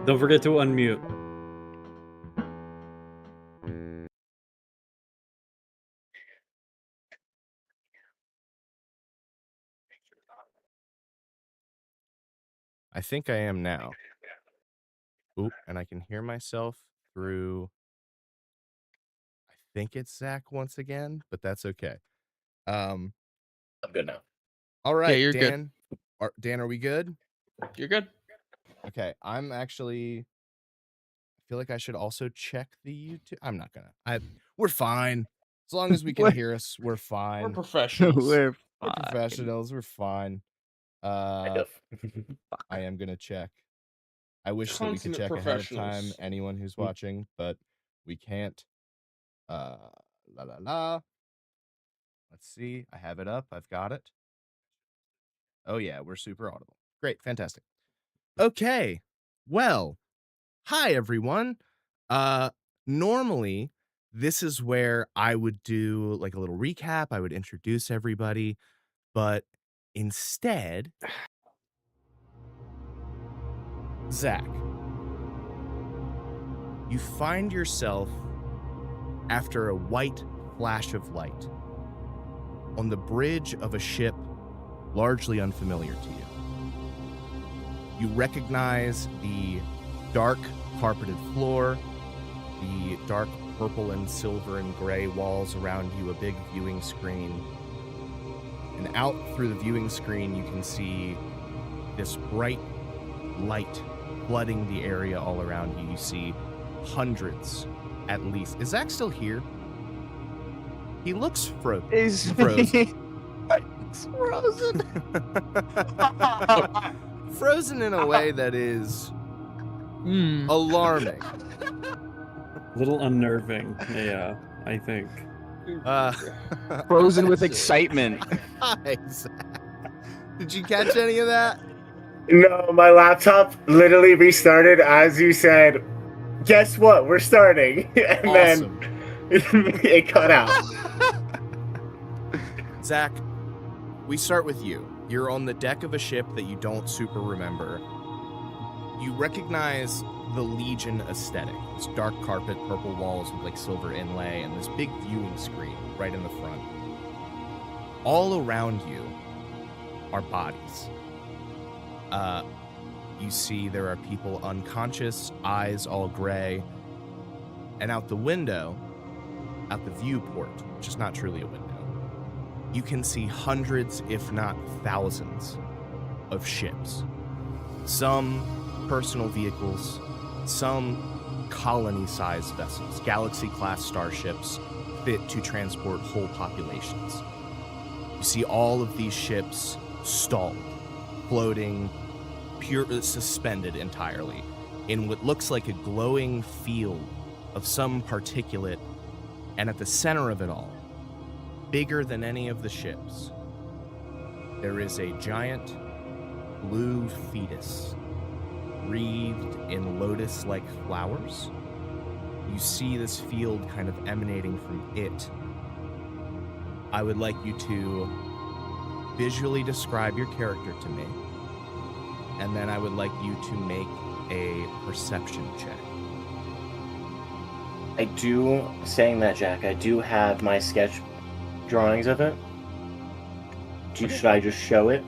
Don't forget to unmute. I think I am now. Oop, and I can hear myself through. I think it's Zach once again, but that's okay. I'm good now. All right, you're Dan. Dan, are we good? You're good. Okay, I'm actually. I feel like I should also check the YouTube. I'm not gonna. We're fine. As long as we can hear us, we're fine. We're professionals. We're professionals. We're fine. Kind of. I am gonna check. I wish that we could Consummate check ahead of time, professionals. anyone who's watching, but we can't. La la la. Let's see. I have it up. I've got it. Oh yeah, we're super audible. Great, fantastic. Okay. Well, hi everyone. Normally this is where I would do like a little recap. I would introduce everybody, but instead, Zach, you find yourself after a white flash of light on the bridge of a ship largely unfamiliar to you. You recognize the dark carpeted floor, the dark purple and silver and gray walls around you, a big viewing screen. And out through the viewing screen, you can see this bright light flooding the area all around you. You see hundreds, at least. Is Zach still here? He looks frozen. Is frozen. It's frozen. Frozen in a way that is alarming. A little unnerving, yeah, I think. Frozen with excitement. Hi, Zach. Did you catch any of that? No, my laptop literally restarted as you said, guess what? We're starting. And Awesome. then it cut out. Zach, we start with you. You're on the deck of a ship that you don't super remember. You recognize the Legion aesthetic. This dark carpet, purple walls with like silver inlay, and this big viewing screen right in the front. All around you are bodies. You see there are people unconscious, eyes all gray, and out the window, out the viewport, which is not truly a window, you can see hundreds, if not thousands, of ships. Some personal vehicles, some colony-sized vessels, galaxy-class starships fit to transport whole populations. You see all of these ships stalled, floating, suspended entirely, in what looks like a glowing field of some particulate, and at the center of it all, bigger than any of the ships, there is a giant blue fetus wreathed in lotus-like flowers. You see this field kind of emanating from it. I would like you to visually describe your character to me, and then I would like you to make a perception check. I do, saying that, Jack, I do have my sketch drawings of it. Should I just show it?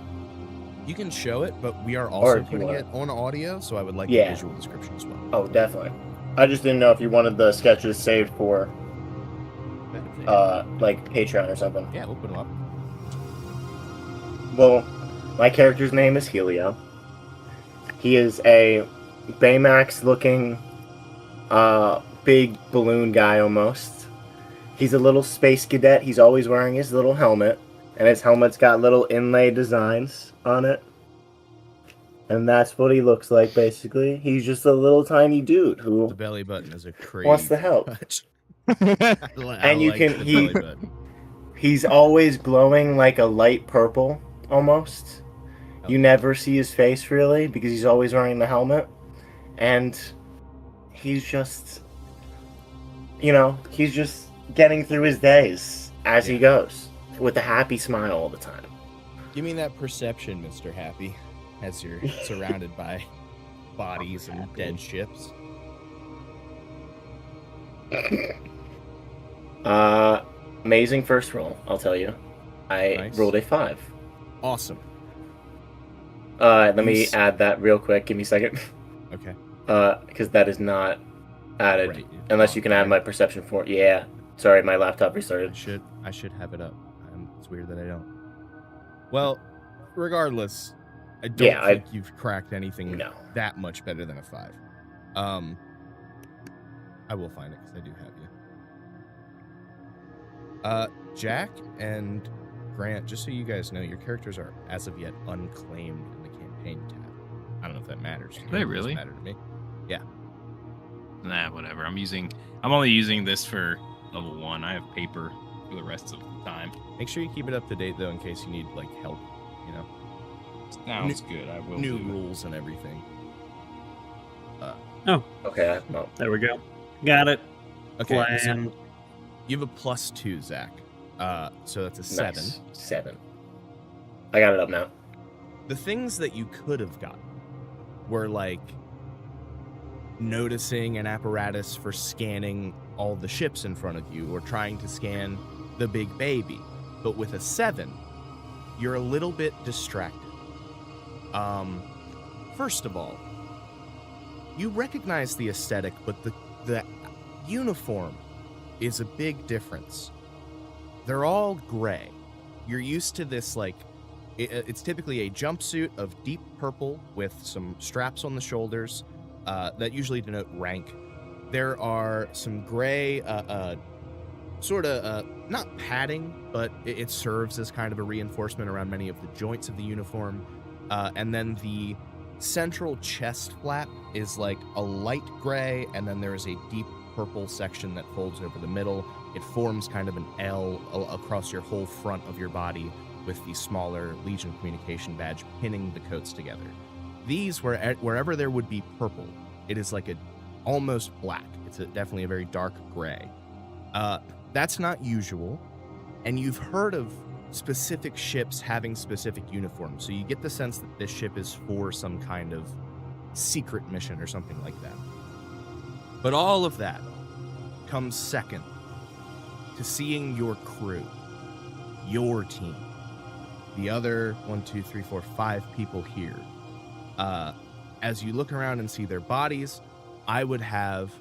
You can show it, but we are also putting it on audio, so I would like a visual description as well. Oh, definitely. I just didn't know if you wanted the sketches saved for, like, Patreon or something. Yeah, we'll put them up. Well, my character's name is Helio. He is a Baymax-looking, big balloon guy almost. He's a little space cadet. He's always wearing his little helmet, and his helmet's got little inlay designs on it. And that's what he looks like, basically. He's just a little tiny dude who... The belly button is a crazy wants the help. And you can... He's always glowing like a light purple, almost. You never see his face, really, because he's always wearing the helmet. And he's just... You know, he's just getting through his days as he goes, with a happy smile all the time. Give me that perception, Mr. Happy, as you're surrounded by bodies and dead ships. Amazing first roll, I'll tell you. I Nice. rolled a 5. Awesome. Let You me s- add that real quick. Give me a second. Okay. Because that is not added. Right. Unless Oh, you can add weird. my perception for. Yeah. Sorry, my laptop restarted. I should have it up. It's weird that I don't. Well, regardless, I don't think you've cracked anything No. that much better than a 5. I will find it because I do have you. Jack and Grant, just so you guys know, your characters are as of yet unclaimed in the campaign tab. I don't know if that matters to you. They It doesn't really? matter to me. Yeah. Nah, whatever. I'm only using this for level 1. I have paper for the rest of the time. Make sure you keep it up to date though, in case you need like help. You know, Sounds good. I will new do. rules and everything. Okay, well, There we go. Got it. Okay. So Plan. you have a +2, Zach. So that's a 7. nice. 7. I got it up now. The things that you could have gotten were like noticing an apparatus for scanning all the ships in front of you or trying to scan the big baby. But with a 7, you're a little bit distracted. First of all, you recognize the aesthetic, but the uniform is a big difference. They're all gray. You're used to this, like, it's typically a jumpsuit of deep purple with some straps on the shoulders that usually denote rank. There are some gray, sort of, not padding, but it serves as kind of a reinforcement around many of the joints of the uniform. And then the central chest flap is like a light gray, and then there is a deep purple section that folds over the middle. It forms kind of an L across your whole front of your body, with the smaller Legion communication badge pinning the coats together. These, wherever there would be purple, it is like a almost black. It's definitely a very dark gray. That's not usual, and you've heard of specific ships having specific uniforms, so you get the sense that this ship is for some kind of secret mission or something like that. But all of that comes second to seeing your crew, your team, the other 1, 2, 3, 4, 5 people here. As you look around and see their bodies, I would have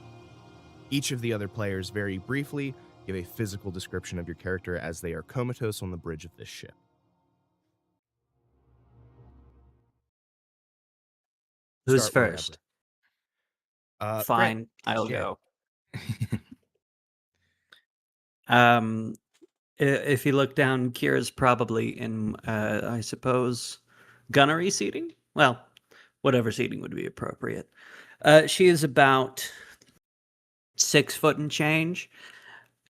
each of the other players very briefly give a physical description of your character as they are comatose on the bridge of this ship. Who's Start wherever. first? Fine, Grant, I'll yeah. go. If you look down, Kira's probably in, I suppose, gunnery seating. Well, whatever seating would be appropriate. She is about 6 foot and change,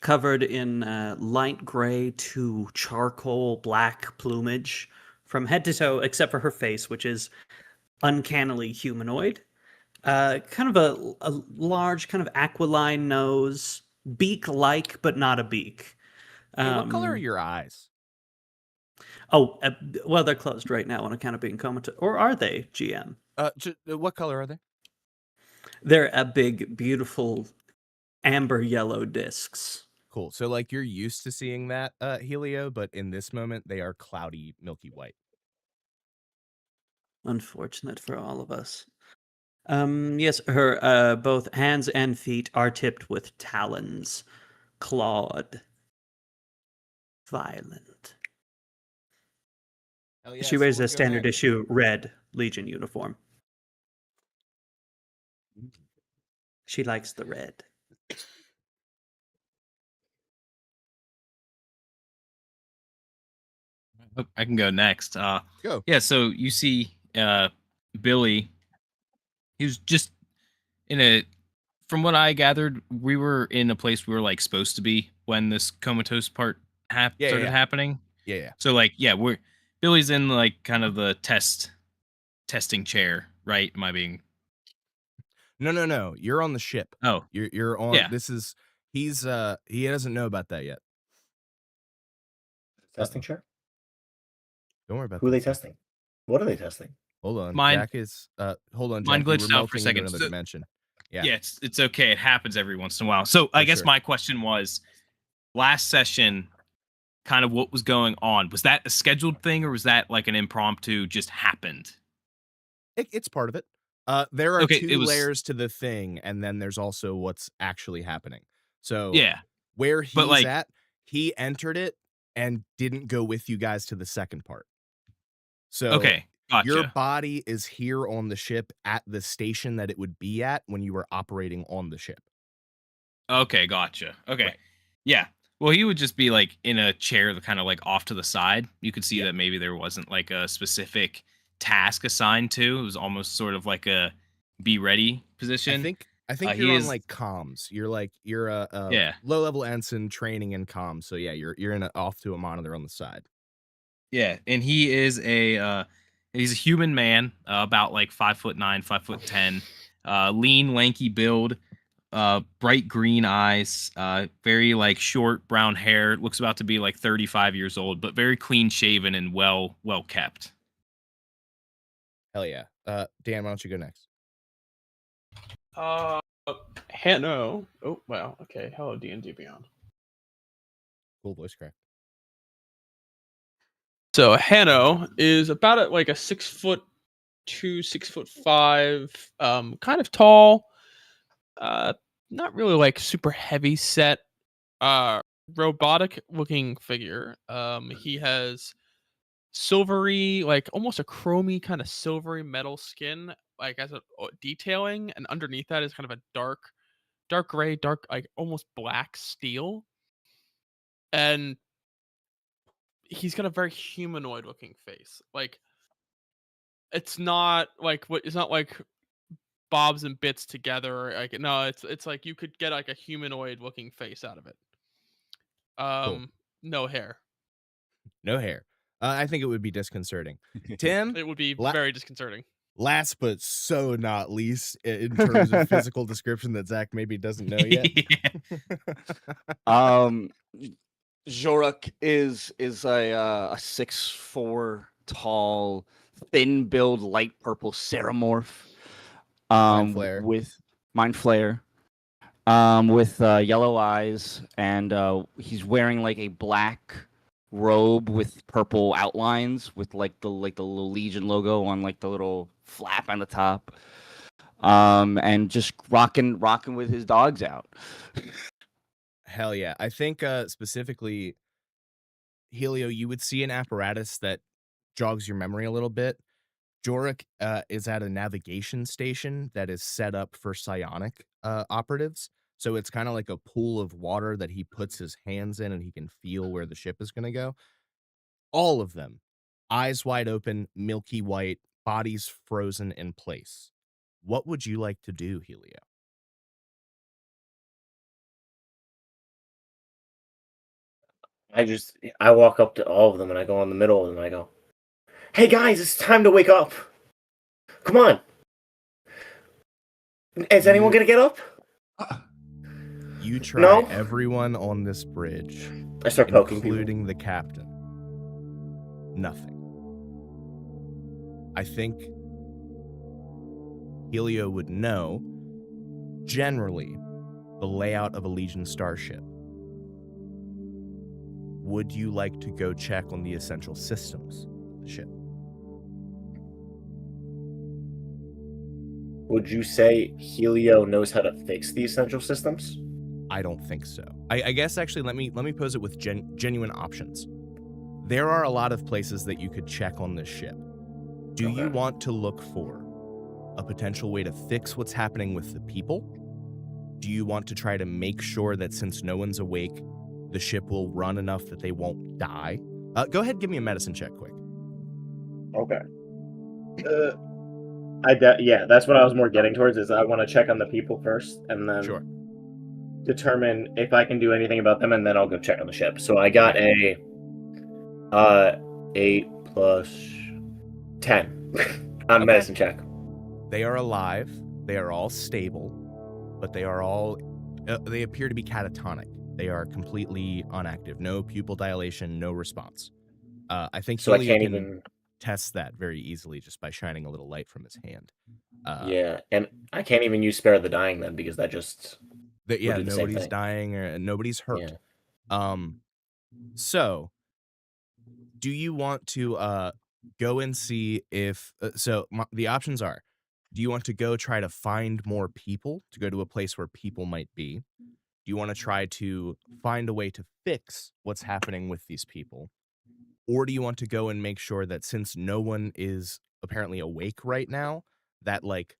covered in light gray to charcoal black plumage from head to toe, except for her face, which is uncannily humanoid. Kind of a large, kind of aquiline nose, beak-like, but not a beak. Hey, what color are your eyes? Oh, well, they're closed right now on account of being comatose. Or are they, GM? What color are they? They're a big, beautiful amber yellow discs. Cool. So, like, you're used to seeing that, Helio, but in this moment, they are cloudy, milky white. Unfortunate for all of us. Yes, her both hands and feet are tipped with talons, clawed, violent. Hell yeah, She wears a standard issue red Legion uniform. She likes the red. I can go next. Go. Yeah, so you see Billy. He was just from what I gathered, we were in a place we were like supposed to be when this comatose part started happening. Yeah. So like, yeah, Billy's in like kind of the testing chair, right? Am I being? No. You're on the ship. Oh, You're on. Yeah. He doesn't know about that yet. Testing chair? Don't worry about Who are that. they testing? What are they testing? Hold on. Mine- Jack is hold on, mine Jack. You glitched were out for a melting into second. another So- dimension. Yeah. Yeah, it's okay. It happens every once in a while. So I For guess sure. my question was, last session, kind of what was going on? Was that a scheduled thing, or was that like an impromptu just happened? It's part of it. There are Okay, two it was- layers to the thing, and then there's also what's actually happening. So Yeah. where But, he's like- at, he entered it and didn't go with you guys to the second part. So Okay, gotcha. your body is here on the ship at the station that it would be at when you were operating on the ship. Okay, gotcha. Okay. Right. Yeah. Well, he would just be like in a chair that kind of like off to the side. You could see Yeah. that maybe there wasn't like a specific task assigned to. It was almost sort of like a be ready position. I think he you're on is- like comms. You're a Yeah. low level ensign training in comms. So yeah, you're in off to a monitor on the side. Yeah, and he is he's a human man, about like 5'9", 5'10", lean, lanky build, bright green eyes, very like short brown hair. Looks about to be like 35 years old, but very clean shaven and well kept. Hell yeah. Dan, why don't you go next? Hanno. Oh wow. Okay. Hello, D&D Beyond. Cool voice crack. So Hanno is about at like a 6'2", 6'5", kind of tall. Not really like super heavy set. Robotic looking figure. He has silvery, like almost a chromy kind of silvery metal skin, like as a detailing, and underneath that is kind of a dark gray, dark like almost black steel. And he's got a very humanoid looking face. Like it's not like bobs and bits together. Like no, it's like you could get like a humanoid looking face out of it. Cool. No hair. No hair. I think it would be disconcerting. Tim, It would be La- very disconcerting. last but so not least, in terms of physical description that Zach maybe doesn't know yet. Joruk is a 6'4" tall, thin build, light purple ceramorph. Mind Flayer. With Mind Flayer. With yellow eyes, and he's wearing like a black robe with purple outlines, with like the little Legion logo on like the little flap on the top. And just rocking with his dogs out. Hell yeah. I think specifically, Helio, you would see an apparatus that jogs your memory a little bit. Joruk is at a navigation station that is set up for psionic operatives. So it's kind of like a pool of water that he puts his hands in and he can feel where the ship is going to go. All of them, eyes wide open, milky white, bodies frozen in place. What would you like to do, Helio? I walk up to all of them and I go in the middle of them and I go, "Hey guys, it's time to wake up. Come on. Is anyone gonna get up?" You try No? everyone on this bridge, I start poking including the captain. Nothing. I think Helio would know, generally, the layout of a Legion starship. Would you like to go check on the essential systems of the ship? Would you say Helio knows how to fix the essential systems? I don't think so. I guess actually let me pose it with genuine options. There are a lot of places that you could check on this ship. Do you Okay. want to look for a potential way to fix what's happening with the people? Do you want to try to make sure that since no one's awake, the ship will run enough that they won't die? Go ahead, give me a medicine check quick. Okay. Yeah, that's what I was more getting towards. Is I want to check on the people first, and then Sure. determine if I can do anything about them, and then I'll go check on the ship. So I got a 8 plus 10 on Okay. medicine check. They are alive. They are all stable, but they are all they appear to be catatonic. They are completely inactive. No pupil dilation, no response. I think So I Helio can't can even. tests that very easily just by shining a little light from his hand. Yeah, and I can't even use spare the dying then because that just Yeah, do the same nobody's thing. dying or nobody's hurt. Yeah. So do you want to go and see if the options are, do you want to go try to find more people to go to a place where people might be? Do you want to try to find a way to fix what's happening with these people? Or do you want to go and make sure that since no one is apparently awake right now, that like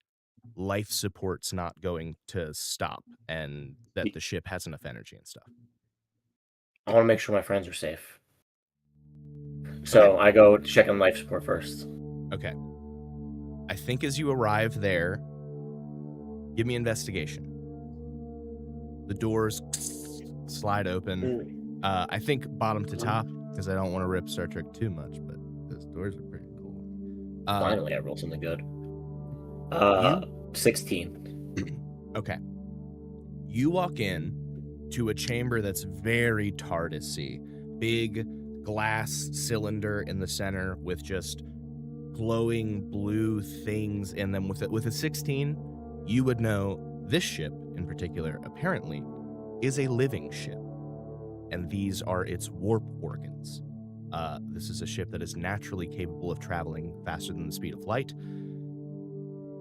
life support's not going to stop and that the ship has enough energy and stuff? I want to make sure my friends are safe. So I go check on life support first. Okay. I think as you arrive there, give me investigation. The doors slide open. I think bottom to top, because I don't want to rip Star Trek too much, but those doors are pretty cool. Finally, I rolled something good. 16. Okay. You walk in to a chamber that's very TARDIS-y. Big glass cylinder in the center with just glowing blue things in them. With a 16, you would know this ship in particular apparently is a living ship, and these are its warp organs. This is a ship that is naturally capable of traveling faster than the speed of light.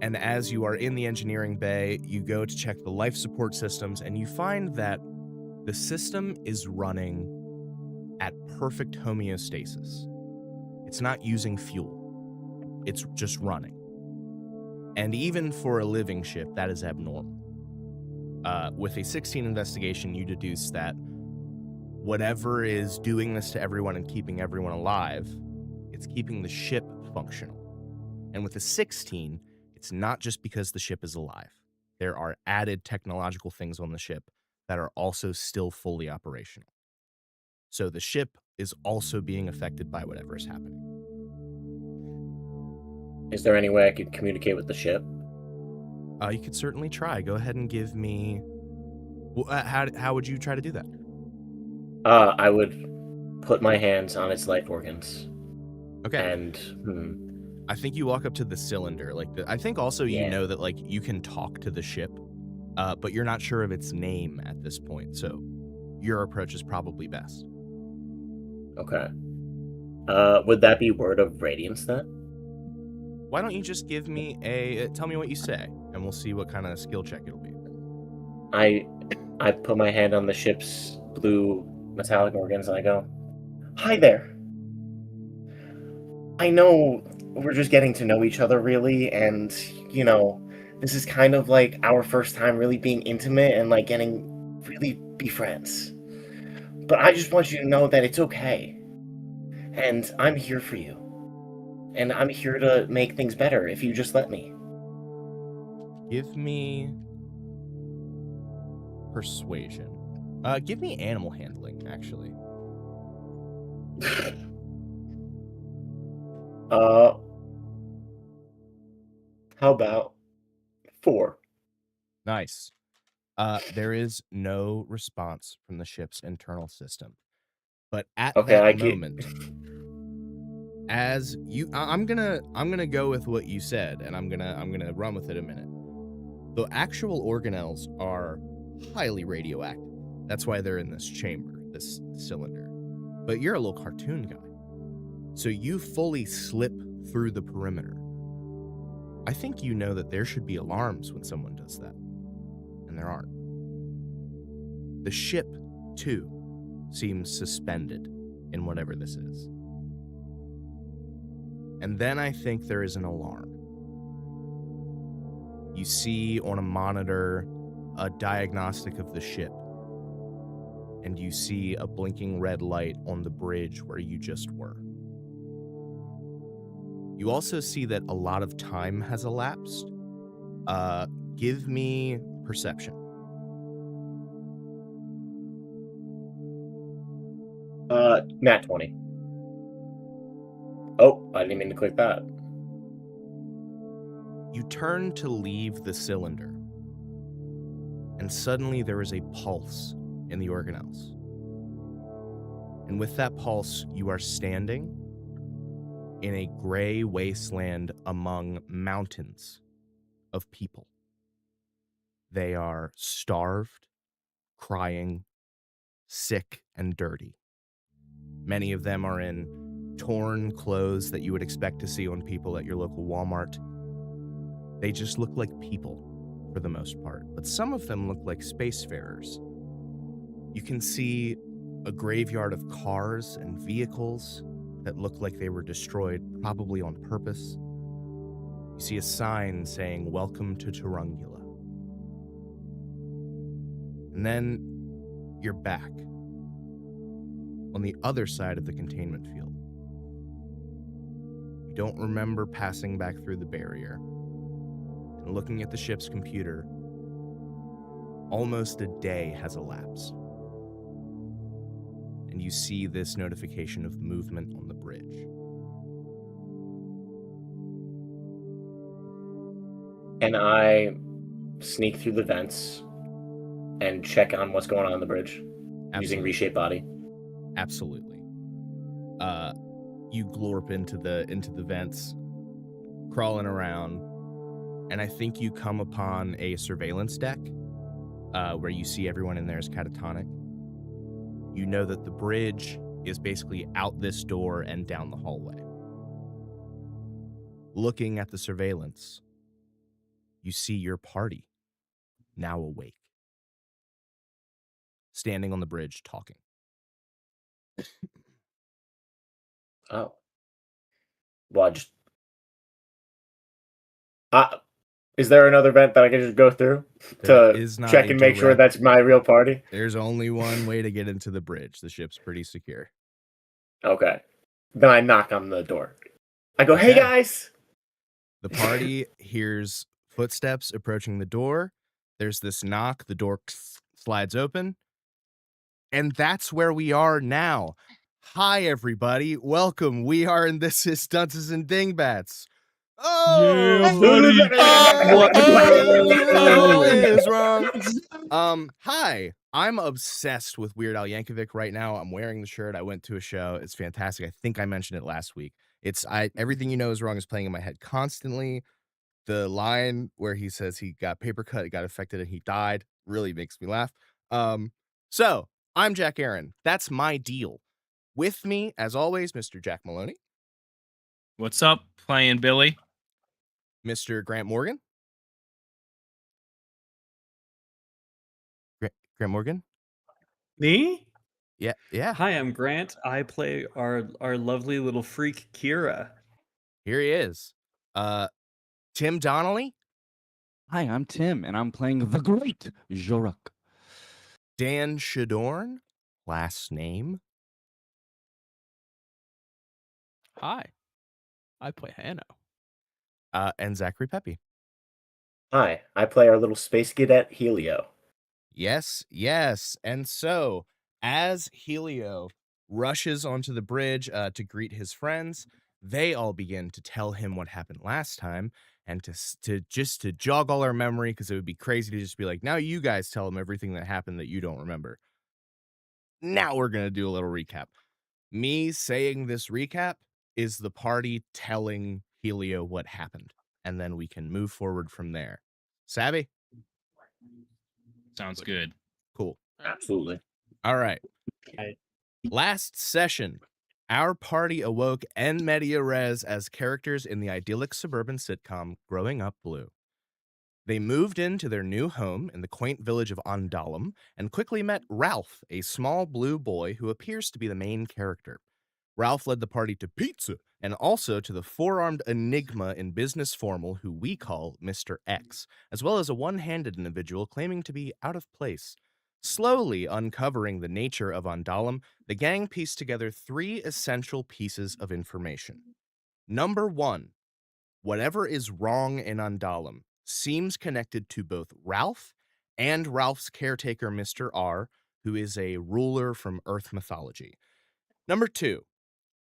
And as you are in the engineering bay, you go to check the life support systems, and you find that the system is running at perfect homeostasis. It's not using fuel. It's just running. And even for a living ship, that is abnormal. With a 16 investigation, you deduce that whatever is doing this to everyone and keeping everyone alive, it's keeping the ship functional. And with a 16, it's not just because the ship is alive. There are added technological things on the ship that are also still fully operational. So the ship is also being affected by whatever is happening. Is there any way I could communicate with the ship? You could certainly try. Go ahead and give me... how would you try to do that? I would put my hands on its life organs. Okay. And I think you walk up to the cylinder. I think also you Yeah. know that you can talk to the ship, but you're not sure of its name at this point. So your approach is probably best. Okay. Would that be Word of Radiance then? Why don't you just give me tell me what you say, and we'll see what kind of skill check it'll be. I put my hand on the ship's blue metallic organs and I go, "Hi there. I know we're just getting to know each other really, and this is kind of like our first time really being intimate and like getting really be friends. But I just want you to know that it's okay. And I'm here for you. And I'm here to make things better if you just let me." Give me persuasion. Give me animal handling, actually. How about 4? Nice. There is no response from the ship's internal system. But at that moment, as you, I'm gonna go with what you said, and I'm gonna run with it a minute. The actual organelles are highly radioactive. That's why they're in this chamber, this cylinder. But you're a little cartoon guy, so you fully slip through the perimeter. I think you know that there should be alarms when someone does that, and there aren't. The ship, too, seems suspended in whatever this is. And then I think there is an alarm. You see on a monitor a diagnostic of the ship, and you see a blinking red light on the bridge where you just were. You also see that a lot of time has elapsed. Give me perception. Nat 20. Oh, I didn't mean to click that. You turn to leave the cylinder, and suddenly there is a pulse in the organelles. And with that pulse, you are standing in a gray wasteland among mountains of people. They are starved, crying, sick, and dirty. Many of them are in torn clothes that you would expect to see on people at your local Walmart. They just look like people for the most part, but some of them look like spacefarers. You can see a graveyard of cars and vehicles that look like they were destroyed, probably on purpose. You see a sign saying, "Welcome to Turungula." And then you're back on the other side of the containment field. You don't remember passing back through the barrier. And looking at the ship's computer, almost a day has elapsed. And you see this notification of movement on the bridge. And I sneak through the vents and check on what's going on the bridge using Absolutely. reshape body. Absolutely. You glorp into the vents, crawling around, and I think you come upon a surveillance deck where you see everyone in there is catatonic. You know that the bridge is basically out this door and down the hallway. Looking at the surveillance, you see your party, now awake, standing on the bridge talking. Oh. Well, is there another vent that I can just go through There to is not check a and make sure direct- that's my real party? There's only one way to get into the bridge. The ship's pretty secure. Okay. Then I knock on the door. I go, "Hey Okay. guys!" The party hears footsteps approaching the door. There's this knock. The door slides open. And that's where we are now. Hi, everybody. Welcome. We are in This Is Dunces and Dingbats. Oh, Yeah, buddy. all is wrong. Hi. I'm obsessed with Weird Al Yankovic right now. I'm wearing the shirt. I went to a show. It's fantastic. I think I mentioned it last week. Everything you know is wrong is playing in my head constantly. The line where he says he got paper cut, he got affected, and he died really makes me laugh. So I'm Jack Aaron. That's my deal. With me, as always, Mr. Jack Maloney, What's up, playing Billy? Mr. Grant Morgan. Grant Morgan? Me? Yeah. Hi, I'm Grant. I play our lovely little freak Kira. Here he is. Tim Donnelly, Hi, I'm Tim, and I'm playing the great Joruk. Dan Shadorn, last name. Hi. I play Hanno. And Zachary Pepe. Hi, I play our little space cadet Helio. Yes. And so, as Helio rushes onto the bridge to greet his friends, they all begin to tell him what happened last time, and to jog all our memory, because it would be crazy to just be like, now you guys tell them everything that happened that you don't remember. Now we're going to do a little recap. Me saying this recap is the party telling Helio what happened, and then we can move forward from there. Savvy? Sounds good. Cool. Absolutely. All right. Right. Last session, our party awoke en media res as characters in the idyllic suburban sitcom Growing Up Blue. They moved into their new home in the quaint village of Andalum and quickly met Ralph, a small blue boy who appears to be the main character. Ralph led the party to pizza and also to the four-armed enigma in business formal who we call Mr. X, as well as a one-handed individual claiming to be out of place. Slowly uncovering the nature of Andalum, the gang pieced together 3 essential pieces of information. Number 1, whatever is wrong in Andalum seems connected to both Ralph and Ralph's caretaker, Mr. R, who is a ruler from Earth mythology. Number 2,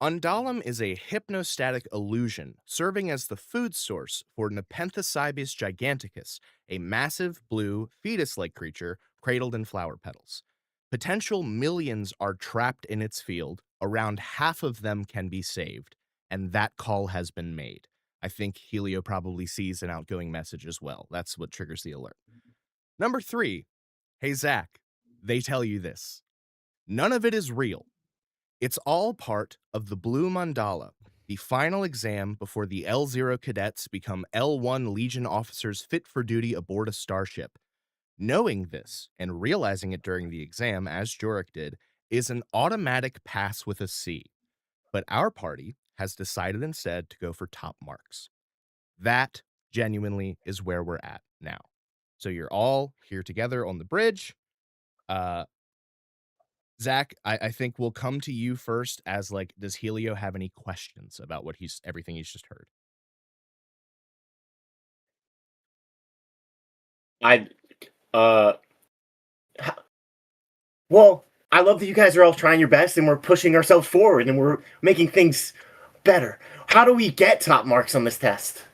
Andalum is a hypnostatic illusion, serving as the food source for Nepenthes giganticus, a massive, blue, fetus-like creature cradled in flower petals. Potential millions are trapped in its field, around half of them can be saved, and that call has been made. I think Helio probably sees an outgoing message as well. That's what triggers the alert. Number 3, hey, Zach, they tell you this. None of it is real. It's all part of the Blue Mandala, the final exam before the L0 cadets become L1 Legion officers fit for duty aboard a starship. Knowing this and realizing it during the exam, as Jorik did, is an automatic pass with a C. But our party has decided instead to go for top marks. That genuinely is where we're at now. So you're all here together on the bridge. Zach, I think we'll come to you first as like, does Helio have any questions about what everything he's just heard? Well, I love that you guys are all trying your best and we're pushing ourselves forward and we're making things better. How do we get top marks on this test?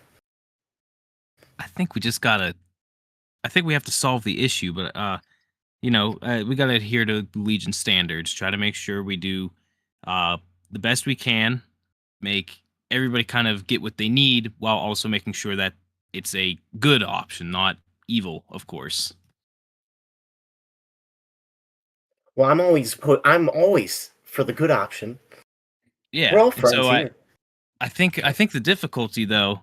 I think we just gotta. I think we have to solve the issue, but we gotta adhere to Legion standards. Try to make sure we do the best we can, make everybody kind of get what they need, while also making sure that it's a good option, not evil, of course. Well, I'm always for the good option. Yeah. We're all and friends so here. I think the difficulty though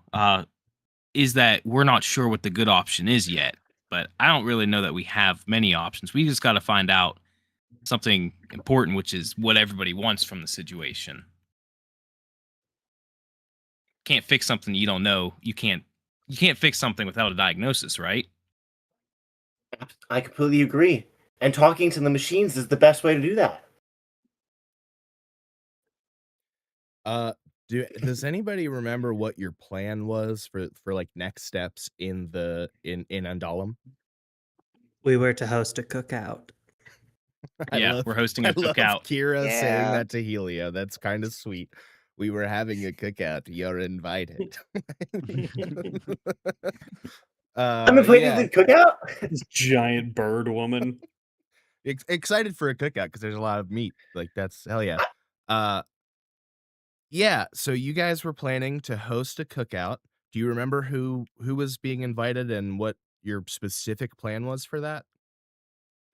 is that we're not sure what the good option is yet. But I don't really know that we have many options. We just got to find out something important, which is what everybody wants from the situation. Can't fix something you don't know. You can't fix something without a diagnosis, right? I completely agree. And talking to the machines is the best way to do that. Does anybody remember what your plan was for like next steps in Undalum? We were to host a cookout. We're hosting a cookout. Kira saying that to Helio. That's kind of sweet. We were having a cookout. You're invited. I'm invited to the cookout. This giant bird woman. Excited for a cookout because there's a lot of meat. Like that's hell yeah. Yeah. So you guys were planning to host a cookout. Do you remember who was being invited and what your specific plan was for that?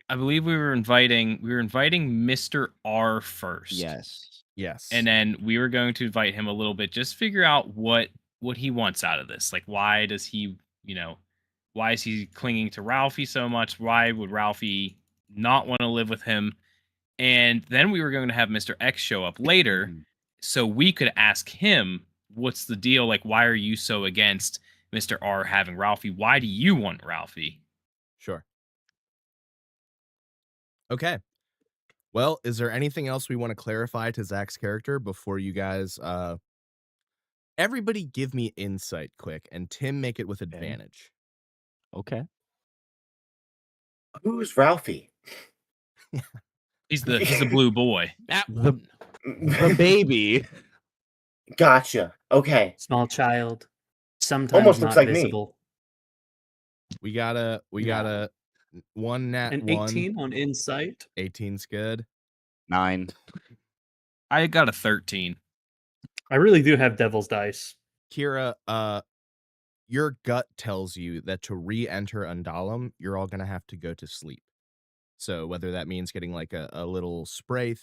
I believe we were inviting Mr. R first. Yes. And then we were going to invite him a little bit, just figure out what he wants out of this. Like, why does he, why is he clinging to Ralphie so much? Why would Ralphie not want to live with him? And then we were going to have Mr. X show up later so we could ask him, what's the deal? Like, why are you so against Mr. R having Ralphie? Why do you want Ralphie? Sure. Okay. Well, is there anything else we want to clarify to Zach's character before you guys everybody give me insight quick, and Tim make it with advantage. Okay. Who's Ralphie? He's the blue boy. The baby. Gotcha. Okay. Small child. Sometimes Almost not looks like visible. We got a one nat An one. 18 on insight. 18's good. 9. I got a 13. I really do have devil's dice. Kira, your gut tells you that to re-enter Undalum, you're all gonna have to go to sleep. So whether that means getting like a little spray,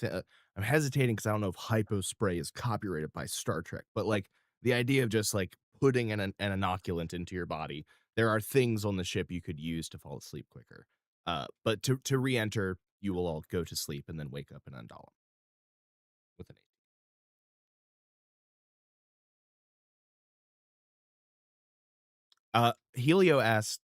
I'm hesitating because I don't know if hypo spray is copyrighted by Star Trek, but like the idea of just like putting an inoculant into your body, there are things on the ship you could use to fall asleep quicker. But to re-enter, you will all go to sleep and then wake up in Undalum with an 8. Helio asked,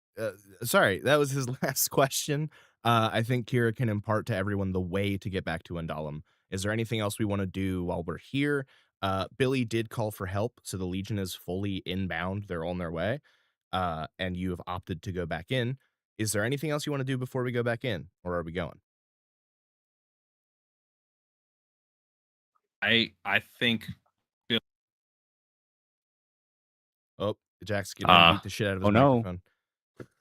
sorry, that was his last question. I think Kira can impart to everyone the way to get back to Undalum. Is there anything else we want to do while we're here? Billy did call for help, so the Legion is fully inbound. They're on their way, and you have opted to go back in. Is there anything else you want to do before we go back in, or are we going? I think Oh, Jack's gonna beat the shit out of his microphone.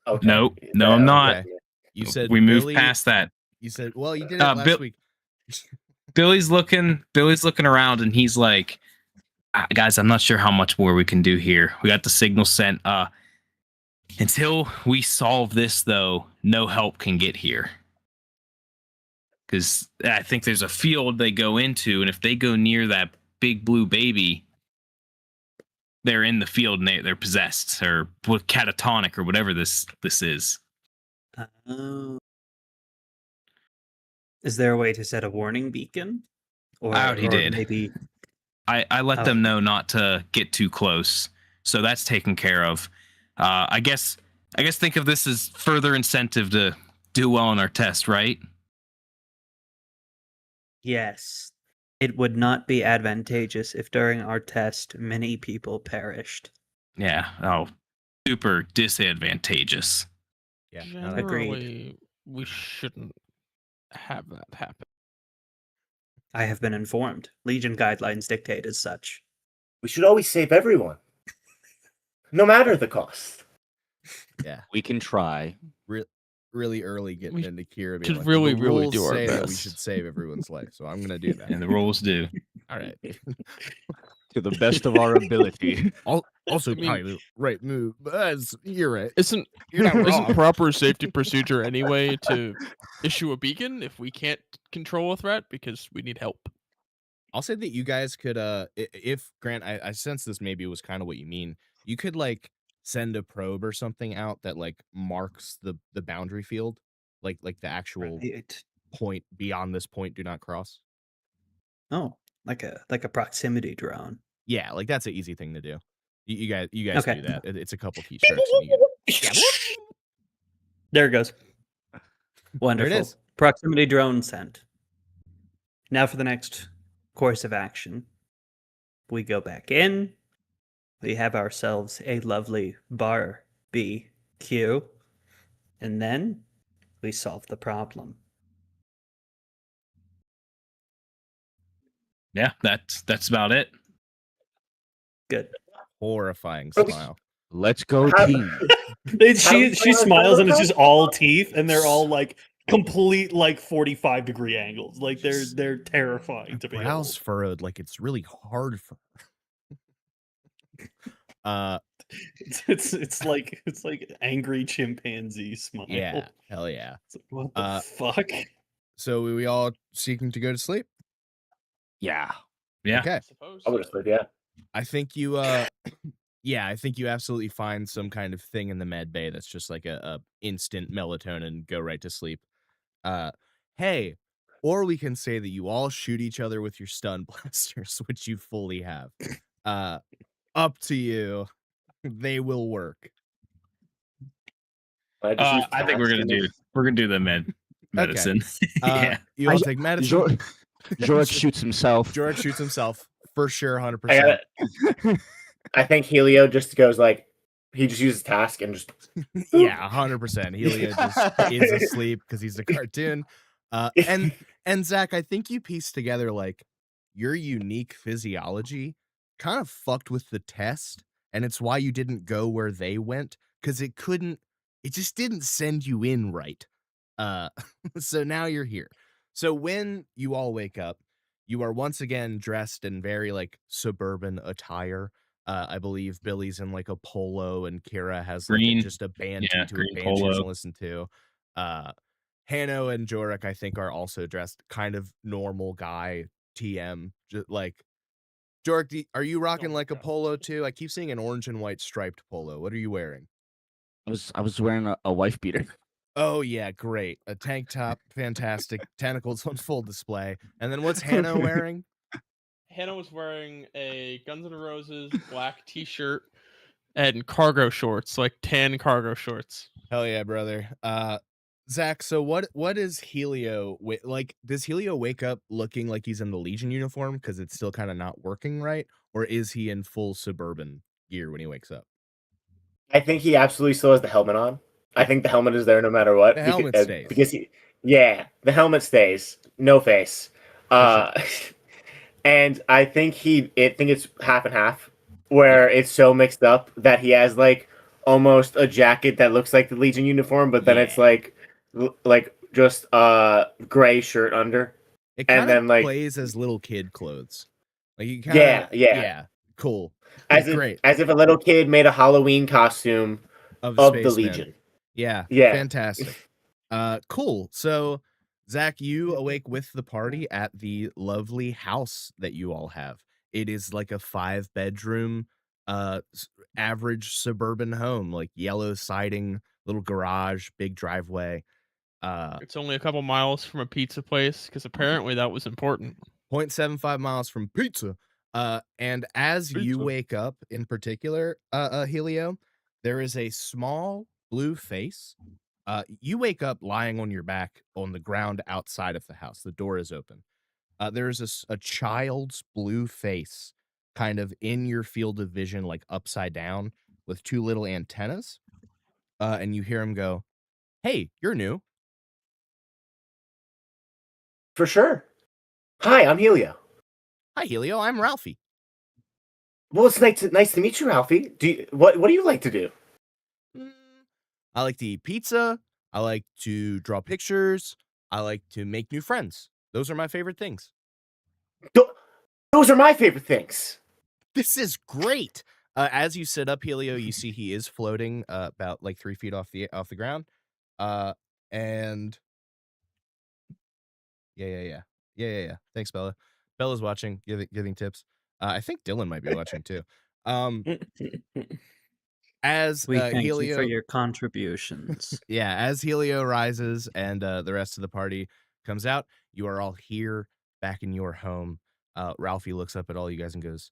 Okay. No, I'm not. Okay. You said we moved Billy, past that. You said, well, you did it last week. Billy's looking around and he's like, Guys, I'm not sure how much more we can do here. We got the signal sent. Until we solve this, though, no help can get here. Because I think there's a field they go into, and if they go near that big blue baby, they're in the field and they're possessed or with catatonic or whatever this is. Oh. Is there a way to set a warning beacon? Or, I already did. Maybe I let them know not to get too close, so that's taken care of. I guess think of this as further incentive to do well on our test, right? yes. It would not be advantageous if during our test many people perished. Yeah. Oh, super disadvantageous. Yeah. Generally, we shouldn't have that happen. I have been informed. Legion guidelines dictate as such. We should always save everyone, no matter the cost. Yeah. We can try. Really early getting We into Kira being should like, really, the really rules do our say that we best. should save everyone's life, so I'm gonna do that. And the rules do. All right. To the best of our ability. Also, I mean- probably the right move. But you're right. Isn't You're not isn't wrong. proper safety procedure anyway to issue a beacon if we can't control a threat because we need help? I'll say that you guys could, if Grant, I sense this maybe was kind of what you mean. You could like send a probe or something out that like marks the boundary field, like the actual point beyond this point. Do not cross. Oh, like a proximity drone. Yeah, like that's an easy thing to do. You guys Okay. do that. It's a couple keystrokes. And you There it goes. Wonderful. is. Proximity drone sent. Now for the next course of action. We go back in. We have ourselves a lovely barbecue. And then we solve the problem. Yeah, that's about it. Good. horrifying Oops. smile. Let's go, How- team. She smiles and it's just all teeth, and they're all like complete like 45-degree angles. Like they're terrifying to Brows behold. furrowed, like it's really hard for It's like angry chimpanzee smile. yeah, hell yeah. It's like, what the fuck? So we all seeking to go to sleep? Yeah. Yeah. Okay. Suppose. I would have said, yeah. I think you yeah, I think you absolutely find some kind of thing in the med bay that's just like a instant melatonin, go right to sleep. Hey, or we can say that you all shoot each other with your stun blasters, which you fully have. Up to you. They will work. I think we're gonna do the medicine. Yeah. You all take medicine. George shoots himself. George shoots himself for sure, 100%. I got it. I think Helio just goes like, he just uses task and just Yeah, 100%. Helio just is asleep because he's a cartoon. And Zach, I think you pieced together like your unique physiology kind of fucked with the test, and it's why you didn't go where they went, because it just didn't send you in right. So now you're here. So when you all wake up, you are once again dressed in very like suburban attire. I believe Billy's in like a polo and Kira has like Green. just a band Yeah, to green a band she doesn't polo. listen to. Hanno and Jorik, I think, are also dressed kind of normal guy TM. Just like Jorik, are you rocking like a polo too? I keep seeing an orange and white striped polo. What are you wearing? I was wearing a wife beater. Oh yeah, great. A tank top, fantastic. Tentacles on full display. And then what's Hanno wearing? Hannah was wearing a Guns N' Roses black T-shirt and cargo shorts, like tan cargo shorts. Hell yeah, brother. Zach, so what is Helio like? Does Helio wake up looking like he's in the Legion uniform because it's still kind of not working right, or is he in full suburban gear when he wakes up? I think he absolutely still has the helmet on. I think the helmet is there no matter what. The helmet stays. Because the helmet stays. No face. And I think it's half and half, where it's so mixed up that he has like almost a jacket that looks like the Legion uniform, but then it's like just gray shirt under. It And kind then, of like- plays as little kid clothes. Like you kind of Yeah. Cool. As Great. if a little kid made a Halloween costume Of of the Spaceman. Legion. Yeah. Yeah. Fantastic. Cool. So, Zach, you awake with the party at the lovely house that you all have. It is like a 5-bedroom, average suburban home, like yellow siding, little garage, big driveway. It's only a couple miles from a pizza place because apparently that was important. 0.75 miles from pizza. And as you Pizza. wake up in particular, Helio, there is a small blue face. You wake up lying on your back on the ground outside of the house. The door is open. There is a child's blue face kind of in your field of vision, like upside down with 2 little antennas. And you hear him go, "Hey, you're new." For sure. Hi, I'm Helio. "Hi, Helio. I'm Ralphie." Well, it's nice to meet you, Ralphie. What do you like to do? I like to eat pizza. I like to draw pictures. I like to make new friends. Those are my favorite things. Those are my favorite things. This is great. As you sit up, Helio, you see he is floating about like 3 feet off the ground. And yeah. Thanks, Bella. Bella's watching, giving tips. I think Dylan might be watching too. As We thank Helio, you for your contributions. yeah, as Helio rises and the rest of the party comes out, you are all here back in your home. Ralphie looks up at all you guys and goes,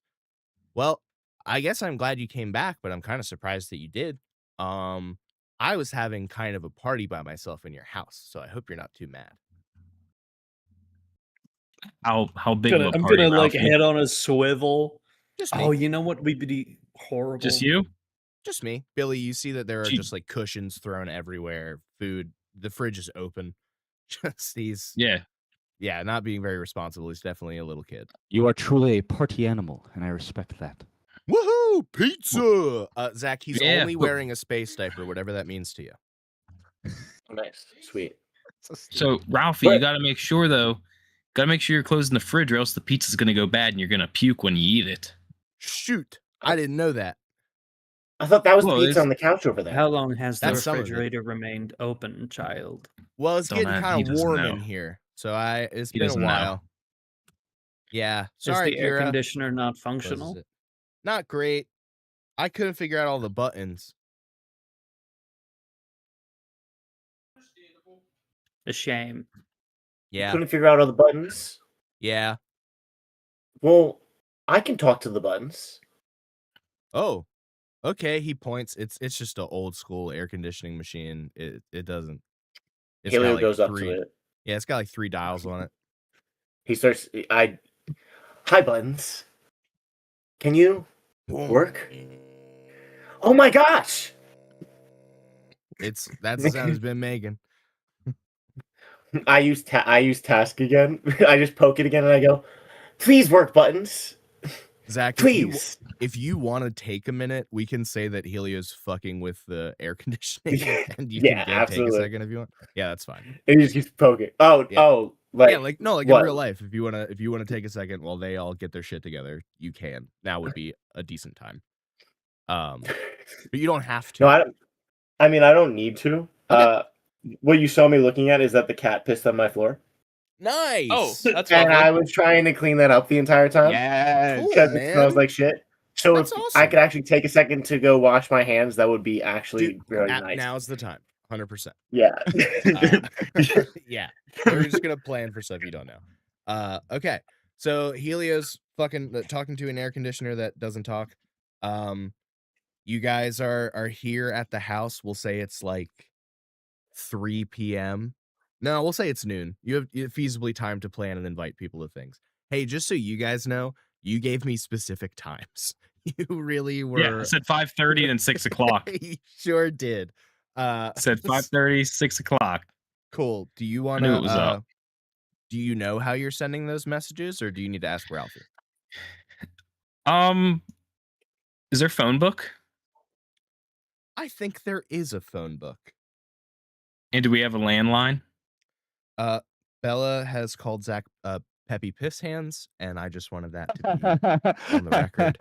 "Well, I guess I'm glad you came back, but I'm kind of surprised that you did. I was having kind of a party by myself in your house, so I hope you're not too mad." How big of a I'm party, gonna like Ralphie? head on a swivel. Just me. Oh, you know what would be horrible? Just you? Just me. Billy, you see that there are Gee. just like cushions thrown everywhere, food, the fridge is open. Just these, Yeah. not being very responsible. He's definitely a little kid. You are truly a party animal, and I respect that. Woohoo! Pizza! Zach, he's Yeah. only wearing a space diaper, whatever that means to you. Nice. Sweet. So Ralphie, you gotta make sure though. Gotta make sure you're closing the fridge, or else the pizza's gonna go bad and you're gonna puke when you eat it. Shoot! I didn't know that. I thought that was Well, the pizza it's- on the couch over there. How long has the That's some of it. refrigerator remained open, child? Well, it's Don't getting have- he kind of doesn't warm know. in here, so it's He been a doesn't know. while. Yeah, sorry, Is the air Kira. conditioner not Closes functional? it. Not great. I couldn't figure out all the buttons. A shame. Yeah, Couldn't figure out all the buttons. yeah. Well, I can talk to the buttons. Oh, okay. He points. It's just an old school air conditioning machine. It doesn't. It's got Helio like goes up 3. to it. Yeah, it's got like 3 dials on it. He starts. Hi, buttons. Can you work? Oh my gosh! That's the sound it's been making. I use task again. I just poke it again and I go, "Please work, buttons. Zach, Please." if you want to take a minute, we can say that Helio's fucking with the air conditioning, and you Yeah, can take a absolutely. second if you want. Yeah, that's fine. And he just keeps poking. Oh, Yeah. oh, like Yeah, like no, like what? in real life, if you wanna take a second while they all get their shit together, you can. Now would be a decent time. But you don't have to. No, I don't. I mean, I don't need to. Okay. What you saw me looking at is that the cat pissed on my floor, Nice. Oh, that's and lovely. I was trying to clean that up the entire time Yes. Cool. because it man. smells like shit. So That's if I awesome. could actually take a second to go wash my hands, that would be actually Dude, really nice. now's the time. 100%. Yeah. Yeah. We're just gonna plan for stuff you don't know. Okay. So Helio's fucking talking to an air conditioner that doesn't talk. You guys are here at the house. We'll say it's like 3 p.m. No, we'll say it's noon. You have feasibly time to plan and invite people to things. Hey, just so you guys know, you gave me specific times. You really were. Yeah, I said 5:30 and 6 o'clock. You sure did. Said 5:30, 6 o'clock. Cool. Do you want knew it was up. Do you know how you're sending those messages, or do you need to ask Ralphie? Is there a phone book? I think there is a phone book. And do we have a landline? Bella has called Zach peppy piss hands, and I just wanted that to be on the record.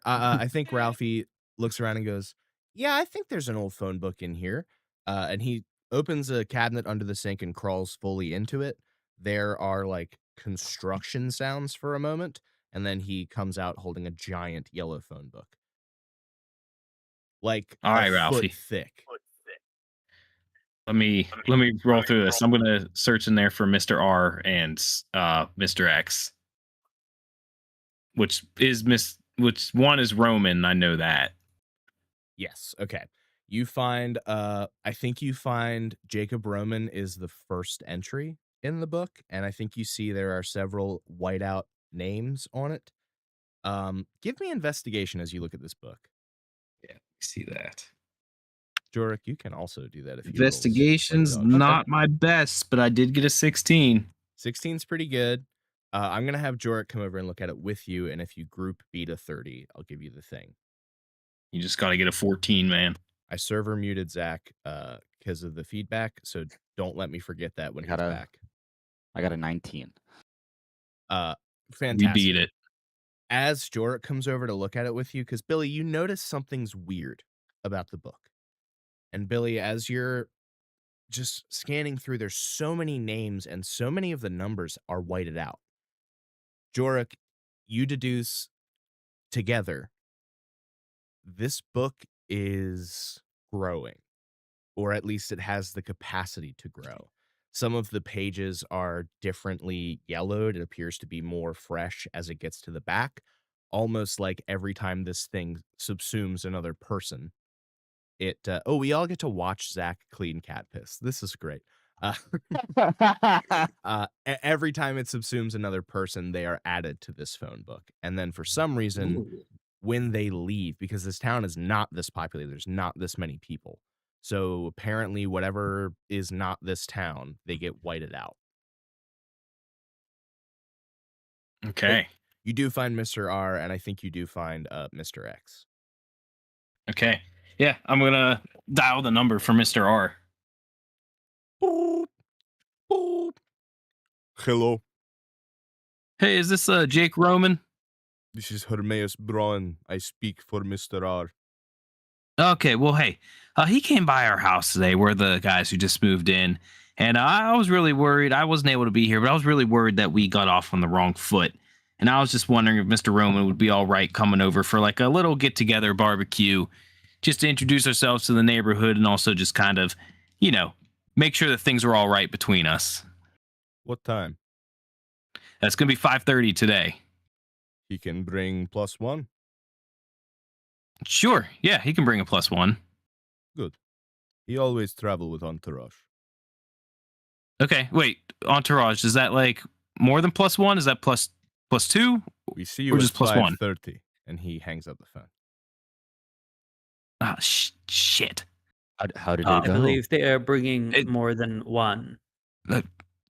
I think Ralphie looks around and goes, "Yeah, I think there's an old phone book in here." And he opens a cabinet under the sink and crawls fully into it. There are like construction sounds for a moment, and then he comes out holding a giant yellow phone book, like All right, a Ralphie. foot thick. Let me roll through this. I'm gonna search in there for Mr. R and Mr. X, which one is Roman. I know that. Yes. Okay. You find I think you find Jacob Roman is the first entry in the book, and I think you see there are several whiteout names on it. Give me investigation as you look at this book. Yeah, see that. Jorik, you can also do that if you Investigation's not my best, but I did get a 16. 16's pretty good. I'm gonna have Jorik come over and look at it with you, and if you group beat a 30, I'll give you the thing. You just got to get a 14, man. I server muted Zach because of the feedback, so don't let me forget that when he's back. I got a 19. Fantastic. We beat it. As Jorik comes over to look at it with you, because Billy, you notice something's weird about the book. And Billy, as you're just scanning through, there's so many names and so many of the numbers are whited out. Jorik, you deduce together, this book is growing, or at least it has the capacity to grow. Some of the pages are differently yellowed. It appears to be more fresh as it gets to the back, almost like every time this thing subsumes another person. We all get to watch Zach clean cat piss. This is great. Every time it subsumes another person, they are added to this phone book. And then for some reason, when they leave, because this town is not this populated, there's not this many people. So apparently whatever is not this town, they get whited out. Okay. But you do find Mr. R, and I think you do find Mr. X. Okay. Yeah, I'm going to dial the number for Mr. R. Hello. Hey, is this Jake Roman? This is Hermaeus Braun. I speak for Mr. R. Okay, well, hey, he came by our house today. We're the guys who just moved in. And I was really worried. I wasn't able to be here, but I was really worried that we got off on the wrong foot. And I was just wondering if Mr. Roman would be all right coming over for like a little get-together barbecue, just to introduce ourselves to the neighborhood and also just kind of, make sure that things are all right between us. What time? That's going to be 5:30 today. He can bring +1. Sure. Yeah, he can bring a +1. Good. He always travel with entourage. Okay, wait. Entourage, is that like more than +1? Is that +2? We see you or at just +1? 5:30, and he hangs up the phone. Ah, shit. How did it I go? believe they are bringing more than one.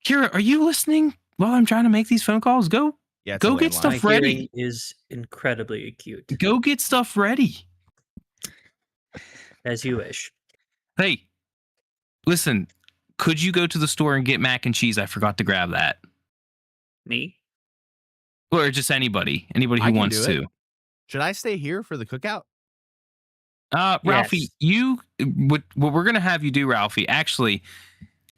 Kira, are you listening while I'm trying to make these phone calls? Go Yeah, it's a get landline. stuff My ready. hearing is incredibly acute, Go get stuff ready. as you wish. Hey, listen, could you go to the store and get mac and cheese? I forgot to grab that. Me? Or just anybody I who can wants do it. to. Should I stay here for the cookout? Ralphie, what we're going to have you do, Ralphie, actually,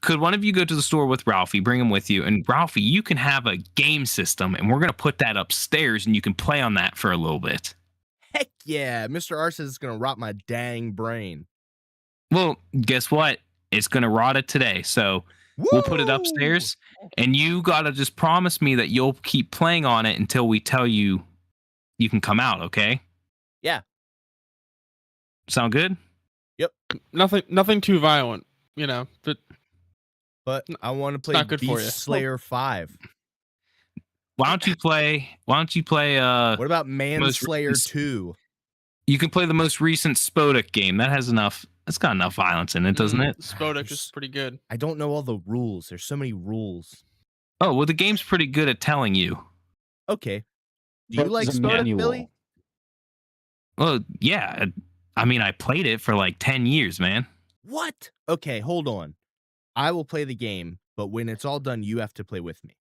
could one of you go to the store with Ralphie, bring him with you, and Ralphie, you can have a game system, and we're going to put that upstairs, and you can play on that for a little bit. Heck yeah. Mr. R says it's going to rot my dang brain. Well, guess what? It's going to rot it today, so we'll put it upstairs, and you got to just promise me that you'll keep playing on it until we tell you you can come out, okay? Yeah. Sound good? Nothing too violent, But I want to play not good for Beast you. Slayer 5. Why don't you play What about Manslayer recent- 2? you can play the most recent Spodek game. It's got enough violence in it, doesn't it? Spodek is pretty good. I don't know all the rules. There's so many rules. Oh, well, the game's pretty good at telling you. Okay. Do you But like there's a Spodek, manual. Billy? Well, yeah. I mean, I played it for like 10 years, man. What? Okay, hold on. I will play the game, but but when it's all done, you have to play with me.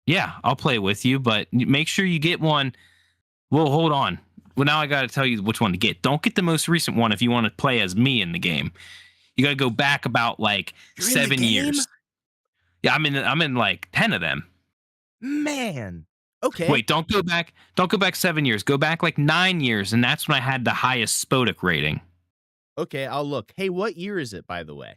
Yeah, I'll play with you, but make sure you get one. Well, hold on. Well, now I got to tell you which one to get. Don't get the most recent one if you want to play as me in the game. You got to go back about like You're in the 7 years. game? Yeah, I'm in like 10 of them. Man. Okay. Wait, don't go back 7 years. Go back like 9 years, and that's when I had the highest Spodek rating. Okay, I'll look. Hey, what year is it, by the way?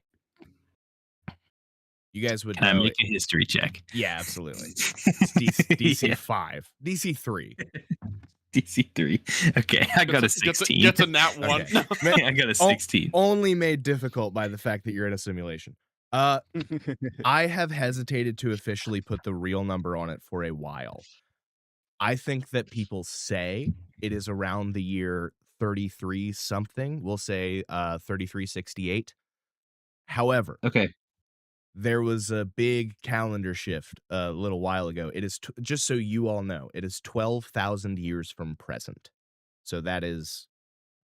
You guys would Can I know. make a history check? Yeah, absolutely. It's DC Yeah. 5. DC 3. DC 3. Okay, I got a 16. Gets a nat 1. Okay. I got a 16. Only made difficult by the fact that you're in a simulation. I have hesitated to officially put the real number on it for a while. I think that people say it is around the year 33 something. We'll say 3368. However, Okay. there was a big calendar shift a little while ago. It is just so you all know, it is 12,000 years from present. So that is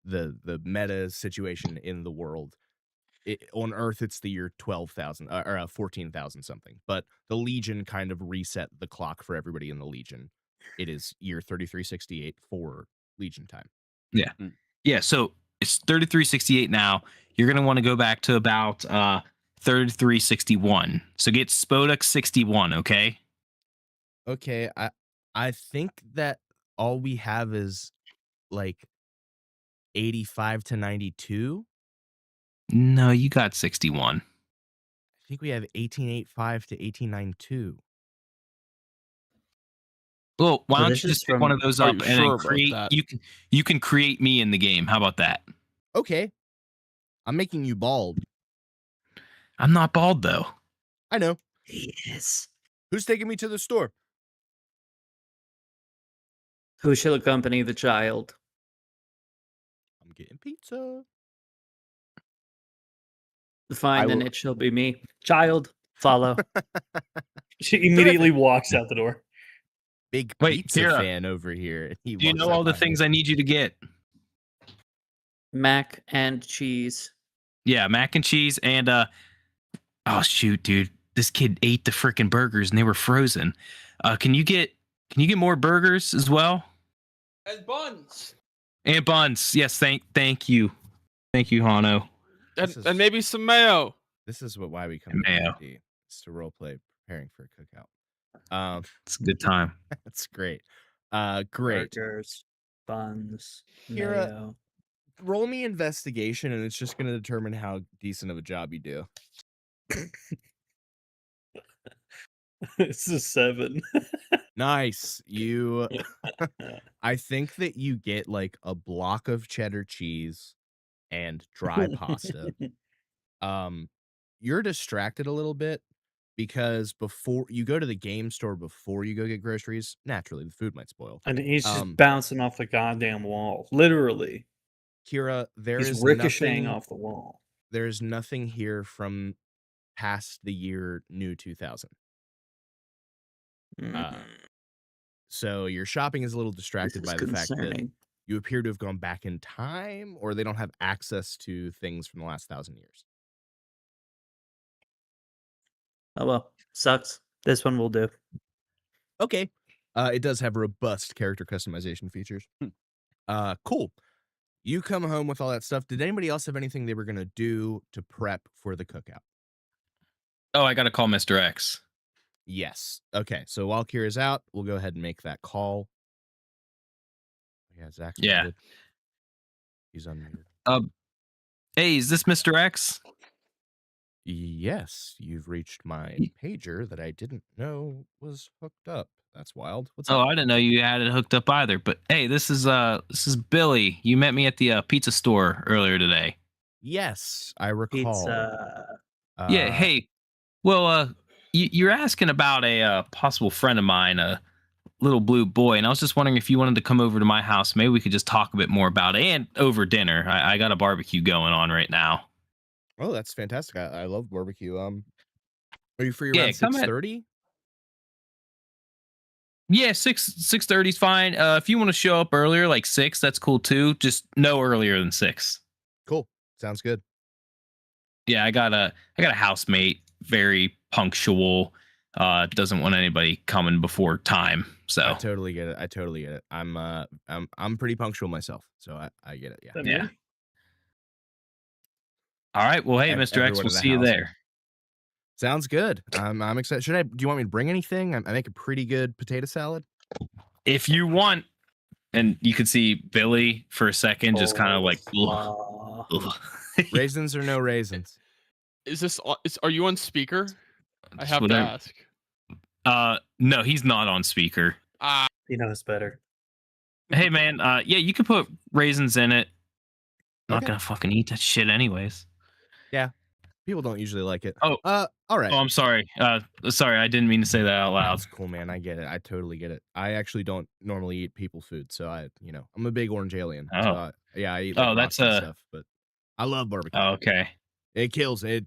the meta situation in the world. On Earth, it's the year 12,000 or 14,000 something. But the Legion kind of reset the clock for everybody in the Legion. It is year 3368 for Legion time. Yeah. Yeah, so it's 3368 now. You're going to want to go back to about 3361. So get Spodek 61, okay? Okay, I think that all we have is like 85 to 92. No, you got 61. I think we have 1885 to 1892. Well, why So don't this you is just pick one of those Are up you and sure then about create that? you can create me in the game. How about that? Okay. I'm making you bald. I'm not bald though. I know. Yes. Who's taking me to the store? Who shall accompany the child? I'm getting pizza. Fine, then will- it shall be me. Child, follow. She immediately walks out the door. Big Wait, pizza Kira, fan over here. He Do you walks know up all the behind things me. I need you to get? Mac and cheese. Yeah, mac and cheese and oh shoot, dude. This kid ate the freaking burgers and they were frozen. Can you get more burgers as well? And buns. And buns. Yes, thank you. Thank you, Hano. This is- And maybe some mayo. This is why we come And to mayo. D&D. It's to roleplay preparing for a cookout. It's a good time. That's great. Great. Burgers, buns, Kira- mayo. Roll me investigation, and it's just going to determine how decent of a job you do. It's a 7. Nice. You. I think that you get like a block of cheddar cheese and dry pasta. You're distracted a little bit because before you go to the game store before you go get groceries, naturally the food might spoil. And he's just Um, bouncing off the goddamn wall. Literally. Kira, there He's is ricocheting nothing, off the wall. there's nothing here from past the year new 2000. Mm, So your shopping is a little this distracted is by the fact that concerning. you appear to have gone back in time, or they don't have access to things from the last 1,000 years. Oh well, sucks. This one will do. Okay. It does have robust character customization features. Cool. You come home with all that stuff. Did anybody else have anything they were going to do to prep for the cookout? Oh, I gotta call Mr. X. Yes. Okay. So while Kira's out, we'll go ahead and make that call. Yeah, Zach's Yeah. muted. He's unmuted. Hey, is this Mr. X? Yes, you've reached my pager that I didn't know was hooked up. That's wild. What's Oh, up? I didn't know you had it hooked up either. But hey, this is Billy. You met me at the pizza store earlier today. Yes, I recall. Pizza. Yeah. Hey. Well, you're asking about a possible friend of mine, a little blue boy, and I was just wondering if you wanted to come over to my house. Maybe we could just talk a bit more about it, and over dinner. I got a barbecue going on right now. Oh, that's fantastic. I love barbecue. Are you free Yeah, around come at- 6:30? Yeah, 6:30 is fine. If you want to show up earlier, like 6, that's cool too. Just no earlier than 6. Cool. Sounds good. Yeah, I got a housemate very punctual. Doesn't want anybody coming before time. So I totally get it. I'm pretty punctual myself, so I get it. Yeah. yeah. All right. Well, hey, Mr. X, Everyone we'll in the see you house. there. Sounds good. I'm excited. Do you want me to bring anything? I make a pretty good potato salad. If you want, and you can see Billy for a second, just kind of like, ugh. Raisins or no raisins? Are you on speaker? I have Whatever. to ask. No, he's not on speaker. He knows better. Hey, man. Yeah, you can put raisins in it. I'm not Okay. gonna fucking eat that shit anyways. People don't usually like it. Oh. All right. Oh, I'm sorry. Sorry, I didn't mean to say that out loud. That's cool, man. I get it. I totally get it. I actually don't normally eat people food, so I'm a big orange alien. Oh. So I eat like that's rocks and stuff, but I love barbecue. Oh, okay. It kills me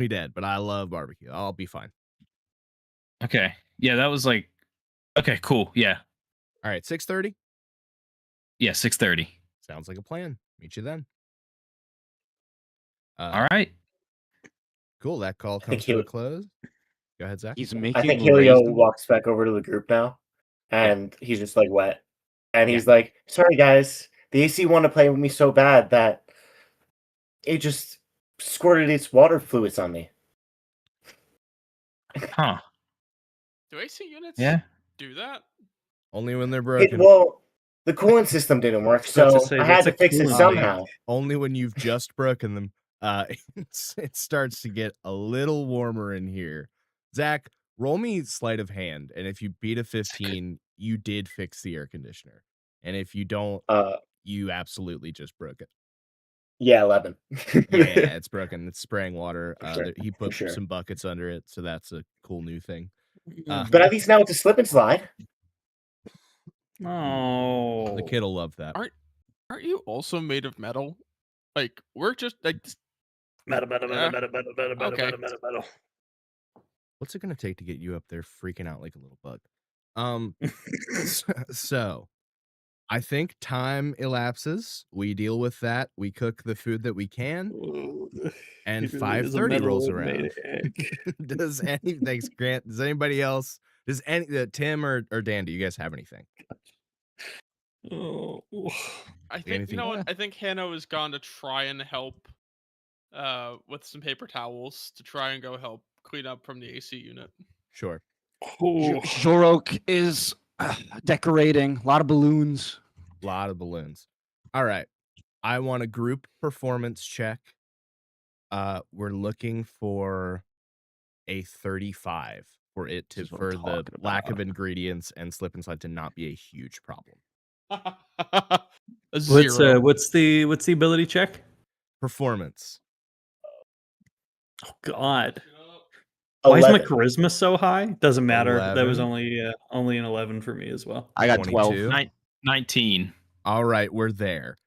dead, but I love barbecue. I'll be fine. Okay. Yeah, that was like. Okay, cool. Yeah. All right, 6:30. Yeah, 6:30. Sounds like a plan. Meet you then. All right. Cool. That call comes to a close. Go ahead, Zach. He's making I think Helio raisins. walks back over to the group now, and he's just like wet. And he's like, sorry, guys. The AC wanted to play with me so bad that it just squirted its water fluids on me. Huh. Do AC units do that? Only when they're broken. Well, the coolant system didn't work, so I had to fix it somehow. Only when you've just broken them. It starts to get a little warmer in here. Zach, roll me sleight of hand, and if you beat a 15, you did fix the air conditioner. And if you don't, you absolutely just broke it. Yeah, 11. Yeah, it's broken. It's spraying water. He put some buckets under it, so that's a cool new thing. But at least now it's a slip and slide. Oh, The kid will love that. Aren't you also made of metal? Like we're just like Metal. Okay. What's it gonna take to get you up there freaking out like a little bug? So I think time elapses. We deal with that. We cook the food that we can, and 5:30 rolls around. Thanks, Grant. Does anybody else? Does Tim or Dan? Do you guys have anything? I think I think Hanno has gone to try and help with some paper towels to try and go help clean up from the AC unit. Sure. Shorok is decorating. A lot of balloons. All right. I want a group performance check. We're looking for a 35 for it to for the lack of ingredients and slip and slide to not be a huge problem. A 0. What's the ability check? Performance. Oh God. Why is 11. my charisma so high? Doesn't matter. 11. That was only an 11 for me as well. I got 22. 12. 19. All right, we're there.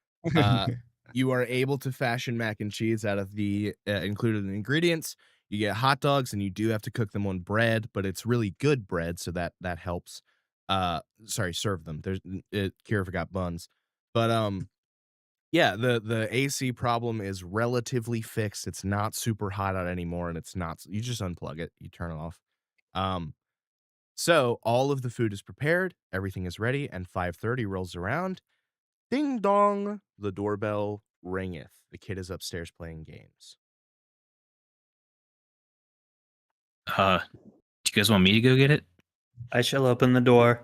You are able to fashion mac and cheese out of the included ingredients. You get hot dogs, and you do have to cook them on bread, but it's really good bread, so that helps. Serve them. Kira forgot buns, but yeah, the AC problem is relatively fixed. It's not super hot out anymore, and it's not. You just unplug it, you turn it off. So all of the food is prepared, everything is ready, and 5:30 rolls around. Ding dong, the doorbell ringeth. The kid is upstairs playing games. Do you guys want me to go get it? I shall open the door.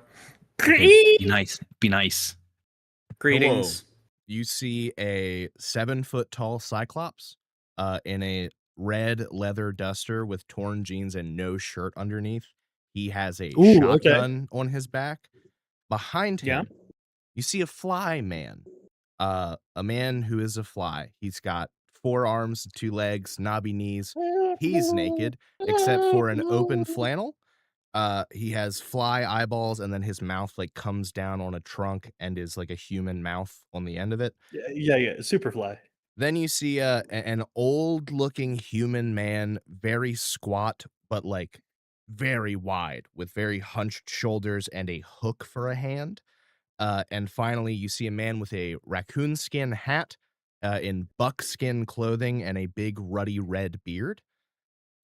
Okay, be nice. Greetings. Hello. You see a 7-foot tall cyclops in a red leather duster with torn jeans and no shirt underneath. He has a shotgun on his back. Behind him, you see a fly man. A man who is a fly. He's got 4 arms, 2 legs, knobby knees. He's naked, except for an open flannel. He has fly eyeballs, and then his mouth like comes down on a trunk and is like a human mouth on the end of it. Yeah, Superfly. Then you see an old-looking human man, very squat, but like very wide, with very hunched shoulders and a hook for a hand. And finally, you see a man with a raccoon skin hat, in buckskin clothing and a big ruddy red beard.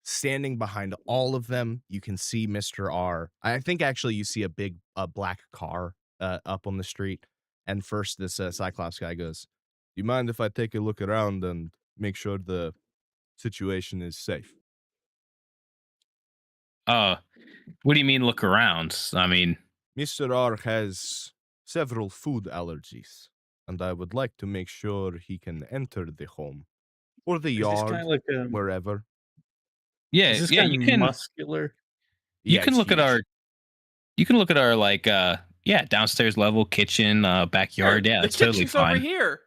standing behind all of them, you can see Mr. R. I think actually you see a big black car up on the street. And first, this Cyclops guy goes, "Do you mind if I take a look around and make sure the situation is safe?" What do you mean look around? I mean, Mr. R has several food allergies, and I would like to make sure he can enter the home or the Is this yard, guy like wherever. yeah, is this yeah, guy muscular? you Yeah, can it's look at huge. our like yeah, downstairs level, kitchen, backyard. Here, Yeah, the it's totally kitchen's over fine. here.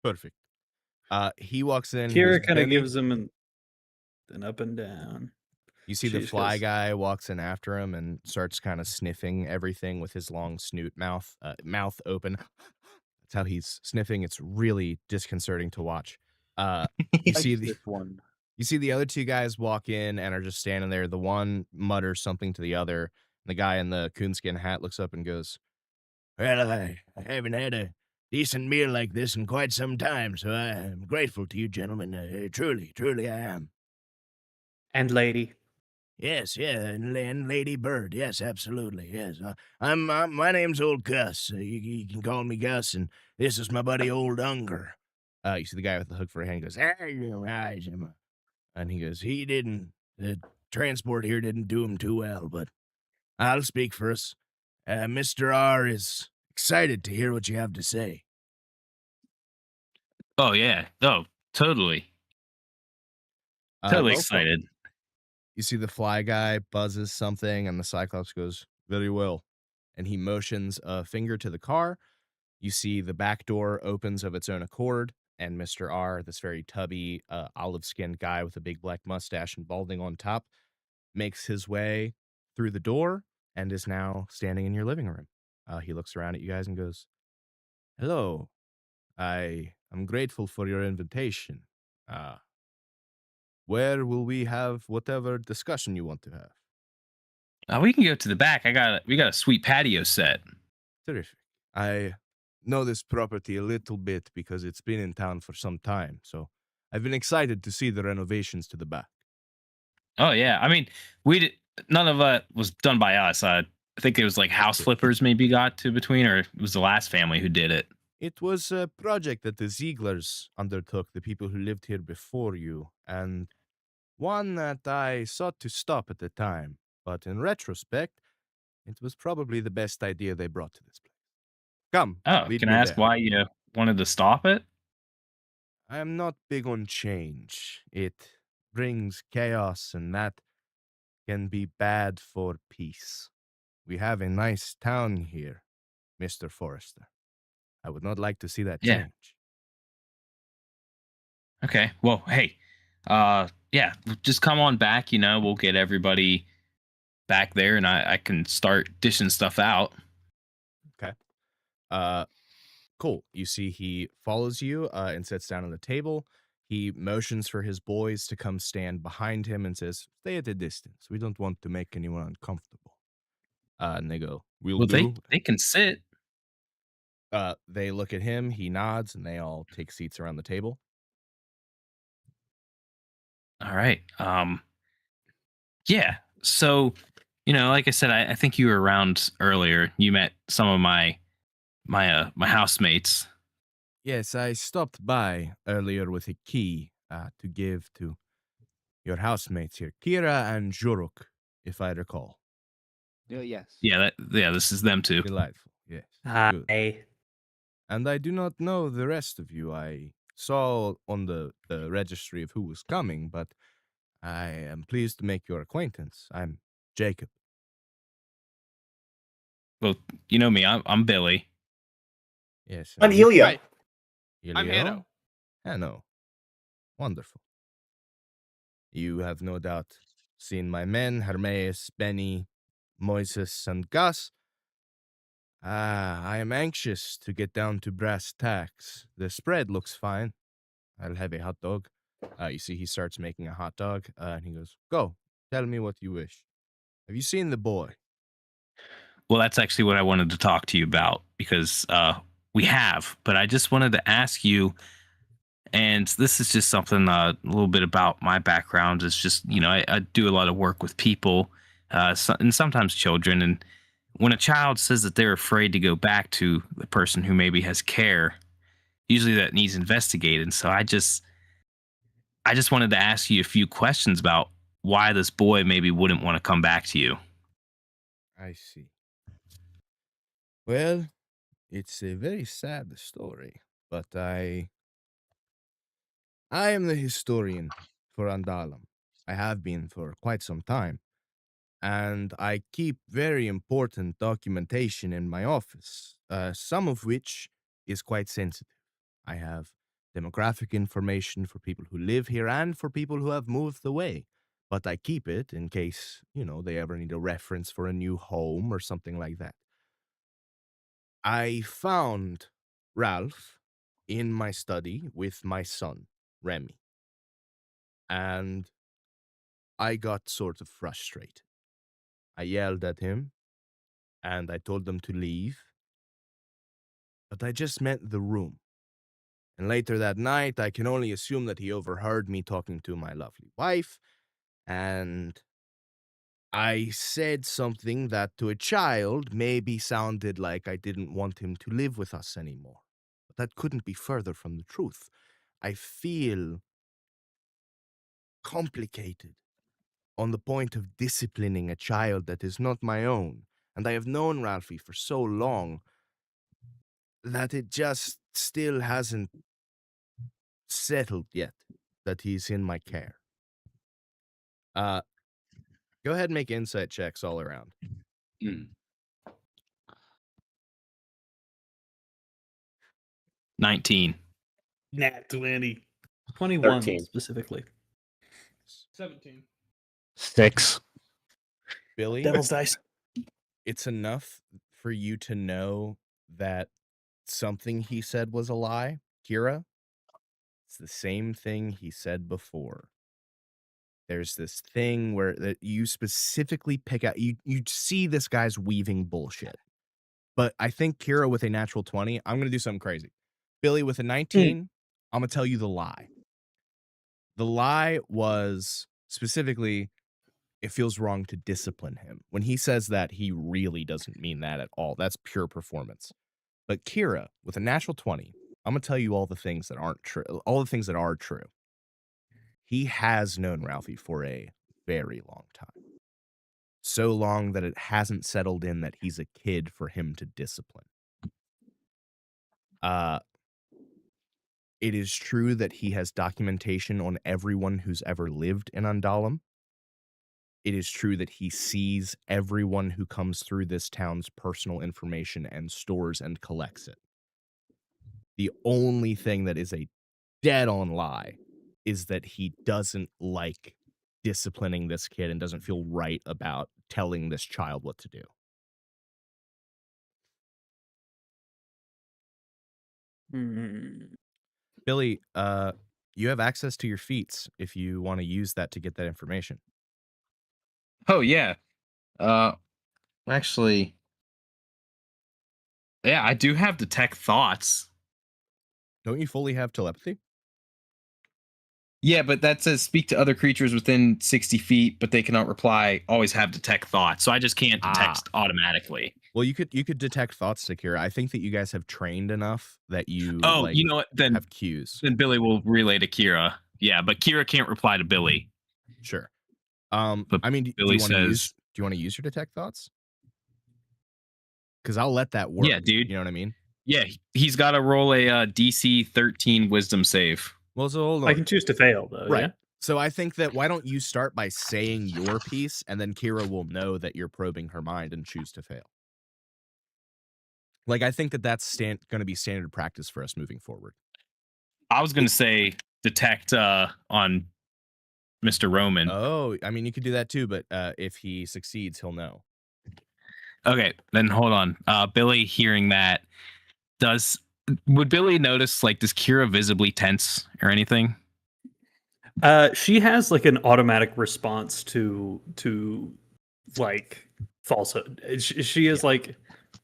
Perfect. He walks in. he Kira goes, kind of "Benny?" gives him an up and down. You see the She just fly goes, guy walks in after him and starts kind of sniffing everything with his long snoot mouth open. That's how he's sniffing. It's really disconcerting to watch. You see Likes this one. you see the other two guys walk in and are just standing there. The one mutters something to the other. The guy in the coonskin hat looks up and goes, "Well, I haven't had a decent meal like this in quite some time, so I'm grateful to you, gentlemen. Truly, truly I am." and lady. Yes, yeah, and Lady Bird. Yes, absolutely. Yes, my name's Old Gus. You can call me Gus, and this is my buddy Old Unger. You see the guy with the hook for a hand goes, "Hey, you guys," and he goes, the transport here didn't do him too well, but I'll speak for us. Mr. R is excited to hear what you have to say. Oh yeah, totally, totally Welcome. excited. You see the fly guy buzzes something, and the Cyclops goes, "Very well." And he motions a finger to the car. You see the back door opens of its own accord, and Mr. R, this very tubby, olive-skinned guy with a big black mustache and balding on top, makes his way through the door and is now standing in your living room. He looks around at you guys and goes, "Hello. I am grateful for your invitation. Where will we have whatever discussion you want to have?" We can go to the back. We got a sweet patio set. Terrific. I know this property a little bit because it's been in town for some time, so I've been excited to see the renovations to the back. Oh yeah, I mean, none of it was done by us. I think it was like house flippers maybe got to between, or it was the last family who did it. It was a project that the Zieglers undertook, the people who lived here before you, and one that I sought to stop at the time, but in retrospect, it was probably the best idea they brought to this place. Come, Oh, lead can me I ask there. why you wanted to stop it? I am not big on change. It brings chaos, and that can be bad for peace. We have a nice town here, Mr. Forrester. I would not like to see that Yeah. change. Okay. Well, hey, yeah, just come on back. We'll get everybody back there, and I can start dishing stuff out. Okay. Cool. You see he follows you and sits down on the table. He motions for his boys to come stand behind him and says, "Stay at a distance. We don't want to make anyone uncomfortable." And they go, "We'll Well, do." they can sit. They look at him, he nods, and they all take seats around the table. All right. Yeah. So, like I said, I think you were around earlier. You met some of my housemates. Yes, I stopped by earlier with a key to give to your housemates here, Kira and Juruk, if I recall. Yes. Yeah, this is them too. Delightful, yes. Good. Hi. And I do not know the rest of you. I saw on the registry of who was coming, but I am pleased to make your acquaintance. I'm Jacob. Well, you know me. I'm Billy. Yes. I'm Helio. Hi. I'm Helio? Hanno. Hanno. Wonderful. You have no doubt seen my men, Hermes, Benny, Moises, and Gus. I am anxious to get down to brass tacks. The spread looks fine. I'll have a hot dog. You see, he starts making a hot dog, and he goes, "Go, tell me what you wish. Have you seen the boy?" Well, that's actually what I wanted to talk to you about because we have, but I just wanted to ask you, And this is just something a little bit about my background. Is just I do a lot of work with people, and sometimes children. And when a child says that they're afraid to go back to the person who maybe has care, usually that needs investigated. And so I just wanted to ask you a few questions about why this boy maybe wouldn't want to come back to you. I see. Well, it's a very sad story, but I am the historian for Andalam. I have been for quite some time, and I keep very important documentation in my office, some of which is quite sensitive. I have demographic information for people who live here and for people who have moved away, but I keep it in case, they ever need a reference for a new home or something like that. I found Ralph in my study with my son, Remy, and I got sort of frustrated. I yelled at him and I told them to leave, but I just meant the room. And later that night, I can only assume that he overheard me talking to my lovely wife, and I said something that to a child maybe sounded like I didn't want him to live with us anymore. But that couldn't be further from the truth. I feel complicated on the point of disciplining a child that is not my own. And I have known Ralphie for so long that it just still hasn't settled yet that he's in my care. Go ahead and make insight checks all around. 19. Nat 20. 21 13. specifically. 17. 6. Billy, Devil's dice. it's enough for you to know that something he said was a lie. Kira, it's the same thing he said before. There's this thing where that you specifically pick out, you see this guy's weaving bullshit. But I think Kira with a natural 20, I'm going to do something crazy. Billy with a 19, I'm going to tell you the lie. The lie was specifically, it feels wrong to discipline him. When he says that, he really doesn't mean that at all. That's pure performance. But Kira with a natural 20, I'm going to tell you all the things that aren't true, all the things that are true. He has known Ralphie for a very long time. So long that it hasn't settled in that he's a kid for him to discipline. It is true that he has documentation on everyone who's ever lived in Andalam. It is true that he sees everyone who comes through this town's personal information and stores and collects it. The only thing that is a dead-on lie is that he doesn't like disciplining this kid and doesn't feel right about telling this child what to do. Billy, you have access to your feats if you want to use that to get that information. Oh yeah. Actually, yeah, I do have detect thoughts. Don't you fully have telepathy? Yeah, but that says speak to other creatures within 60 feet, but they cannot reply. Always have detect thoughts, so I just can't detect automatically. Well, you could detect thoughts, Sakira. I think that you guys have trained enough that you You know what? Then have cues. Then Billy will relay to Kira. Yeah, but Kira can't reply to Billy. Sure. But I mean, do Billy you want to says- use your detect thoughts? Because I'll let that work. Yeah, dude. You know what I mean? Yeah, he's got to roll a DC 13 Wisdom save. Well, so hold on. I can choose to fail, though. Right. Yeah? So I think that why don't you start by saying your piece, and then Kira will know that you're probing her mind and choose to fail. Like, I think that that's going to be standard practice for us moving forward. I was going to say detect on Mr. Roman. Oh, I mean, you could do that too, but if he succeeds, he'll know. Okay, then hold on. Billy, hearing that, would Billy notice, like, does Kira visibly tense or anything? She has like an automatic response to like falsehood. She is like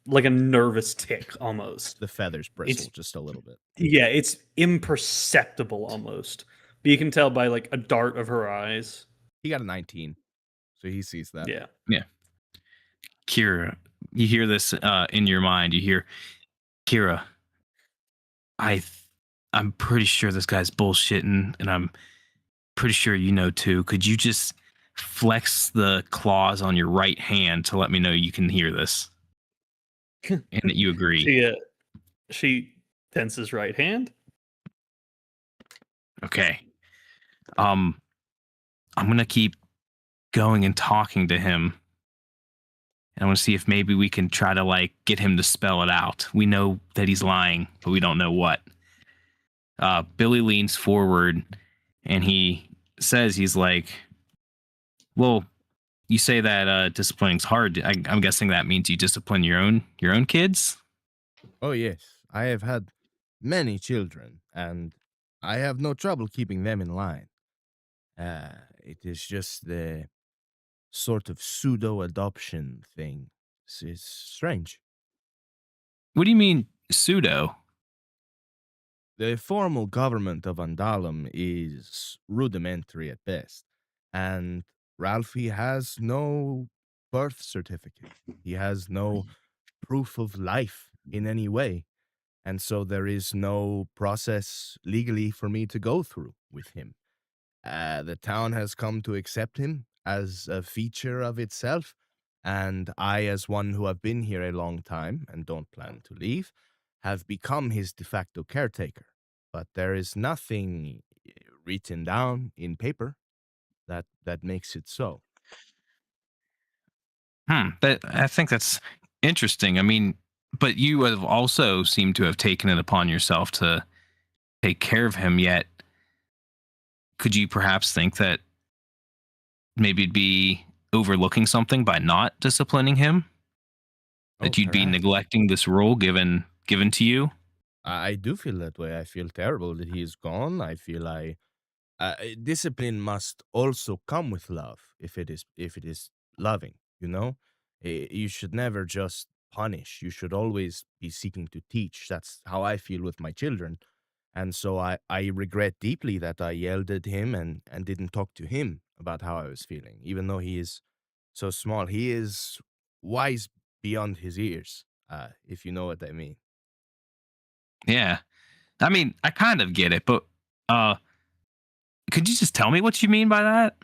a nervous tick almost. The feathers bristle just a little bit. Yeah, it's imperceptible almost. But you can tell by like a dart of her eyes. He got a 19, so he sees that. Yeah. Kira, you hear this in your mind. You hear, Kira, I'm pretty sure this guy's bullshitting, and I'm pretty sure you know too. Could you just flex the claws on your right hand to let me know you can hear this and that you agree? She tenses right hand. Okay. I'm gonna keep going and talking to him. And I want to see if maybe we can try to like get him to spell it out. We know that he's lying, but we don't know what. Billy leans forward and he says, he's like, well, you say that disciplining's hard. I'm guessing that means you discipline your own kids? Oh, yes. I have had many children, and I have no trouble keeping them in line. It is just the sort of pseudo-adoption thing. It's strange. What do you mean pseudo? The formal government of Andalum is rudimentary at best, and Ralphie has no birth certificate. He has no proof of life in any way, and so there is no process legally for me to go through with him. The town has come to accept him as a feature of itself, and I, as one who have been here a long time and don't plan to leave, have become his de facto caretaker. But there is nothing written down in paper that makes it so. I think that's interesting. I mean, but you have also seemed to have taken it upon yourself to take care of him, yet could you perhaps think that maybe it'd be overlooking something by not disciplining him? That you'd be Perhaps. neglecting this role given to you? I do feel that way. I feel terrible that he is gone. I feel discipline must also come with love if it is loving, you know? You should never just punish. You should always be seeking to teach. That's how I feel with my children. And so I regret deeply that I yelled at him and didn't talk to him about how I was feeling, even though he is so small. He is wise beyond his years, if you know what I mean. Yeah. I mean, I kind of get it, but could you just tell me what you mean by that?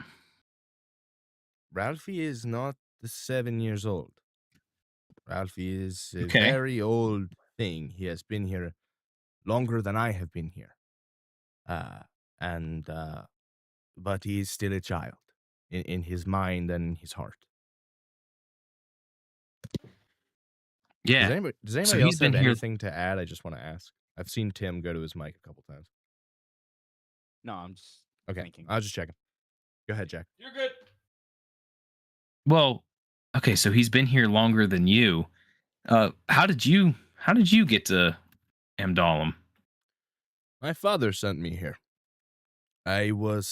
Ralphie is not the 7 years old. Ralphie is a Okay. very old thing. He has been here longer than I have been here. But he is still a child in his mind and his heart. Yeah. Does anybody So else he's been have here- anything to add? I just want to ask. I've seen Tim go to his mic a couple times. No, I'm just Okay, thinking. I was just checking. Go ahead, Jack. You're good. Well, okay, so he's been here longer than you. How did you get to Amdalum? My father sent me here. I was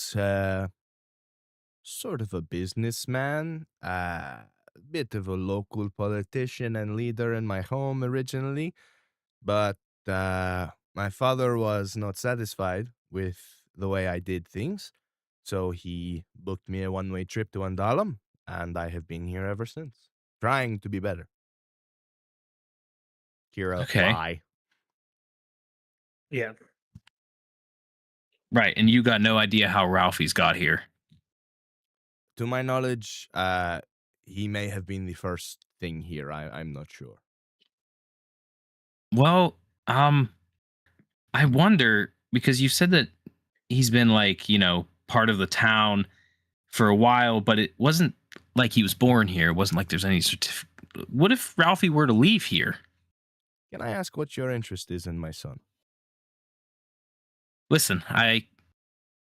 sort of a businessman, a bit of a local politician and leader in my home originally, but my father was not satisfied with the way I did things, so he booked me a one-way trip to Andalum, and I have been here ever since, trying to be better. Kira, Okay. why? Yeah. Right, and you got no idea how Ralphie's got here. To my knowledge, he may have been the first thing here. I'm not sure. Well, I wonder because you said that he's been like, part of the town for a while, but it wasn't like he was born here. It wasn't like there's any certificate. What if Ralphie were to leave here? Can I ask what your interest is in my son? Listen, I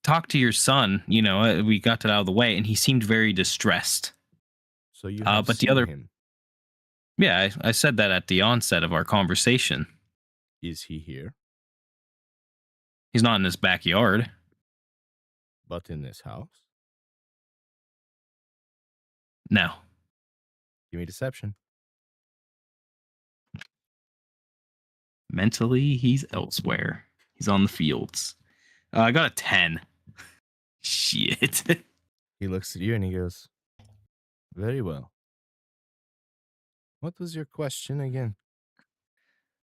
talked to your son, we got that out of the way, and he seemed very distressed. So you have but the seen other- him. Yeah, I said that at the onset of our conversation. Is he here? He's not in his backyard. But in this house? No. Give me deception. Mentally, he's elsewhere. He's on the fields. I got a 10. Shit. He looks at you and he goes, "Very well. What was your question again?"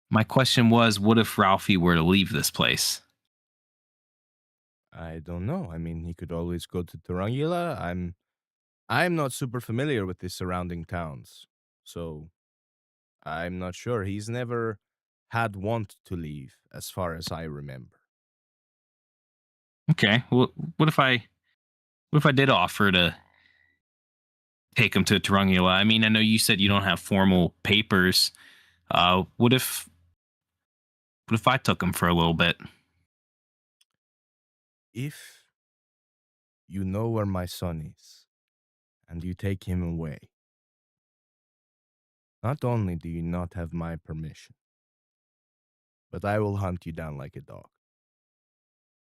My question was, what if Ralphie were to leave this place? I don't know. I mean, he could always go to Tarangula. I'm not super familiar with the surrounding towns, so I'm not sure. He's never had want to leave, as far as I remember. Okay. Well, what if I did offer to take him to Tarangula? I mean, I know you said you don't have formal papers. What if I took him for a little bit? If you know where my son is, and you take him away, not only do you not have my permission, but I will hunt you down like a dog.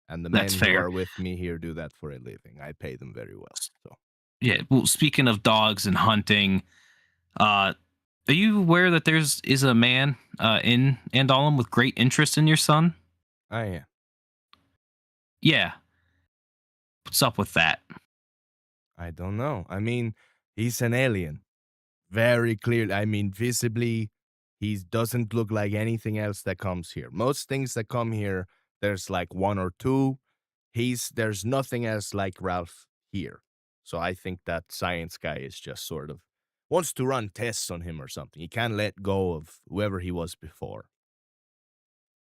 And the That's men who fair. are with me here do that for a living. I pay them very well. So Yeah. Well, speaking of dogs and hunting, are you aware that is a man in Andalum with great interest in your son? I am. Yeah. What's up with that? I don't know. I mean, he's an alien. Very clearly. I mean, visibly, he doesn't look like anything else that comes here. Most things that come here, there's like one or two. There's nothing else like Ralph here. So I think that science guy is just sort of wants to run tests on him or something. He can't let go of whoever he was before.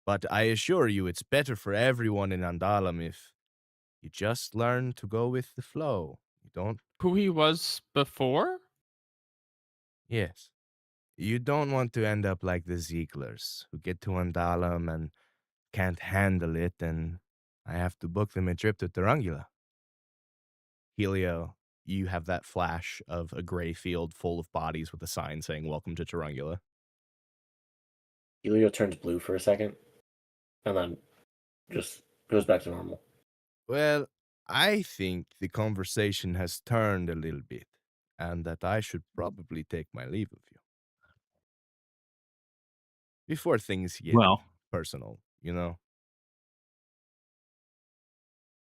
But I assure you, it's better for everyone in Andalam if you just learn to go with the flow. You don't. Who he was before? Yes. You don't want to end up like the Zieglers, who get to Andalam and can't handle it, and I have to book them a trip to Tarangula. Helio, you have that flash of a gray field full of bodies with a sign saying, "Welcome to Tarangula." Helio turns blue for a second, and then just goes back to normal. Well, I think the conversation has turned a little bit, and that I should probably take my leave of you. Before things get Well, personal, you know?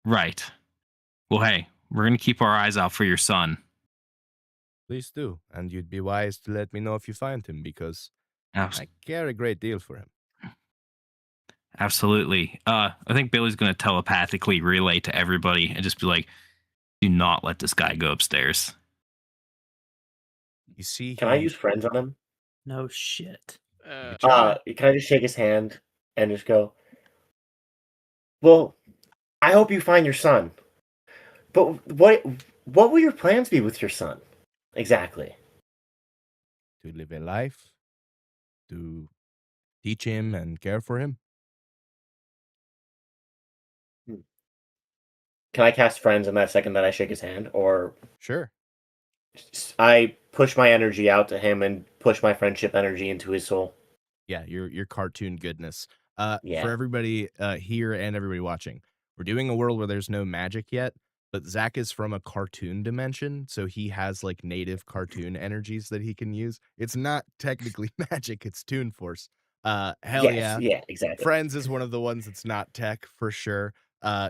right. Well, hey, we're going to keep our eyes out for your son. Please do, and you'd be wise to let me know if you find him, because Abs- I care a great deal for him. Absolutely. I think Billy's going to telepathically relay to everybody and just be like, do not let this guy go upstairs. You see, Can I use friends on him? No shit. Try. Can I just shake his hand and just go, well, I hope you find your son. But what will your plans be with your son? Exactly. to live a life, to teach him and care for him? Can I cast friends in that second that I shake his hand? Or Sure. I push my energy out to him and push my friendship energy into his soul? Yeah, your cartoon goodness. Yeah. For everybody here and everybody watching, we're doing a world where there's no magic yet, but Zach is from a cartoon dimension, so he has like native cartoon energies that he can use. It's not technically magic, it's Toon Force. Hell Yes, yeah. yeah, exactly. Friends is one of the ones that's not tech for sure.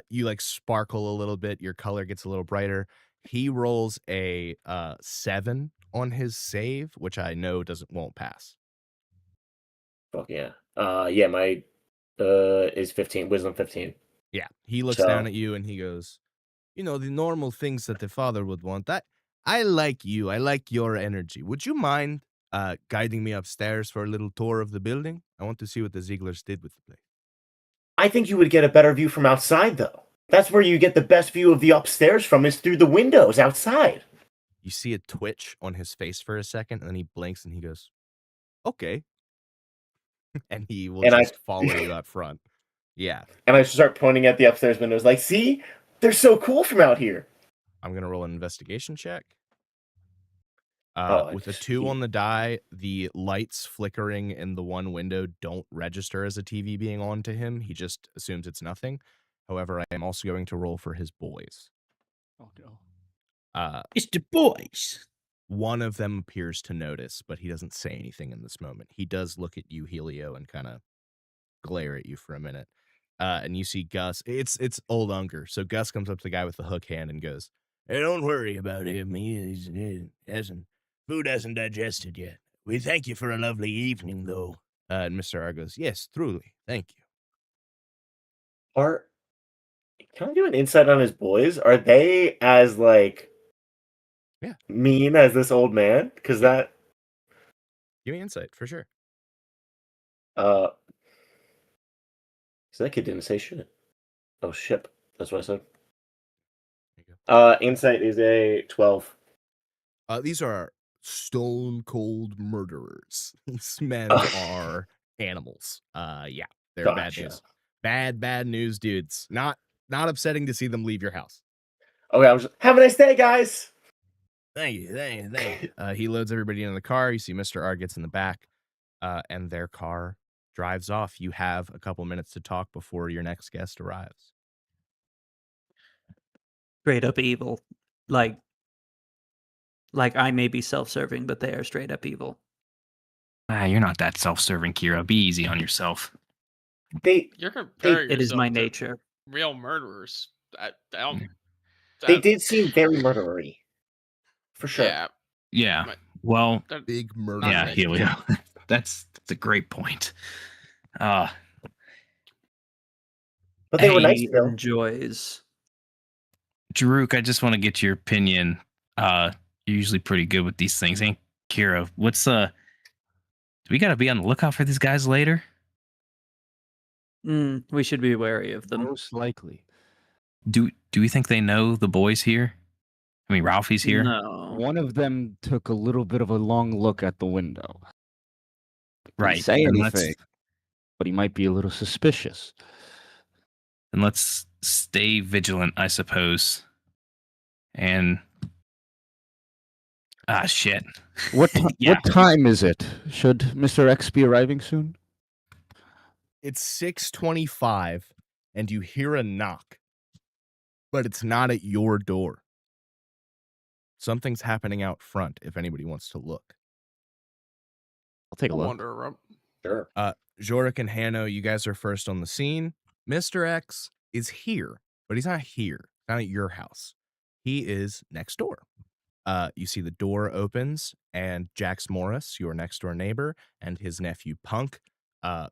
You like sparkle a little bit, your color gets a little brighter. He rolls a 7 on his save, which I know won't pass. Fuck yeah. Yeah, my is 15, wisdom 15. Yeah, he looks So- down at you and he goes, "You know, the normal things that the father would want. That I like you. I like your energy. Would you mind guiding me upstairs for a little tour of the building? I want to see what the Zieglers did with the place." I think you would get a better view from outside, though. That's where you get the best view of the upstairs from, is through the windows outside. You see a twitch on his face for a second, and then he blinks and he goes, "Okay." And he will And I- just follow you out front. Yeah. And I start pointing at the upstairs windows like, see? They're so cool from out here. I'm going to roll an investigation check. Oh, With a it's- 2 on the die, the lights flickering in the one window don't register as a TV being on to him. He just assumes it's nothing. However, I am also going to roll for his boys. Oh no. It's the boys. One of them appears to notice, but he doesn't say anything in this moment. He does look at you, Helio, and kind of glare at you for a minute. And you see Gus. It's old Unger. So Gus comes up to the guy with the hook hand and goes, "Hey, don't worry about him. Food hasn't digested yet. We thank you for a lovely evening, though." And Mr. R goes, "Yes, truly, thank you." Can I do an insight on his boys? Are they as like mean as this old man? Because that Give me insight for sure. so that kid didn't say shit. Oh shit. That's what I said. There you go. Insight is a 12. These are stone cold murderers. These men are animals. Yeah, they're bad Gotcha. news. Bad news, dudes. Not upsetting to see them leave your house. Okay, I was just, have a nice day, guys. Thank you. He loads everybody into the car. You see Mr. R gets in the back, and their car drives off. You have a couple minutes to talk before your next guest arrives. Straight up evil. Like I may be self-serving, but they are straight up evil. You're not that self-serving, Kira. Be easy on yourself. You're comparing It is my yourself to nature. real murderers. They did seem very murdery. For sure. Yeah. Yeah. Well, They're Big murder. not yeah, nice Helio. people. That's a great point. But they were nice, He Bill. enjoys. Jaruk, I just want to get your opinion. You're usually pretty good with these things, ain't Kira? Do we gotta be on the lookout for these guys later? We should be wary of them. Most likely. Do we think they know the boys here? I mean, Ralphie's here. No. One of them took a little bit of a long look at the window. Didn't Right. say Then anything, but he might be a little suspicious. Then let's stay vigilant, I suppose. And shit. What Yeah. what time is it? Should Mr. X be arriving soon? It's 6:25, and you hear a knock, but it's not at your door. Something's happening out front. If anybody wants to look, I'll take a I look. wonder, Rob. Sure. Jorik and Hanno, you guys are first on the scene. Mr. X is here, but he's not here. Not at your house. He is next door. You see the door opens, and Jax Morris, your next door neighbor, and his nephew Punk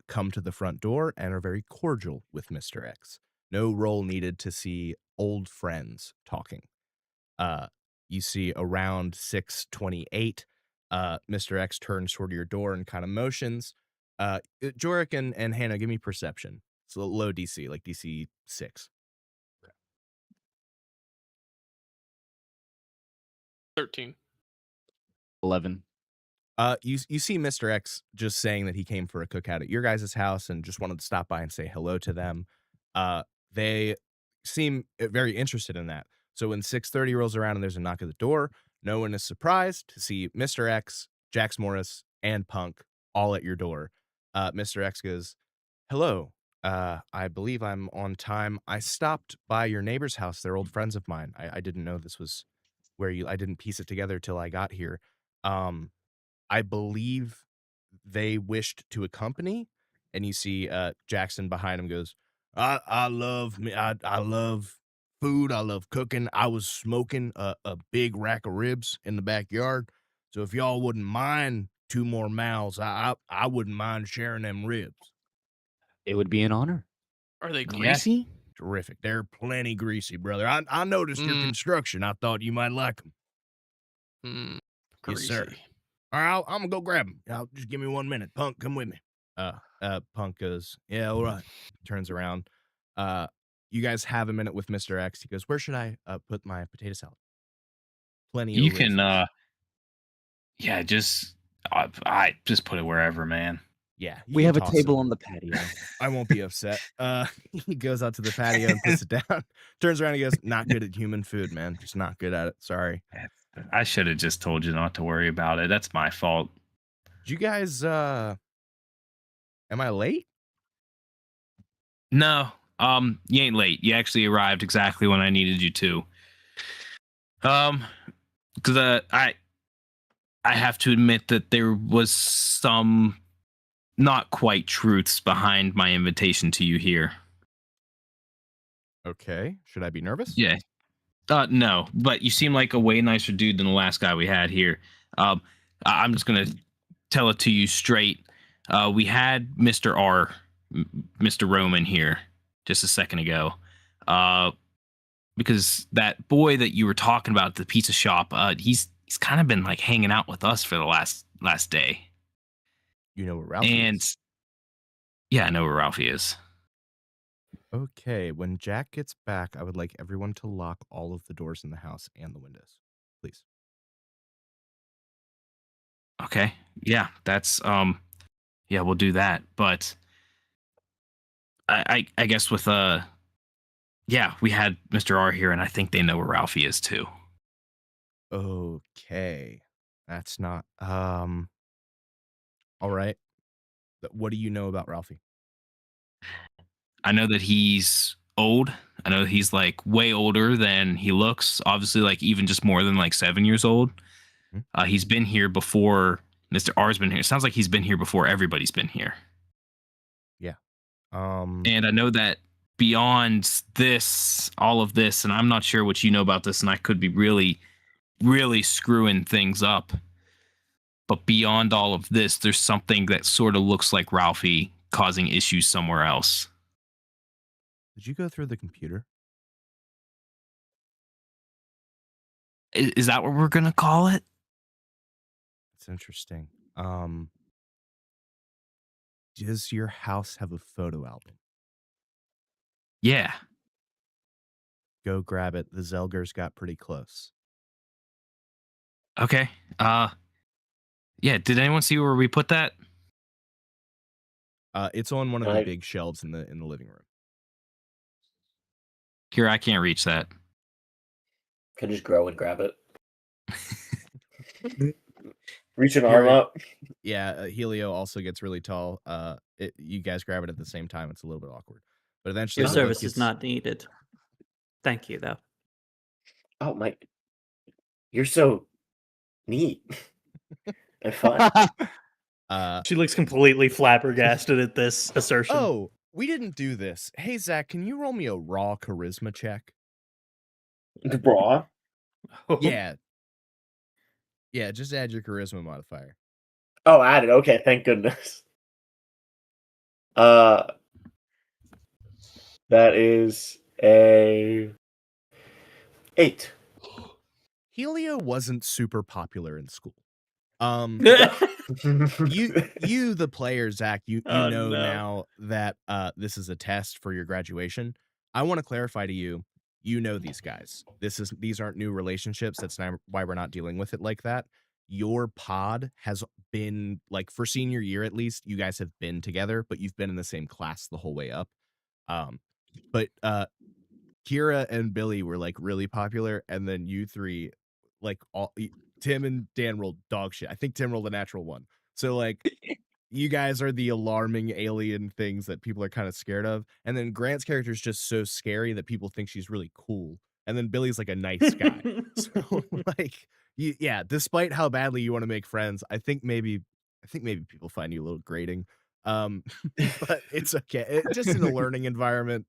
come to the front door and are very cordial with Mr. X. No roll needed to see old friends talking. You see around 6:28, Mr. X turns toward your door and kind of motions. Jorik and Hannah, give me perception. It's a low DC, like DC 6. 13. 11. You see Mr. X just saying that he came for a cookout at your guys' house and just wanted to stop by and say hello to them. They seem very interested in that. So when 6:30 rolls around and there's a knock at the door, no one is surprised to see Mr. X, Jax Morris, and Punk all at your door. Mr. X goes, "Hello. I believe I'm on time. I stopped by your neighbor's house. They're old friends of mine. I didn't know this was where I didn't piece it together till I got here. I believe they wished to accompany." And you see Jackson behind him goes, I love food. I love cooking. I was smoking a big rack of ribs in the backyard. So if y'all wouldn't mind 2 more mouths, I wouldn't mind sharing them ribs. It would be an honor. Are they Yeah. greasy? Terrific. They're plenty greasy, brother. I noticed your construction. I thought you might like them. Greasy. Yes, sir. All right, I'm gonna go grab them. Just give me 1 minute. Punk, come with me. Punk goes, yeah, all right. Turns around. You guys have a minute with Mr. X. He goes, where should I put my potato salad? Plenty. You of can room. yeah, I just put it wherever, man. Yeah, We have a table on the patio. I won't be upset. He goes out to the patio and puts it down. Turns around and goes, not good at human food, man. Just not good at it. Sorry. I should have just told you not to worry about it. That's my fault. Did you guys am I late? No, you ain't late. You actually arrived exactly when I needed you to. Because I have to admit that there was some not quite truths behind my invitation to you here. Okay. Should I be nervous? Yeah. No, but you seem like a way nicer dude than the last guy we had here. I'm just gonna tell it to you straight. We had Mr. Roman here just a second ago. Because that boy that you were talking about at the pizza shop, he's kind of been like hanging out with us for the last day. You know where Ralphie And is. yeah, I know where Ralphie is. Okay, when Jack gets back, I would like everyone to lock all of the doors in the house and the windows. Please. Okay. Yeah, that's yeah, we'll do that. But I guess with yeah, we had Mr. R here and I think they know where Ralphie is too. Okay. That's not all right. What do you know about Ralphie? I know that he's old. I know he's like way older than he looks. Obviously, like even just more than like 7 years old. He's been here before Mr. R's been here. It sounds like he's been here before everybody's been here. Yeah. And I know that beyond this, all of this, and I'm not sure what you know about this, and I could be really, really screwing things up. But beyond all of this, there's something that sort of looks like Ralphie causing issues somewhere else. Did you go through the computer? Is that what we're gonna call it? It's interesting. Does your house have a photo album? Yeah. Go grab it. The Zelgers got pretty close. Okay. Yeah, did anyone see where we put that? It's on one of the big shelves in the living room. Here, I can't reach that. Can just grow and grab it. Reach an arm up. Yeah, Helio also gets really tall. You guys grab it at the same time. It's a little bit awkward, but eventually Your the look service is not needed. Thank you, though. Oh my! You're so neat and fun. She looks completely flabbergasted at this assertion. Oh, we didn't do this. Hey, Zach, can you roll me a raw charisma check? Raw? Yeah. Yeah, just add your charisma modifier. Oh, added. Okay, thank goodness. That is a 8. Helio wasn't super popular in school. Oh, You the player, Zach, you Oh, know no. now that this is a test for your graduation. I want to clarify to you, you know these guys. These aren't new relationships. That's not why we're not dealing with it like that. Your pod has been, like, for senior year at least, you guys have been together, but you've been in the same class the whole way up. But Kira and Billy were like really popular, and then you three, like, Tim and Dan rolled dog shit. I think Tim rolled a natural one. So like, you guys are the alarming alien things that people are kind of scared of. And then Grant's character is just so scary that people think she's really cool. And then Billy's like a nice guy. So like, yeah, despite how badly you want to make friends, I think maybe people find you a little grating. But it's okay. Just in a learning environment,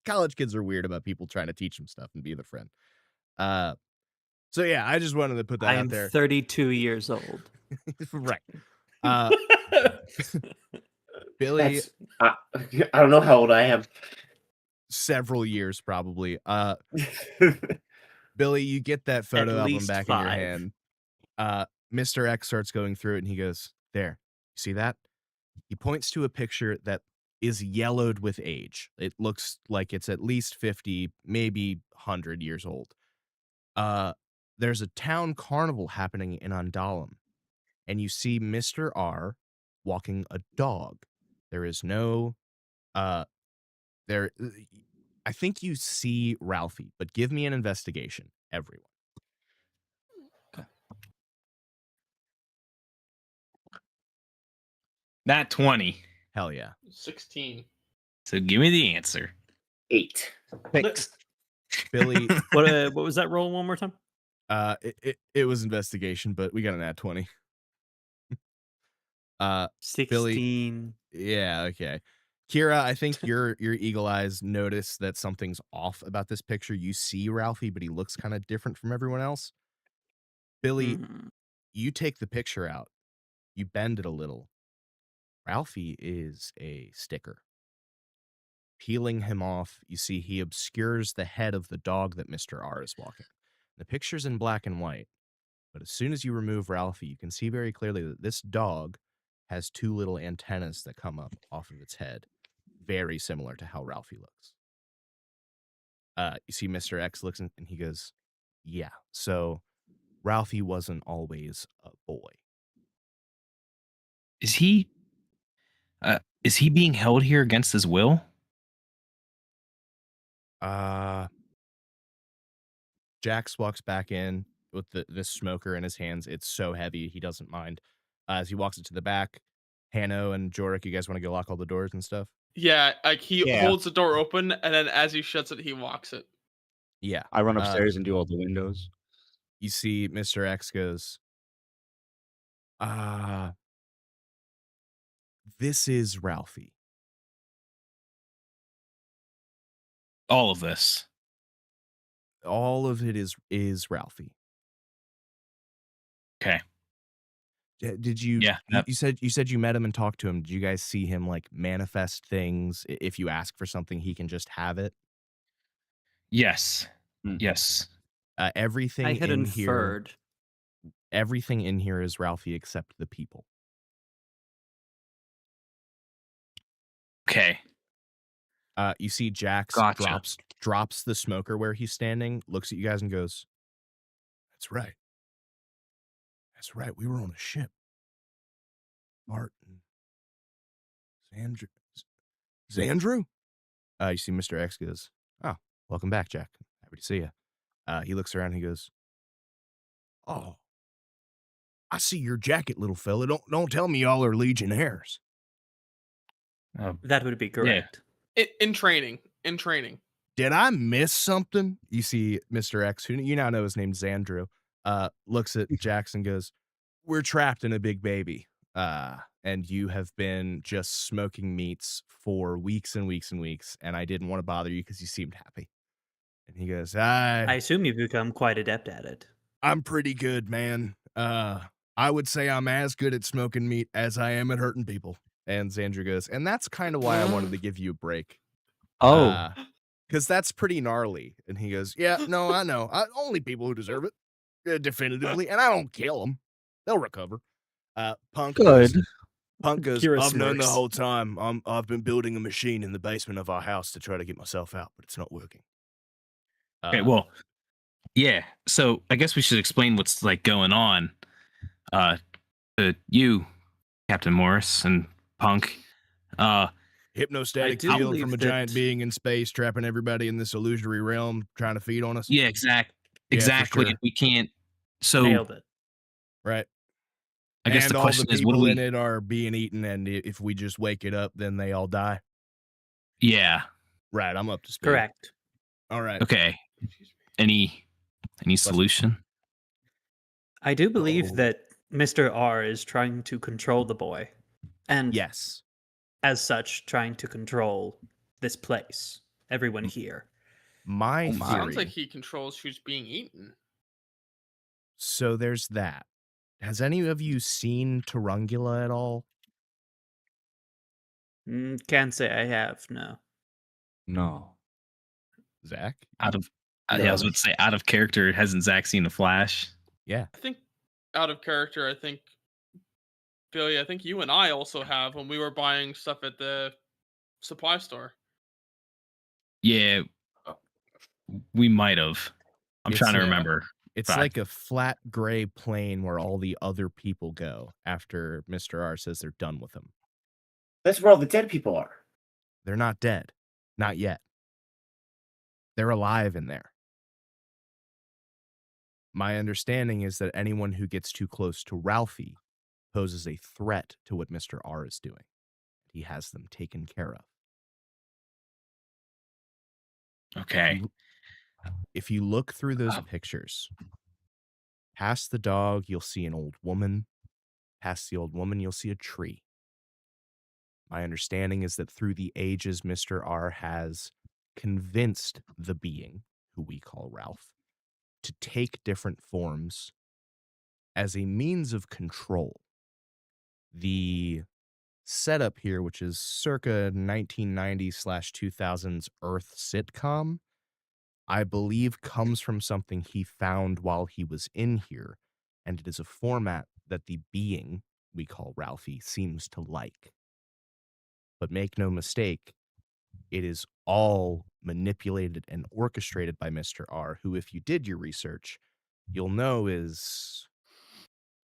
college kids are weird about people trying to teach them stuff and be their friend. So yeah, I just wanted to put that I out am there. 32 years old. Right. Billy, I don't know how old I am. several years probably. Billy, you get that photo At album least back in your 5. hand. Mr. X starts going through it and he goes, "There, you see that?" He points to a picture that is yellowed with age. It looks like it's at least 50, maybe 100 years old. There's a town carnival happening in Andalum, and you see Mr. R walking a dog. There is no there I think you see Ralphie, but give me an investigation, everyone. Not 20. Hell yeah. 16. So give me the answer. 8. Billy, What was that roll one more time? it was investigation, but we got an at 20. 16. Yeah, okay. Kira, I think your eagle eyes notice that something's off about this picture. You see Ralphie, but he looks kind of different from everyone else. Billy, Mhm. you take the picture out. You bend it a little. Ralphie is a sticker. Peeling him off, you see he obscures the head of the dog that Mr. R is walking. The picture's in black and white, but as soon as you remove Ralphie, you can see very clearly that this dog has two little antennas that come up off of its head, very similar to how Ralphie looks. You see Mr. X looks and he goes, yeah, so Ralphie wasn't always a boy. Is he being held here against his will? Jax walks back in with this smoker in his hands. It's so heavy, he doesn't mind. As he walks it to the back, Hanno and Jorik, you guys want to go lock all the doors and stuff? Yeah, like he Yeah. holds the door open, and then as he shuts it, he locks it. Yeah. I run upstairs and do all the windows. You see Mr. X goes, this is Ralphie. All of this. All of it is Ralphie. Okay. Did you? Yeah. You said you met him and talked to him. Did you guys see him like manifest things? If you ask for something, he can just have it. Yes. Mhm. Yes. Everything I had in here, inferred. everything in here is Ralphie except the people. Okay. You see Jax Gotcha. drops the smoker where he's standing, looks at you guys and goes, "That's right. That's right. We were on a ship. Martin, Xandru." You see Mr. X goes, "Oh, welcome back, Jack. Happy to see you." He looks around and he goes, "Oh, I see your jacket, little fella. Don't tell me y'all are Legionnaires." That would be correct. In training. Did I miss something? You see Mr. X, who you now know is named Xandru, looks at Jax and goes, "We're trapped in a big baby. And you have been just smoking meats for weeks and weeks and weeks, and I didn't want to bother you because you seemed happy." And he goes, I assume you've become quite adept at it. I'm pretty good, man. I would say I'm as good at smoking meat as I am at hurting people." And Xandru goes, "And that's kind of why I wanted to give you a break. Oh, Because that's pretty gnarly." And he goes, "Yeah, no, I know. Only people who deserve it, definitively. And I don't kill them. They'll recover." Punk good. goes, Kira "I've known the smirks. whole time. I've been building a machine in the basement of our house to try to get myself out, but it's not working." Okay. Well, yeah. So I guess we should explain what's like going on. To you, Captain Morris and Punk. Hypnostatic do field believe from a that- giant being in space, trapping everybody in this illusory realm, trying to feed on us. Yeah. Yeah, Exactly. for sure. We can't. So Nailed it. Right. I guess and the all question the is, what do people we? in it are being eaten, and if we just wake it up, then they all die. Yeah. Right, I'm up to speed. Correct. All right. Okay. Any solution? I do believe Oh. that Mr. R is trying to control the boy. And Yes. as such, trying to control this place. Everyone here. My Oh my. theory. Sounds like he controls who's being eaten. So there's that. Has any of you seen Tarungula at all? Can't say I have, no. No. Zach? Out of yeah, I was about to say out of character. Hasn't Zach seen a Flash? Yeah. I think out of character, I think Billy, I think you and I also have when we were buying stuff at the supply store. Yeah, we might have. I'm It's trying to a- remember. It's Fact. like a flat gray plane where all the other people go after Mr. R says they're done with him. That's where all the dead people are. They're not dead. Not yet. They're alive in there. My understanding is that anyone who gets too close to Ralphie poses a threat to what Mr. R is doing. He has them taken care of. Okay. If you look through those Oh. pictures, past the dog, you'll see an old woman. Past the old woman, you'll see a tree. My understanding is that through the ages, Mr. R has convinced the being, who we call Ralph, to take different forms as a means of control. The setup here, which is circa 1990/2000s Earth sitcom, I believe comes from something he found while he was in here, and it is a format that the being we call Ralphie seems to like. But make no mistake, it is all manipulated and orchestrated by Mr. R, who, if you did your research, you'll know is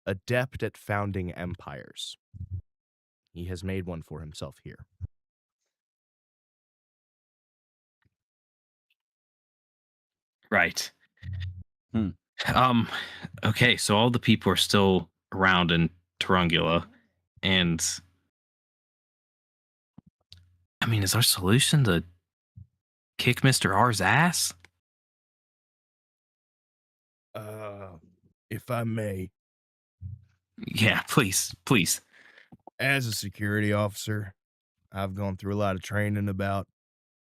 adept at founding empires. He has made one for himself here. Right. Hmm. Okay, so all the people are still around in Tarungula, and I mean, is our solution to kick Mr. R's ass? If I may, Yeah, please, please. as a security officer, I've gone through a lot of training about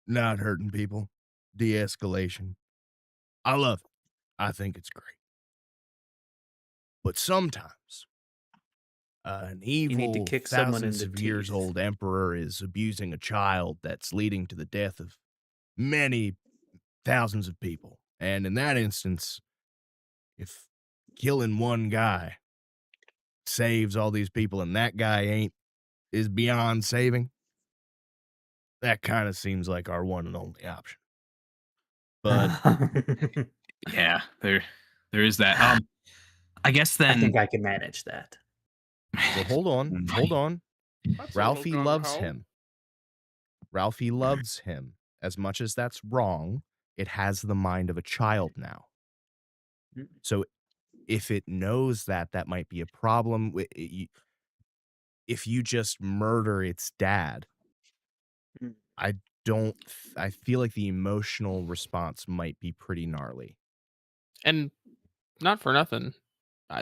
not hurting people, de-escalation. I love it. I think it's great. But sometimes an need to evil, kick someone in thousands the of years teeth. old emperor is abusing a child that's leading to the death of many thousands of people. And in that instance, if killing one guy saves all these people and that guy is beyond saving, that kind of seems like our one and only option. But Yeah, there is that. I guess I think then. I can manage that. well, hold on. That's a Ralphie little loves gung-ho. him. Ralphie loves him. As much as that's wrong, it has the mind of a child now. So if it knows that, that might be a problem. If you just murder its dad, Mm. I feel like the emotional response might be pretty gnarly. And not for nothing,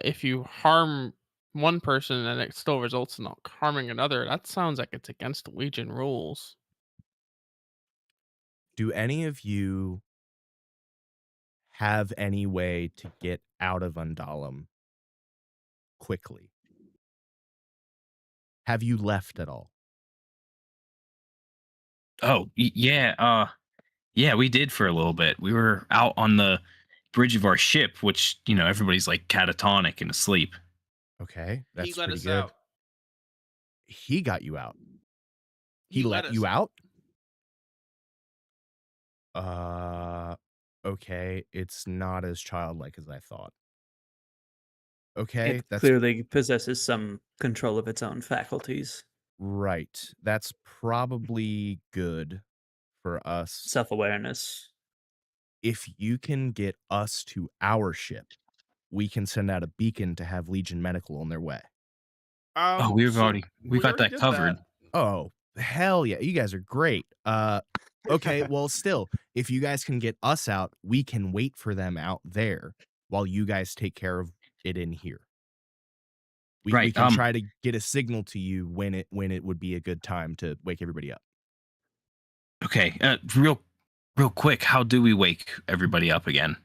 if you harm one person and it still results in harming another, that sounds like it's against the Legion rules. Do any of you have any way to get out of Undalum quickly? Have you left at all? Oh, yeah. Yeah, we did for a little bit. We were out on the bridge of our ship, which everybody's like catatonic and asleep. Okay, He that's let pretty us good. out. He got you out. He let let you us out? Okay, it's not as childlike as I thought. Okay, It that's clearly possesses some control of its own faculties, right. That's probably good for us. self-awareness. If you can get us to our ship, we can send out a beacon to have Legion Medical on their way. Oh, we've So already we got that did covered. Oh, hell yeah. You guys are great. Okay, well, still, if you guys can get us out, we can wait for them out there while you guys take care of it in here. We Right. can try to get a signal to you when it would be a good time to wake everybody up. Okay. Real quick, how do we wake everybody up again?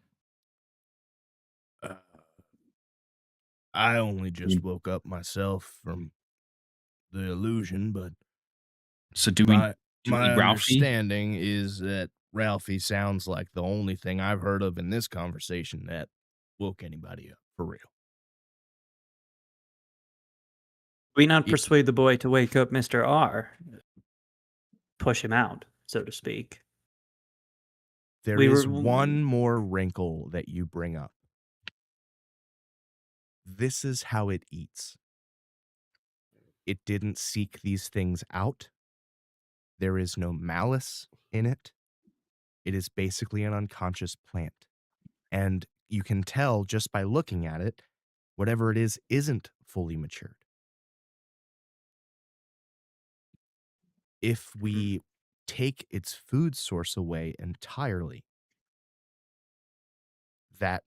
I only just woke up myself from the illusion, but So do we my Ralphie? understanding is that Ralphie sounds like the only thing I've heard of in this conversation that woke anybody up for real. We not Ye- persuade the boy to wake up Mr. R. Push him out, so to speak. There We is were- one more wrinkle that you bring up. This is how it eats. It didn't seek these things out. There is no malice in it. It is basically an unconscious plant. And you can tell just by looking at it, whatever it is isn't fully matured. If we take its food source away entirely, that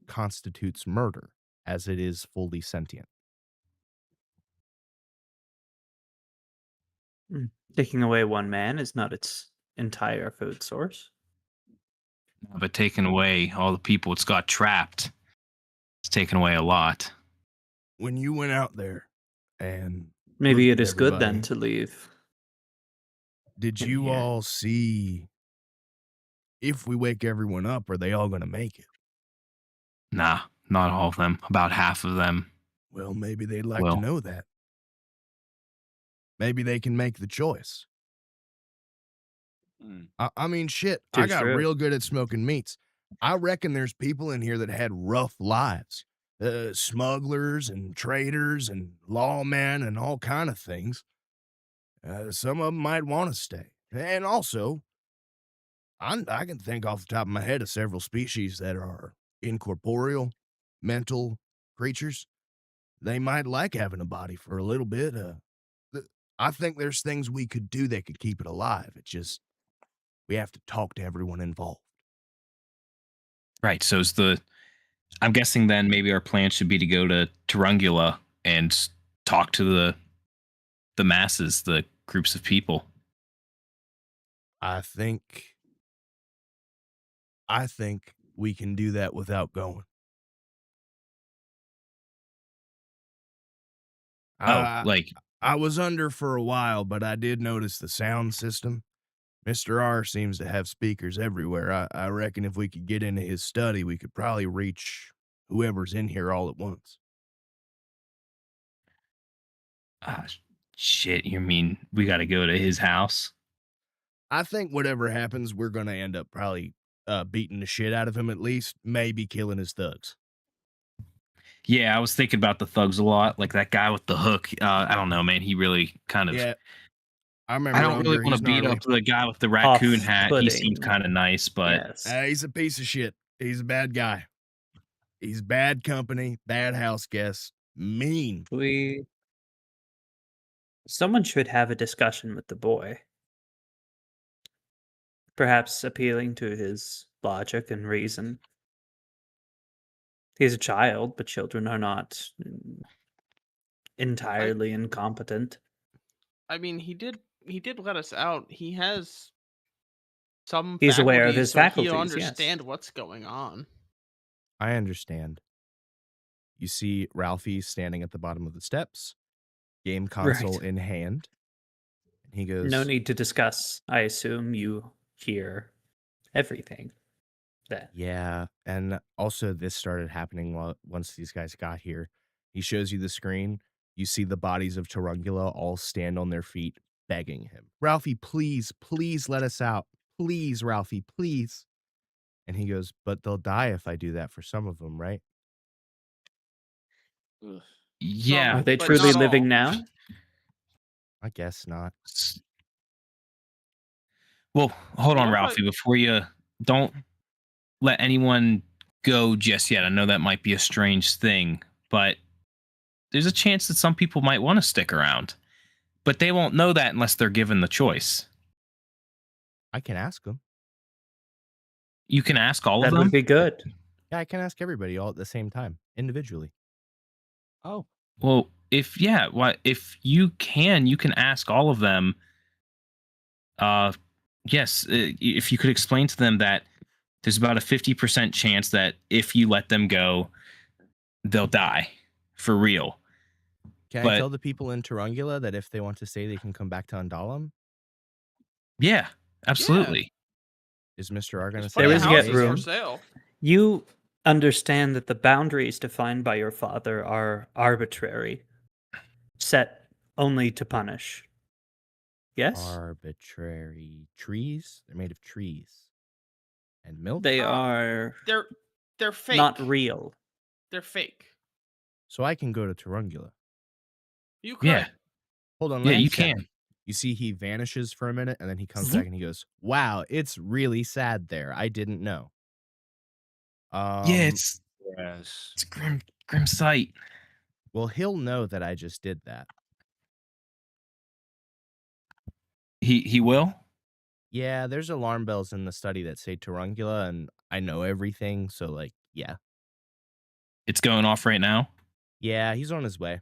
constitutes murder, as it is fully sentient. Taking away one man is not its entire food source. But taking away all the people it's got trapped, it's taken away a lot. When you went out there and Maybe looked it at is good then everybody, to leave. did in you here. all see if we wake everyone up, are they all going to make it? Nah, not all of them. About half of them. Well, maybe they'd like to Well. know that. Maybe they can make the choice. I mean, shit, I Too got true. real good at smoking meats. I reckon there's people in here that had rough lives. Smugglers and traders and lawmen and all kind of things. Some of them might want to stay. And also, I can think off the top of my head of several species that are incorporeal, mental creatures. They might like having a body for a little bit. I think there's things we could do that could keep it alive. It just, we have to talk to everyone involved. Right. So I'm guessing then maybe our plan should be to go to Turungula and talk to the masses, the groups of people. I think we can do that without going. I was under for a while, but I did notice the sound system. Mr. R seems to have speakers everywhere. I reckon if we could get into his study, we could probably reach whoever's in here all at once. Shit, you mean we got to go to his house? I think whatever happens, we're going to end up probably beating the shit out of him at least, maybe killing his thugs. Yeah, I was thinking about the thugs a lot. Like that guy with the hook. I don't know, man. He really kind of. Yeah. I remember. I don't really want to beat up the guy with the raccoon hat. He seems kind of nice, but he's a piece of shit. He's a bad guy. He's bad company, bad house guest, mean. Someone should have a discussion with the boy. Perhaps appealing to his logic and reason. He's a child, but children are not entirely incompetent. I mean, he did let us out. He has some He's aware of his faculties, he'll understand what's going on. I understand. You see Ralphie standing at the bottom of the steps, game console in hand. And he goes, "No need to discuss. I assume you hear everything." Yeah, and also this started happening once these guys got here. He shows you the screen. You see the bodies of Turungula all stand on their feet, begging him, "Ralphie, please, please let us out. Please, Ralphie, please." And he goes, "But they'll die if I do that for some of them, right?" Yeah. Are they truly living now? I guess not. Well, hold on, Ralphie. Before you don't let anyone go just yet. I know that might be a strange thing, but there's a chance that some people might want to stick around. But they won't know that unless they're given the choice. I can ask them. You can ask all of them? That would be good. Yeah, I can ask everybody all at the same time, individually. Oh. Well, if you can ask all of them. Yes, if you could explain to them that there's about a 50% chance that if you let them go, they'll die for real. Can I tell the people in Turungula that if they want to stay, they can come back to Undalam? Yeah, absolutely. Is Mr. R going to There is houses get room. for sale. You understand that the boundaries defined by your father are arbitrary, set only to punish. Yes? Arbitrary trees? They're made of trees. And milk? They are They're fake. not real. They're fake. So I can go to Turungula. You could. Yeah. Hold on. Yeah, let me you check. can. You see he vanishes for a minute, and then he comes back and he goes, "Wow, it's really sad there. I didn't know." Yeah, it's a grim sight. Well, he'll know that I just did that. He will? Yeah, there's alarm bells in the study that say Turungula, and I know everything, so, yeah. It's going off right now? Yeah, he's on his way.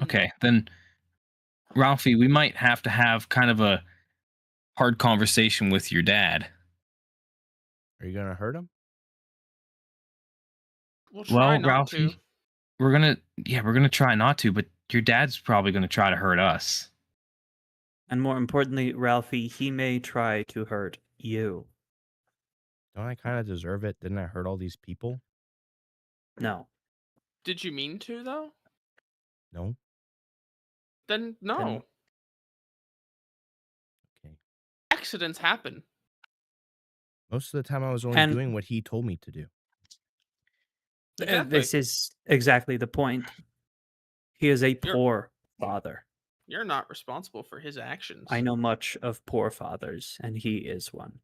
Okay, then Ralphie, we might have to have kind of a hard conversation with your dad. Are you gonna hurt him? We'll try not Ralphie, to. we're gonna try not to, but your dad's probably gonna try to hurt us. And more importantly, Ralphie, he may try to hurt you. Don't I kind of deserve it? Didn't I hurt all these people? No. Did you mean to though? No. Then no. Then- Okay. Accidents happen. Most of the time, I was only And- doing what he told me to do. Exactly. This is exactly the point. He is a You're- poor father. You're not responsible for his actions. I know much of poor fathers, and he is one.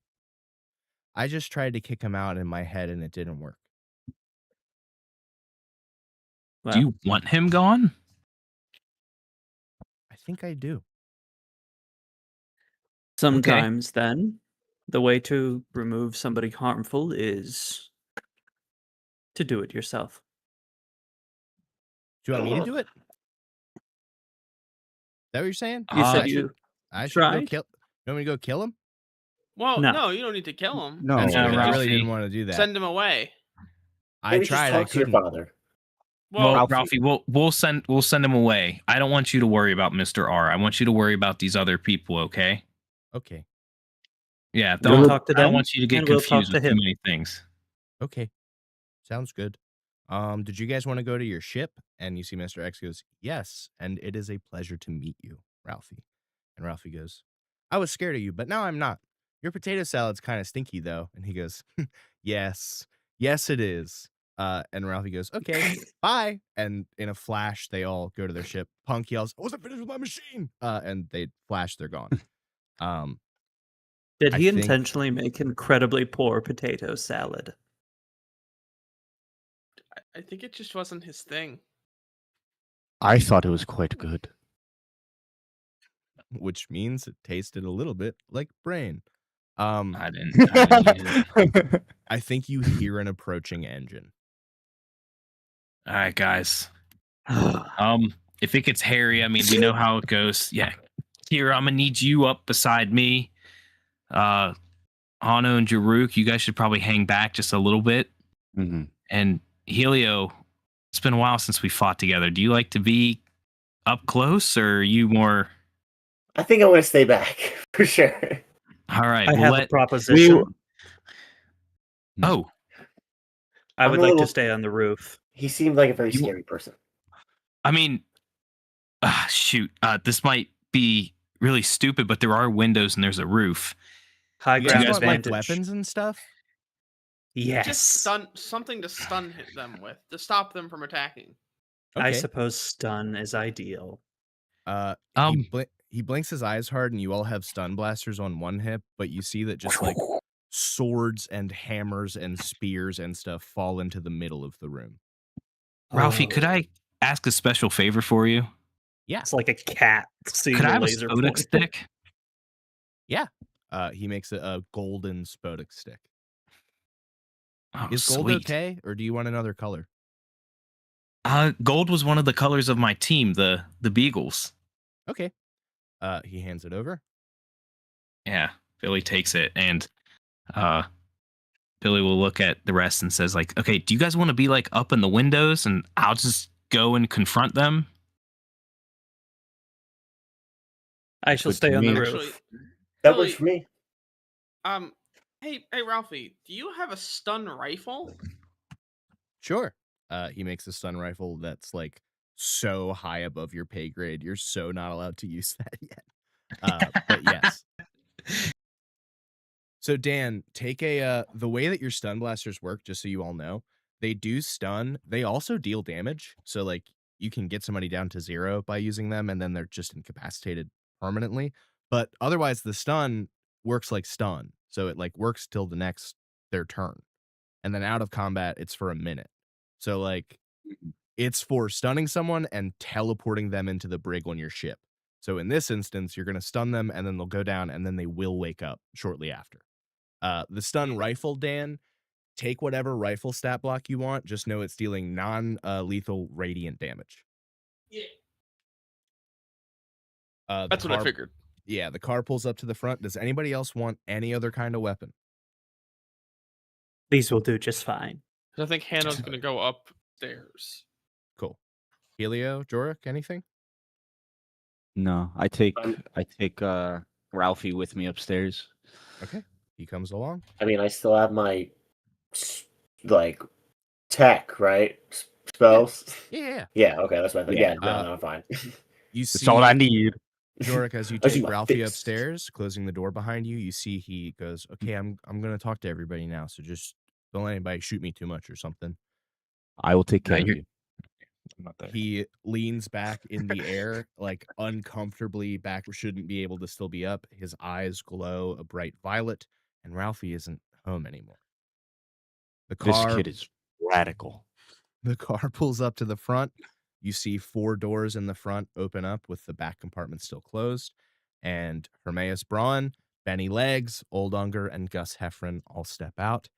I just tried to kick him out in my head, and it didn't work. Well, Do you want him gone? I think I do. sometimes then, the way to remove somebody harmful is to do it yourself. Do you want me to do it? Is that what you're saying? You Uh, said I you should go tried? kill. You want me to go kill him? Well, No. no, you don't need to kill him. No, That's Yeah, okay. I really Ralphie. didn't want to do that. Send him away. I Maybe tried. just I talk to your couldn't. father. Well, Ralphie, we'll send him away. I don't want you to worry about Mr. R. I want you to worry about these other people, okay? Okay. Yeah, We'll don't talk to I don't them, want you to get and we'll talk confused to with too him. many things. Okay. Sounds good. Did you guys want to go to your ship? And you see Mr. X goes, yes, and it is a pleasure to meet you, Ralphie. And Ralphie goes, I was scared of you, but now I'm not. Your potato salad's kind of stinky, though. And he goes, yes, it is. And Ralphie goes, okay, bye. And in a flash, they all go to their ship. Punk yells, I wasn't finished with my machine. And they flash, they're gone. Did I he think- intentionally make incredibly poor potato salad? I think it just wasn't his thing. I thought it was quite good. which means it tasted a little bit like brain. I didn't use it. I think you hear an approaching engine. All right, guys. If it gets hairy, I mean, we know how it goes. Yeah. Kira, I'm gonna need you up beside me. Hano and Jaruk, you guys should probably hang back just a little bit. Mhm. And Helio, it's been a while since we fought together. Do you like to be up close, or are you more? I think I want to stay back for sure. All right, I we'll have a let. proposition. Oh, I would I'm a like little- to stay on the roof. He seemed like a very You- scary person. I mean, shoot. This might be really stupid, but there are windows and there's a roof. High You ground guys want like advantage. weapons and stuff? Yes. Just something to stun them with, to stop them from attacking. I Okay. suppose stun is ideal. He blinks his eyes hard, and you all have stun blasters on one hip, but you see that just like swords and hammers and spears and stuff fall into the middle of the room. Ralphie, Oh. could I ask a special favor for you? Yeah. It's like a cat seeing Could I a have a laser Spodek point. stick? He makes a golden Spodek stick. Oh, Is gold sweet. okay, or do you want another color? Gold was one of the colors of my team, the Beagles. Okay. He hands it over. Yeah, Billy takes it, and Billy will look at the rest and says, like, okay, do you guys want to be like up in the windows, and I'll just go and confront them? I shall Good stay to on the me. roof. Actually, That Billy, works for me. hey Ralphie, do you have a stun rifle? Sure. He makes a stun rifle that's like so high above your pay grade. You're so not allowed to use that yet. But yes. So Dan, take the way that your stun blasters work, just so you all know, they do stun. They also deal damage. So like you can get somebody down to 0 by using them, and then they're just incapacitated permanently. But otherwise, the stun works like stun. So it like works till their turn. And then out of combat, it's for a minute. So like it's for stunning someone and teleporting them into the brig on your ship. So in this instance, you're going to stun them, and then they'll go down, and then they will wake up shortly after. The stun rifle, Dan, take whatever rifle stat block you want. Just know it's dealing non-lethal radiant damage. Yeah. The That's what I car- figured. Yeah, the car pulls up to the front. Does anybody else want any other kind of weapon? These will do just fine. 'Cause I think Hannah's gonna go upstairs. Cool. Helio, Jorik, anything? No, I take Ralphie with me upstairs. Okay. He comes along. I mean, I still have my like tech, right? Spells. Yeah. Yeah. Okay, that's my thing. Yeah, Yeah. No, I'm fine. You see That's all I need. Jorik, as you I see take my Ralphie fist. upstairs, closing the door behind you, you see he goes, "Okay, I'm gonna talk to everybody now, so just don't let anybody shoot me too much or something." I will take care of you're- you. I'm not there. He leans back in the air, like uncomfortably back, shouldn't be able to still be up. His eyes glow a bright violet, and Ralphie isn't home anymore. The This car kid is radical. The car pulls up to the front. You see 4 doors in the front open up with the back compartment still closed. And Hermaeus Braun, Benny Legs, Old Unger, and Gus Heffron all step out.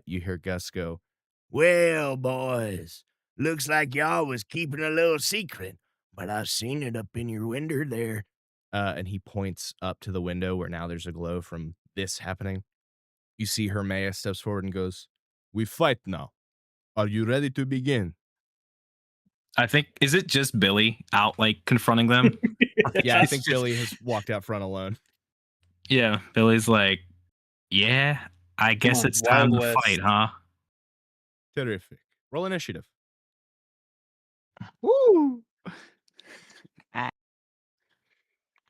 You hear Gus go, "Well, boys, looks like y'all was keeping a little secret, but I seen it up in your window there." And he points up to the window where now there's a glow from this happening. You see Hermaeus steps forward and goes, "We fight now. Are you ready to begin?" I think, is it just Billy out like confronting them? Yeah, I It's think just- Billy has walked out front alone. Yeah, Billy's like, yeah, I guess on, it's time Wild to West. fight, huh? Terrific. Roll initiative. Woo!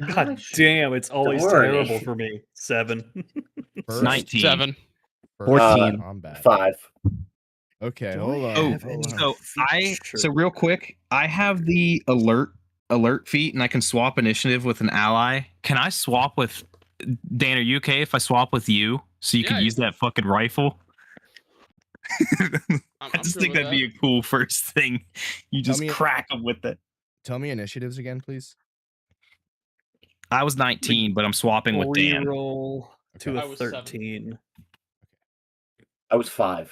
God damn, it's always Story. terrible for me. 7. First 19. 7. first 14. combat. 5. Okay, Do hold I on. Oh, have any hold on. so real quick, I have the alert feat, and I can swap initiative with an ally. Can I swap with Dan? Are you okay if I swap with you so you Yeah, can you- use that fucking rifle? I I'm just good think with that'd be a cool first thing. You just me- crack them with it. Tell me initiatives again, please. I was 19, but I'm swapping with Dan. Reroll to Okay. I a was 7. 13. I was 5.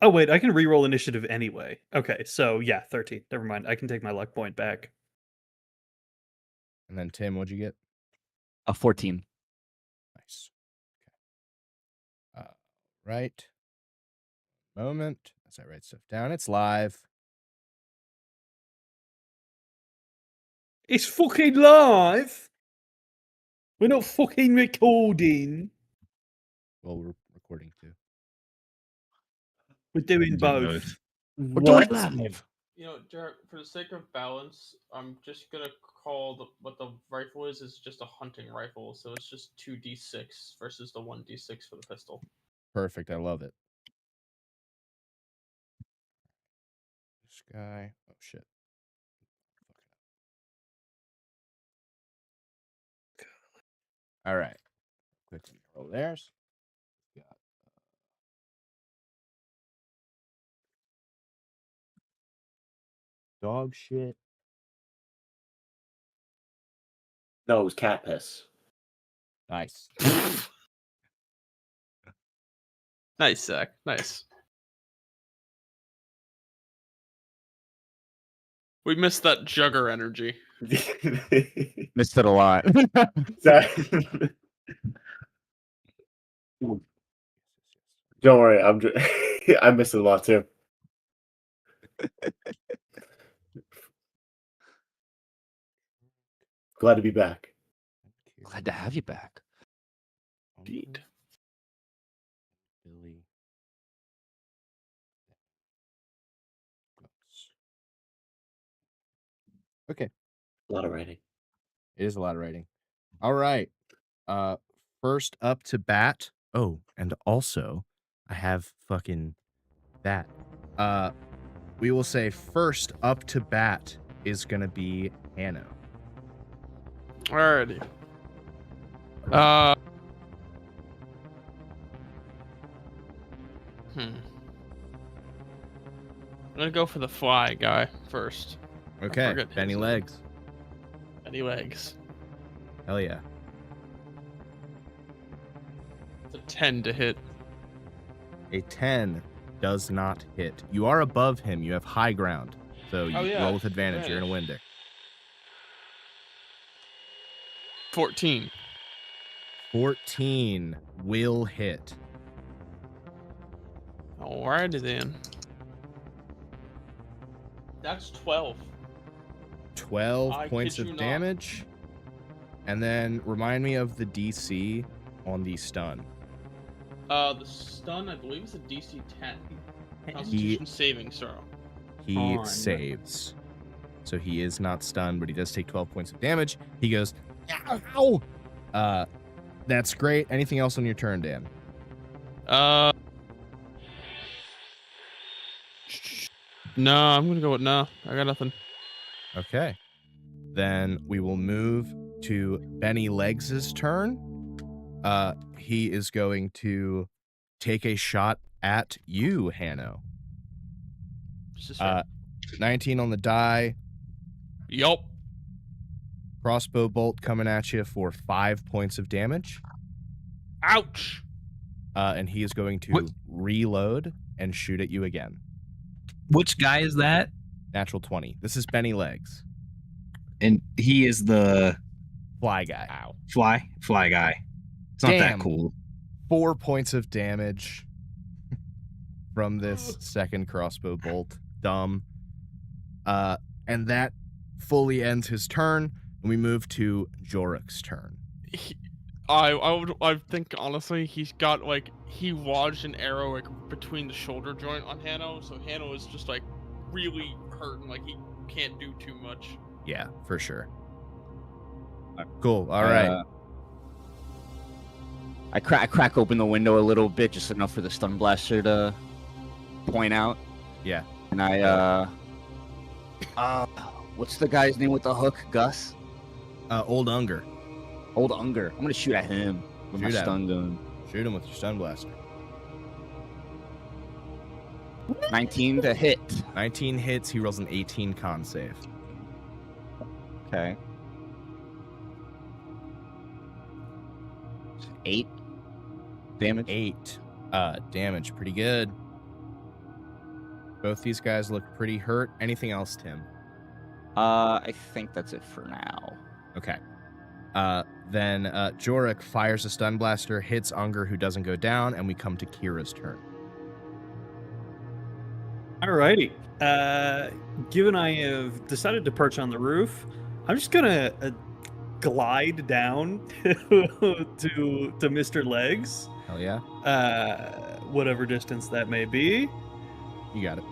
Oh wait, I can reroll initiative anyway. Okay, so yeah, 13. Never mind. I can take my luck point back. And then Tim, what'd you get? A 14. Nice. Okay. Right. Moment. As I write stuff down, it's live. It's fucking live. We're not fucking recording. Well, we're recording too. We're doing Do both. What? live. You know, Jared, for the sake of balance, I'm just gonna call what the rifle is just a hunting rifle, so it's just 2d6 versus the 1d6 for the pistol. Perfect. I love it. This guy. Oh shit. All right. Quick roll theirs. Got dog shit. No, it was cat piss. Nice. Nice, Zach. Nice. We missed that jugger energy. Missed it a lot. Don't worry, I'm just I missed it a lot too. Glad to be back. Glad to have you back. Indeed. Billy. Okay. A lot of writing. It is a lot of writing. All right. First up to bat. Oh, and also I have fucking that. We will say first up to bat is gonna be Hanno. Alrighty. I'm gonna go for the fly guy first. Okay. forget Benny his name. Legs. Any legs? Hell yeah. It's a 10 to hit. A 10 does not hit. You are above him. You have high ground. So you Oh, yeah, roll with advantage. You're gonna win there. 14. 14 will hit. Alrighty then. That's 12. 12 I points kid of you not. damage. And then remind me of the DC on the stun. The stun, I believe, is a DC 10. He Constitution saving throw. On. saves. So he is not stunned, but he does take 12 points of damage. He goes, ow! That's great. Anything else on your turn, Dan? No, I'm gonna go with no. I got nothing. Okay. Then we will move to Benny Legs' turn. He is going to take a shot at you, Hanno. This is fair. 19 on the die. Yup. Crossbow bolt coming at you for 5 points of damage. Ouch. And he is going to What? reload and shoot at you again. Which guy is that? Natural 20. This is Benny Legs. And he is the Fly guy. fly guy. It's not Damn. that cool. 4 points of damage from this second crossbow bolt. Dumb. And that fully ends his turn. And we move to Jorik's turn. I think honestly he's got like he lodged an arrow like between the shoulder joint on Hanno, so Hanno is just like really hurting, like he can't do too much. Yeah, for sure. Cool. All right. I crack open the window a little bit, just enough for the stun blaster to point out. Yeah. And I what's the guy's name with the hook? Gus? Old Unger. Old Unger. I'm gonna shoot at him with my Shoot at stun gun. Shoot him with your stun blaster. 19 to hit. 19 hits. He rolls an 18 con save. Okay. 8 damage. 8 damage. Pretty good. Both these guys look pretty hurt. Anything else, Tim? I think that's it for now. Okay. Then Jorik fires a stun blaster, hits Unger, who doesn't go down, and we come to Kira's turn. Alrighty. Given I have decided to perch on the roof, I'm just gonna glide down to Mr. Legs. Hell yeah. Whatever distance that may be. You got it.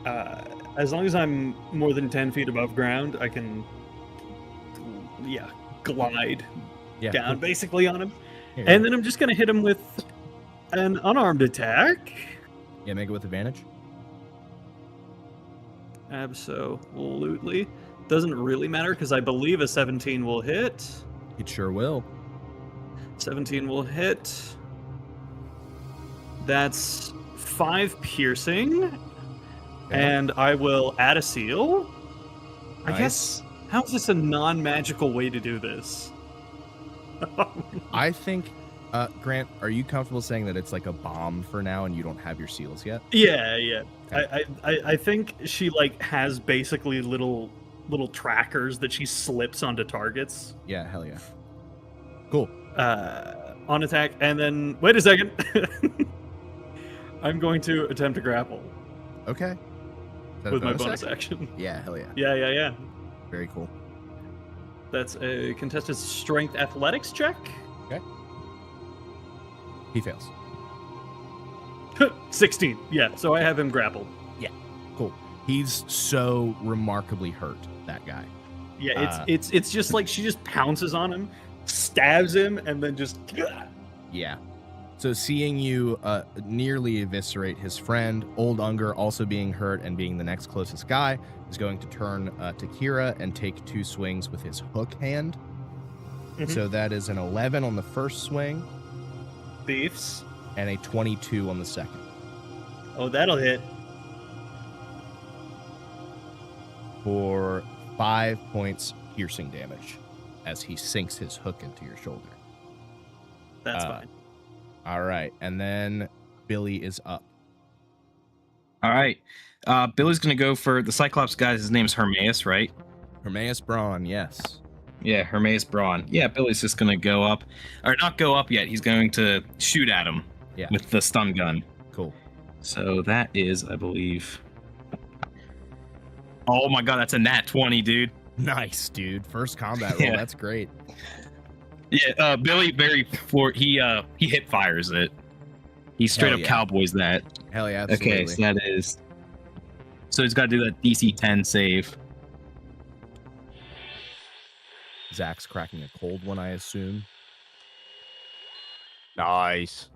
As long as I'm more than 10 feet above ground, I can, glide down basically on him. And then I'm just going to hit him with an unarmed attack. Yeah, make it with advantage. Absolutely. Doesn't really matter because I believe a 17 will hit. It sure will. 17 will hit. That's 5 piercing. And I will add a seal. I Nice. guess, how is this a non-magical way to do this? I think, Grant, are you comfortable saying that it's like a bomb for now and you don't have your seals yet? Yeah. Okay. I think she like has basically little trackers that she slips onto targets. Yeah, hell yeah. Cool. On attack, and then wait a second. I'm going to attempt to grapple Okay. Is that a with my bonus action? action. Yeah, hell yeah. Yeah. Very cool. That's a contested strength athletics check. He fails. 16. Yeah, so I have him grappled. Cool. He's so remarkably hurt, that guy. Yeah, it's just like she just pounces on him, stabs him, and then just. Yeah. So seeing you nearly eviscerate his friend, Old Unger also being hurt and being the next closest guy, is going to turn to Kira and take 2 swings with his hook hand. Mhm. So that is an 11 on the first swing Beefs. and a 22 on the second. Oh, that'll hit. For 5 points piercing damage as he sinks his hook into your shoulder. That's fine. All right, and then Billy is up. All right. Billy's gonna go for the Cyclops guy. His name's Hermaeus, right? Hermaeus Braun, yes. Yeah, Hermaeus Braun. Yeah, Billy's just gonna go up, or not go up yet. He's going to shoot at him with the stun gun. Cool. So that is, I believe. Oh my god, that's a nat 20, dude. Nice, dude. First combat roll. Yeah. That's great. Yeah, Billy he hip fires it. He straight Hell up yeah. cowboys that. Hell yeah, absolutely. Okay, so that is. So he's got to do that DC 10 save. Zach's cracking a cold one, I assume. Nice.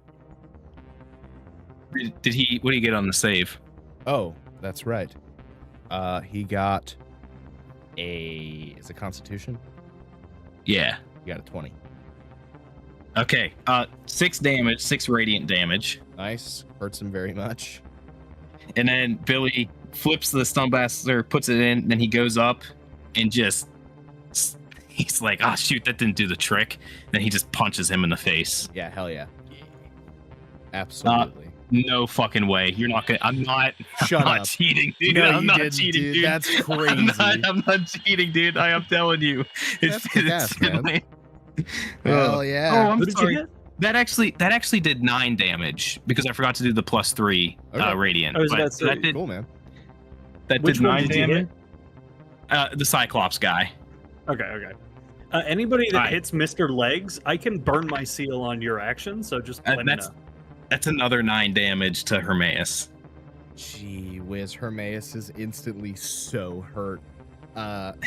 Did he? What did he get on the save? Oh, that's right. He got a... Is it Constitution? Yeah. He got a 20. Okay. 6 damage, 6 radiant damage, Nice. Hurts him very much. and then Billy flips the stun blaster, puts it in, then he goes up and just. He's like, oh shoot, that didn't do the trick. Then he just punches him in the face. Yeah, hell yeah. Absolutely. No fucking way. You're not gonna. I'm not. Shut I'm not up. cheating, dude. No, I'm you not didn't, cheating, dude. That's crazy. I'm not cheating, dude. I am telling you. That's kick-ass, man. Hell yeah. Oh, I'm What did you sorry. get? That actually did 9 damage because I forgot to do the +3 Okay. radiant. I was but about to say, that did Cool, man. Which did one 9 did you damage. The Cyclops guy. Okay. Anybody that Alright. hits Mr. Legs, I can burn my seal on your action. So just let me That's know. that's another 9 damage to Hermaeus. Gee whiz, Hermaeus is instantly so hurt.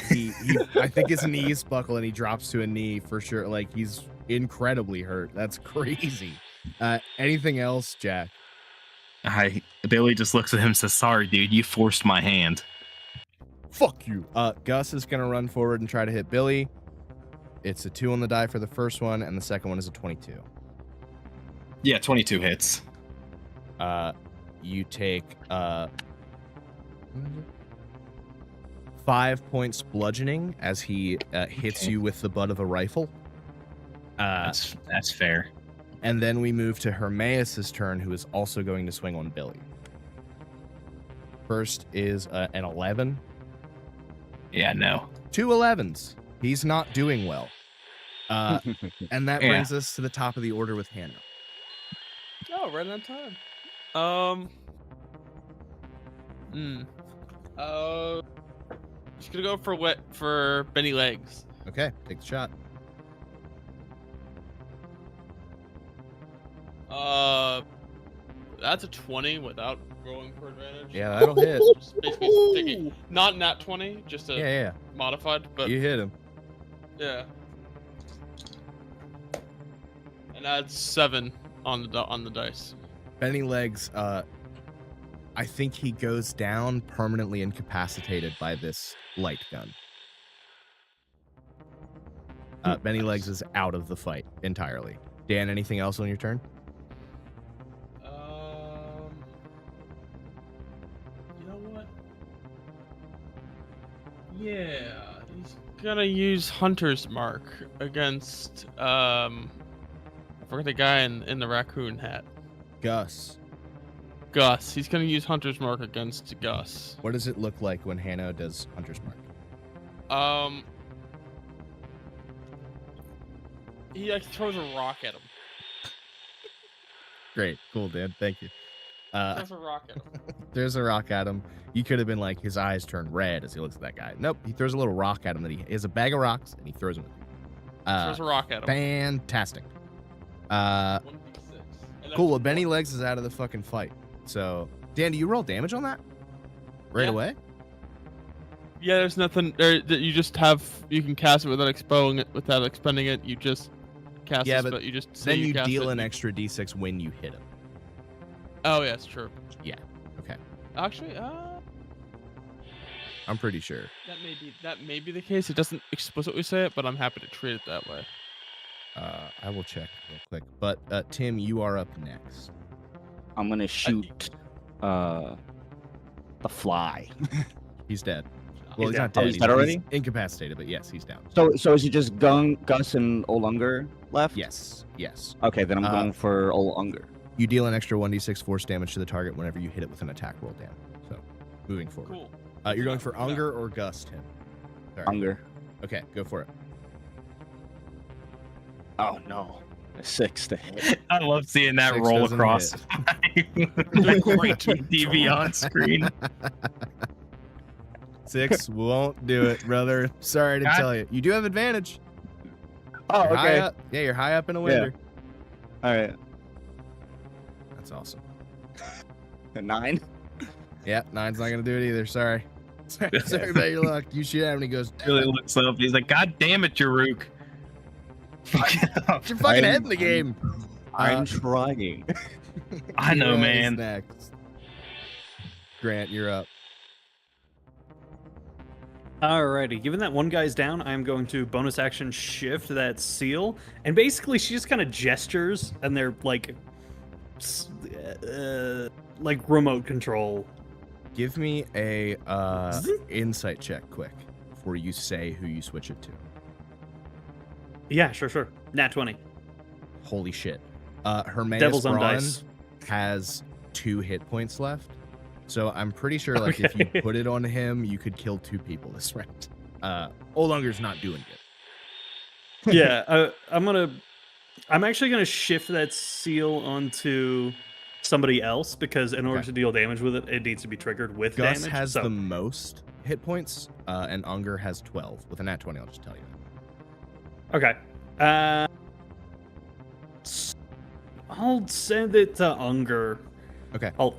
He I think his knees buckle and he drops to a knee for sure. Like, he's incredibly hurt. That's crazy. Anything else, Jack? Billy just looks at him and says, "Sorry, dude. You forced my hand." Fuck you. Gus is gonna run forward and try to hit Billy. It's a 2 on the die for the first one, and the second one is a 22. Yeah, 22 hits. You take 5 points bludgeoning as he hits Okay. you with the butt of a rifle. That's fair. And then we move to Hermaeus' turn, who is also going to swing on Billy. First is an 11. Yeah, no. 2 11s. He's not doing well. And that Yeah. brings us to the top of the order with Hannah. Oh, right on time. Just gonna go for Benny Legs. Okay, take the shot. That's a 20 without rolling for advantage. Yeah, that'll hit. Just basically sticking, not nat 20, just a Yeah. modified, but You hit him. yeah. And add 7 on the dice. Benny Legs, I think he goes down permanently incapacitated by this light gun. Benny Legs is out of the fight entirely. Dan, anything else on your turn? You know what? Yeah, he's gonna use Hunter's Mark against I forgot the guy in the raccoon hat. Gus. Gus. He's gonna use Hunter's Mark against Gus. What does it look like when Hanno does Hunter's Mark? He like throws a rock at him. Great. Cool, Dan. Thank you. Throws a rock at him. There's a rock at him. You could have been like, his eyes turn red as he looks at that guy. Nope. He throws a little rock at him that he has a bag of rocks and he throws them. Throws a rock at him. Fantastic. 1d6. And Cool. Well, that's Benny one. Legs is out of the fucking fight. So, Dan, do you roll damage on that? Right Yeah. away? Yeah, there's nothing there that you just have. You can cast it without expending it. You just cast Yeah, it, but but you just say Then you cast deal it an and you- extra d6 when you hit him. Oh yeah, it's true. Yeah. Okay. Actually, I'm pretty sure. that may be the case. It doesn't explicitly say it, but I'm happy to treat it that way. I will check real quick. But Tim, you are up next. I'm gonna shoot the fly. He's dead. Well, he's dead. not dead. Oh, he's dead already? incapacitated, but yes, he's down. So is it just Gus and Olunger left? Yes. Yes. Okay, then I'm Uh, going for Olunger. You deal an extra 1d6 force damage to the target whenever you hit it with an attack roll, Dan. So, moving forward. Cool. You're going for Unger or Gus, Tim? Sorry. Unger. Okay, go for it. Oh no. A 6 to hit. I love seeing that 6 roll doesn't across the great TV on screen. 6 won't do it, brother. Sorry to God. tell you. You do have advantage. Oh, You're high okay. up. Yeah, you're high up in a window. All right. That's awesome. A 9. Yeah, 9's not gonna do it either. Sorry. Sorry about your luck. You shoot at him and he goes, Billy looks up. He's like, "God damn it, Jaruk! Fuck it up." "Get your fucking head in the game." I'm trying. I know, Kira is man. Next. Grant, you're up. Alrighty, given that one guy's down, I'm going to bonus action shift that seal, and basically she just kind of gestures, and they're like remote control. Give me a insight check quick before you say who you switch it to. Yeah, sure. Nat 20. Holy shit. Hermaeus Devil's own Braun dice. has 2 hit points left. So I'm pretty sure like if you Okay. put it on him, you could kill 2 people this round. Oldunger's not doing it. Yeah, I'm actually gonna shift that seal onto somebody else because in order Okay. to deal damage with it, it needs to be triggered with Gus damage. has so, the most hit points, and Unger has 12. With a nat 20, I'll just tell you that. okay. I'll send it to Unger. Okay. I'll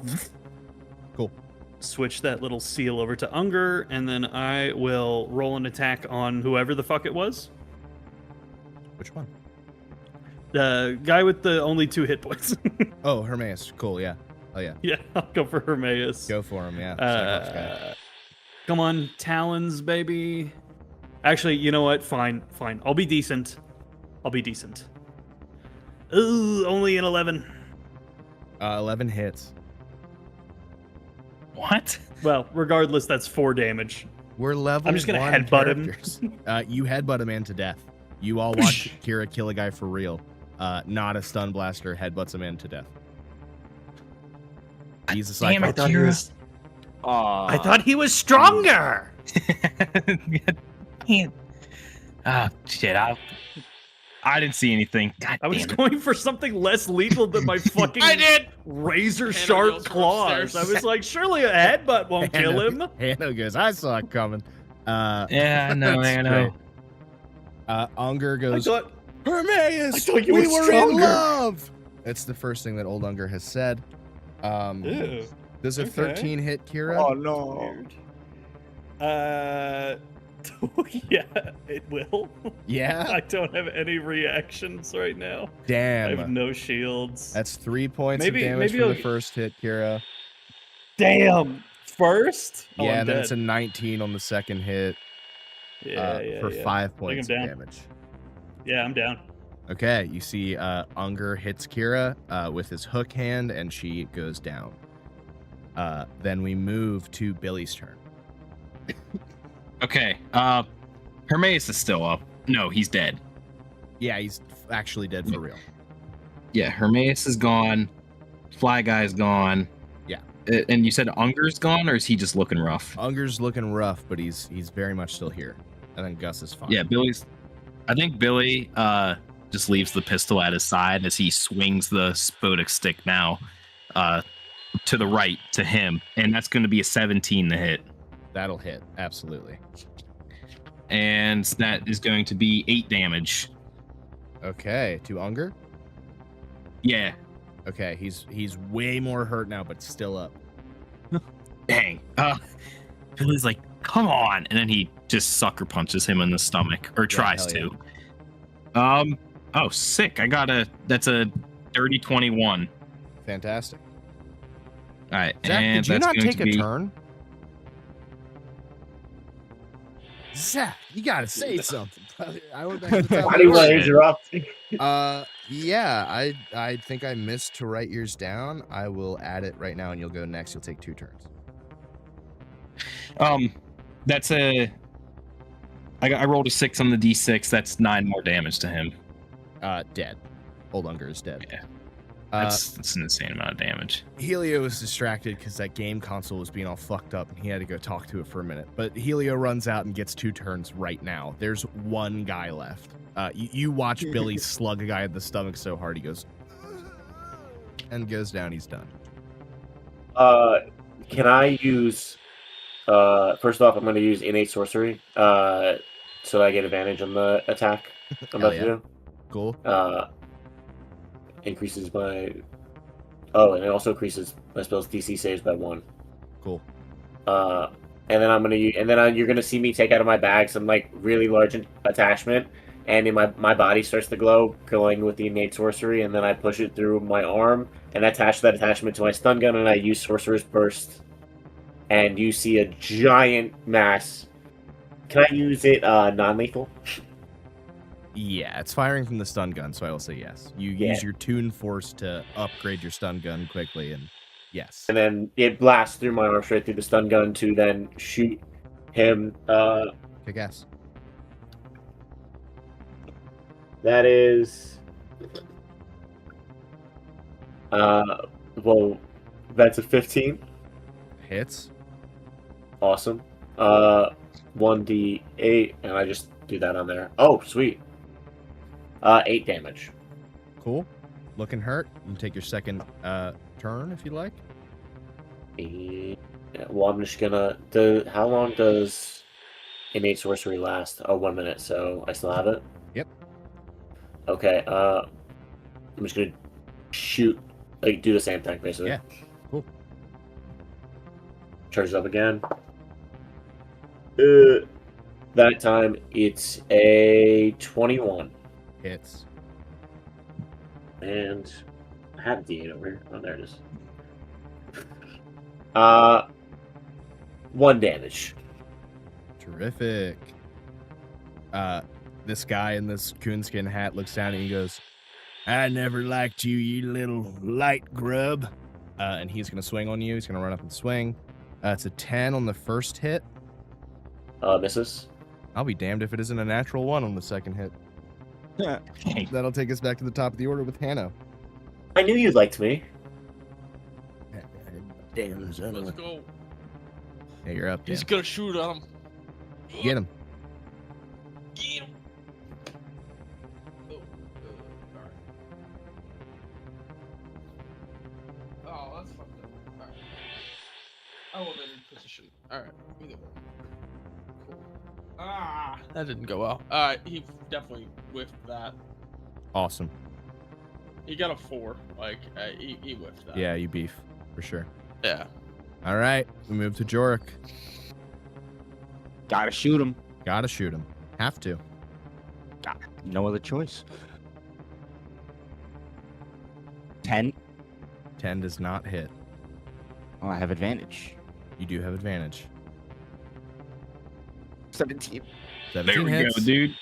Cool. switch that little seal over to Unger, and then I will roll an attack on whoever the fuck it was. Which one? The guy with the only 2 hit points. Oh, Hermaeus. Cool, yeah. Oh, yeah. Yeah, I'll go for Hermaeus. Go for him, yeah. Cyclops guy. Come on, Talons, baby. Actually, you know what? Fine. I'll be decent. Ooh, only an 11. 11 hits. What? Well, regardless, that's 4 damage. We're level I'm just gonna 1 headbutt him. characters. You headbutt a man to death. You all watch Kira kill a guy for real. Not a stun blaster, headbutts a man to death. He's a Damn it, Cyclops. Kira. I thought he was stronger. Can't. Ah, shit. I didn't see anything. God I was damn it. going for something less lethal than my fucking I did. razor Hannah sharp yells from claws. I upstairs. was like, surely a headbutt won't kill him. Hannah goes, I saw it coming. Yeah, I know. That's I know. great. Unger I goes, thought Hermaeus, I thought you we were were stronger." in love. That's the first thing that old Unger has said. Ew. Does a Okay. 13 hit Kira? Oh no. Yeah, it will. Yeah? I don't have any reactions right now. I Damn. have no shields. That's 3 points Maybe- of damage maybe from the I'll- first hit, Kira. Damn. First? Oh, Yeah, I'm and then dead. it's a 19 on the second hit for 5 points of down. damage. Yeah, I'm down. Okay, you see Unger hits Kira with his hook hand, and she goes down. Then we move to Billy's turn. Okay. Hermaeus is still up. No, he's dead. Yeah, he's actually dead for real. Yeah, Hermaeus is gone. Fly Guy's gone. Yeah. And you said Unger's gone, or is he just looking rough? Unger's looking rough, but he's very much still here. And then Gus is fine. Yeah, I think Billy just leaves the pistol at his side as he swings the Spodek stick now to the right to him, and that's going to be a 17 to hit. That'll hit, absolutely. And that is going to be 8 damage. Okay, to Unger? Yeah. Okay, he's way more hurt now, but still up. Dang. Billy's like, come on. And then he just sucker punches him in the stomach, or tries hell to. Oh, sick. That's a dirty 21. Fantastic. All right. Zach, and did you that's not going take to a be, turn? Zach, you gotta say something. I went back to the top. Why do you want to shit. interrupt? Yeah, I think I missed to write yours down. I will add it right now, and you'll go next. You'll take 2 turns. That's I rolled a 6 on the D6. That's 9 more damage to him. Dead. Old Unger is dead. Yeah. That's an insane amount of damage. Helio was distracted because that game console was being all fucked up and he had to go talk to it for a minute. But Helio runs out and gets 2 turns right now. There's 1 guy left. You watch Billy slug a guy in the stomach so hard he goes and goes down. He's done. Can I use? First off, I'm going to use innate sorcery, so that I get advantage on the attack I'm about to do. Cool. Increases my. Oh, and it also increases my spell's DC saves by 1. Cool. And then I'm gonna use, and then you're gonna see me take out of my bag some like really large attachment, and in my body starts to glow, glowing with the innate sorcery, and then I push it through my arm and attach that attachment to my stun gun, and I use Sorcerer's Burst, and you see a giant mass. Can I use it non-lethal? Yeah, it's firing from the stun gun, so I will say yes. You use your Toon Force to upgrade your stun gun quickly, and yes. And then it blasts through my arm straight through the stun gun to then shoot him. Kick ass. That is. Well, that's a 15. Hits. Awesome. 1d8, and I just do that on there. Oh, sweet. 8 damage. Cool. Looking hurt. You can take your second turn if you like. Well, I'm just gonna. How long does innate sorcery last? Oh, 1 minute. So I still have it. Yep. Okay. I'm just gonna shoot. Like do the same thing basically. Yeah. Cool. Charges up again. That time it's a 21. Hits. And I have a D8 over here. Oh, there it is. 1 damage. Terrific. This guy in this coonskin hat looks down and he goes, I never liked you, you little light grub. And he's going to swing on you. He's going to run up and swing. It's a 10 on the first hit. Misses. I'll be damned if it isn't a natural 1 on the second hit. That'll take us back to the top of the order with Hanno. I knew you liked me. Damn, son of Let's a... go. Yeah, you're up. He's Dan. gonna shoot at him. Get him. Get him. Oh, that's fucked up. Alright. I will then position. Alright. Cool. Ah, that didn't go well. He definitely whiffed that. Awesome. He got a 4. Like, he whiffed that. Yeah, you beef. For sure. Yeah. All right. We move to Jorik. Gotta shoot him. Gotta shoot him. Have to. No other choice. 10. 10 does not hit. Oh, I have advantage. You do have advantage. 17. 17 There we hits. go, dude.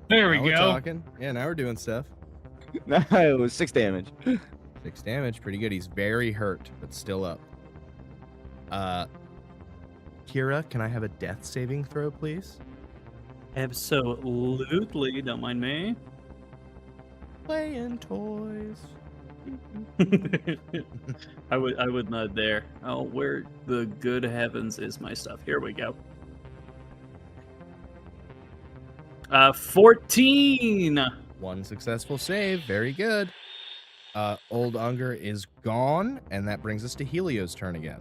There we Now we're go. talking. Yeah, now we're doing stuff. No, it was 6 damage. 6 damage. Pretty good. He's very hurt, but still up. Kira, can I have a death saving throw, please? Absolutely, don't mind me. Playing toys. I would nod there. Oh, where the good heavens is my stuff? Here we go. 14. 1 successful save. Very good. Old Unger is gone, and that brings us to Helio's turn again.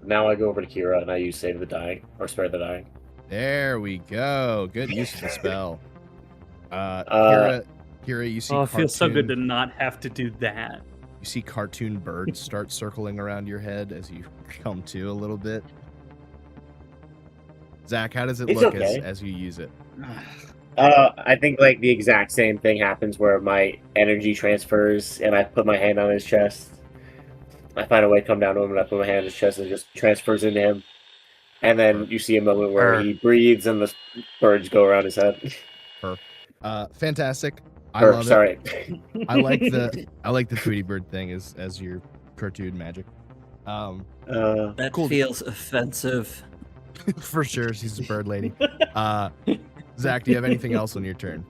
Now I go over to Kira and I use Save the Dying, or Spare the Dying. There we go. Good use of the spell. Kira, you see Oh, it feels so good to cartoon- not have to do that. You see cartoon birds start circling around your head as you come to a little bit. Zach, how does it It's look okay. as you use it? I think like the exact same thing happens where my energy transfers and I put my hand on his chest. I find a way to come down to him and I put my hand on his chest and it just transfers into him. And then you see a moment where he breathes and the birds go around his head. Fantastic. I love sorry. it. I like the Tweety Bird thing as your cartoon magic. That Cool. feels offensive. For sure, she's a bird lady. Zach, do you have anything else on your turn?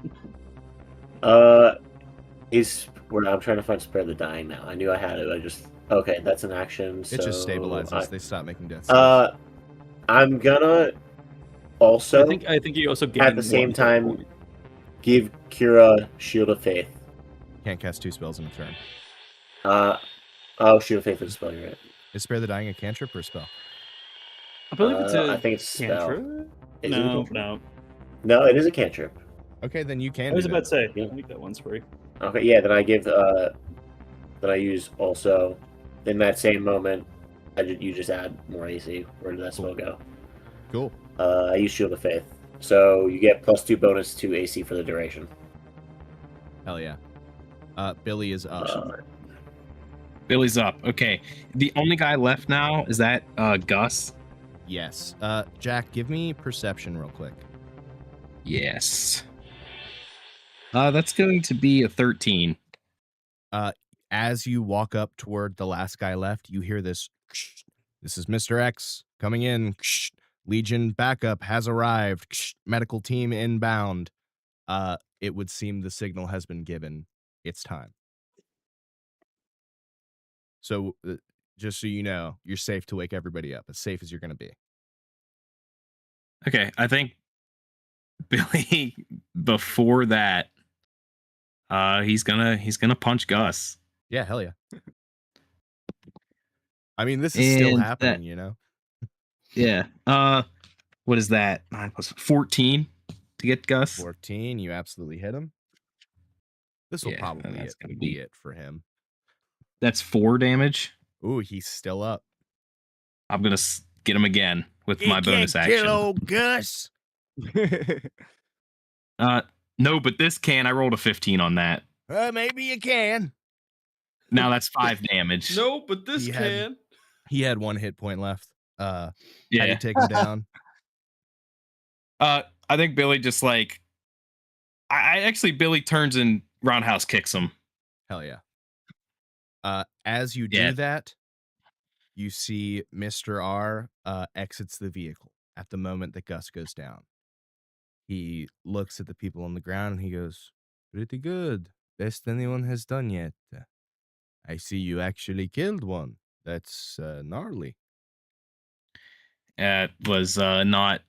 I'm trying to find Spare the Dying now. I knew I had it. Okay, that's an action. It just so stabilizes. They stop making death saves. I'm gonna also I think you also gain at the same one hit time point. give Kira Shield of Faith. Can't cast 2 spells in a turn. Shield of Faith is a spell. You're right. Is Spare the Dying a cantrip or a spell? I believe it's a I think it's a spell. cantrip. Is it a No, cantrip? no. No, it is a cantrip. Okay, then you can. I was do about to say. Yeah. I think that one's free. Okay, yeah. Then I give. Then I use also. In that same moment, you just add more AC. Where did that spell go? Cool. I use Shield of Faith, so you get +2 bonus to AC for the duration. Hell yeah. Billy is up. Billy's up. Okay. The only guy left now is that Gus. Yes. Jack, give me perception real quick. Yes. That's going to be a 13. As you walk up toward the last guy left, you hear this. This is Mr. X coming in. Legion backup has arrived. Medical team inbound. It would seem the signal has been given. It's time. So, just so you know, you're safe to wake everybody up. As safe as you're going to be. Okay, I think Billy before that, he's gonna punch Gus. Yeah, hell yeah. I mean, this is still And happening, you know? Yeah. What is that? 9 plus 14 to get Gus. 14, you absolutely hit him. This will Yeah, probably that's gonna be be- it for him. That's 4 damage. Ooh, he's still up. I'm gonna get him again with my bonus action. Kill old Gus. No, but this can. I rolled a 15 on that. Maybe you can. Now that's 5 damage. No, but this He had- can. He had 1 hit point left. How do Yeah. you take him down? I think Billy just like. I actually Billy turns and roundhouse kicks him. Hell yeah. As you do Yeah. that, you see Mr. R exits the vehicle at the moment that Gus goes down. He looks at the people on the ground and he goes, "Pretty good. Best anyone has done yet. I see you actually killed one. That's gnarly." It was not.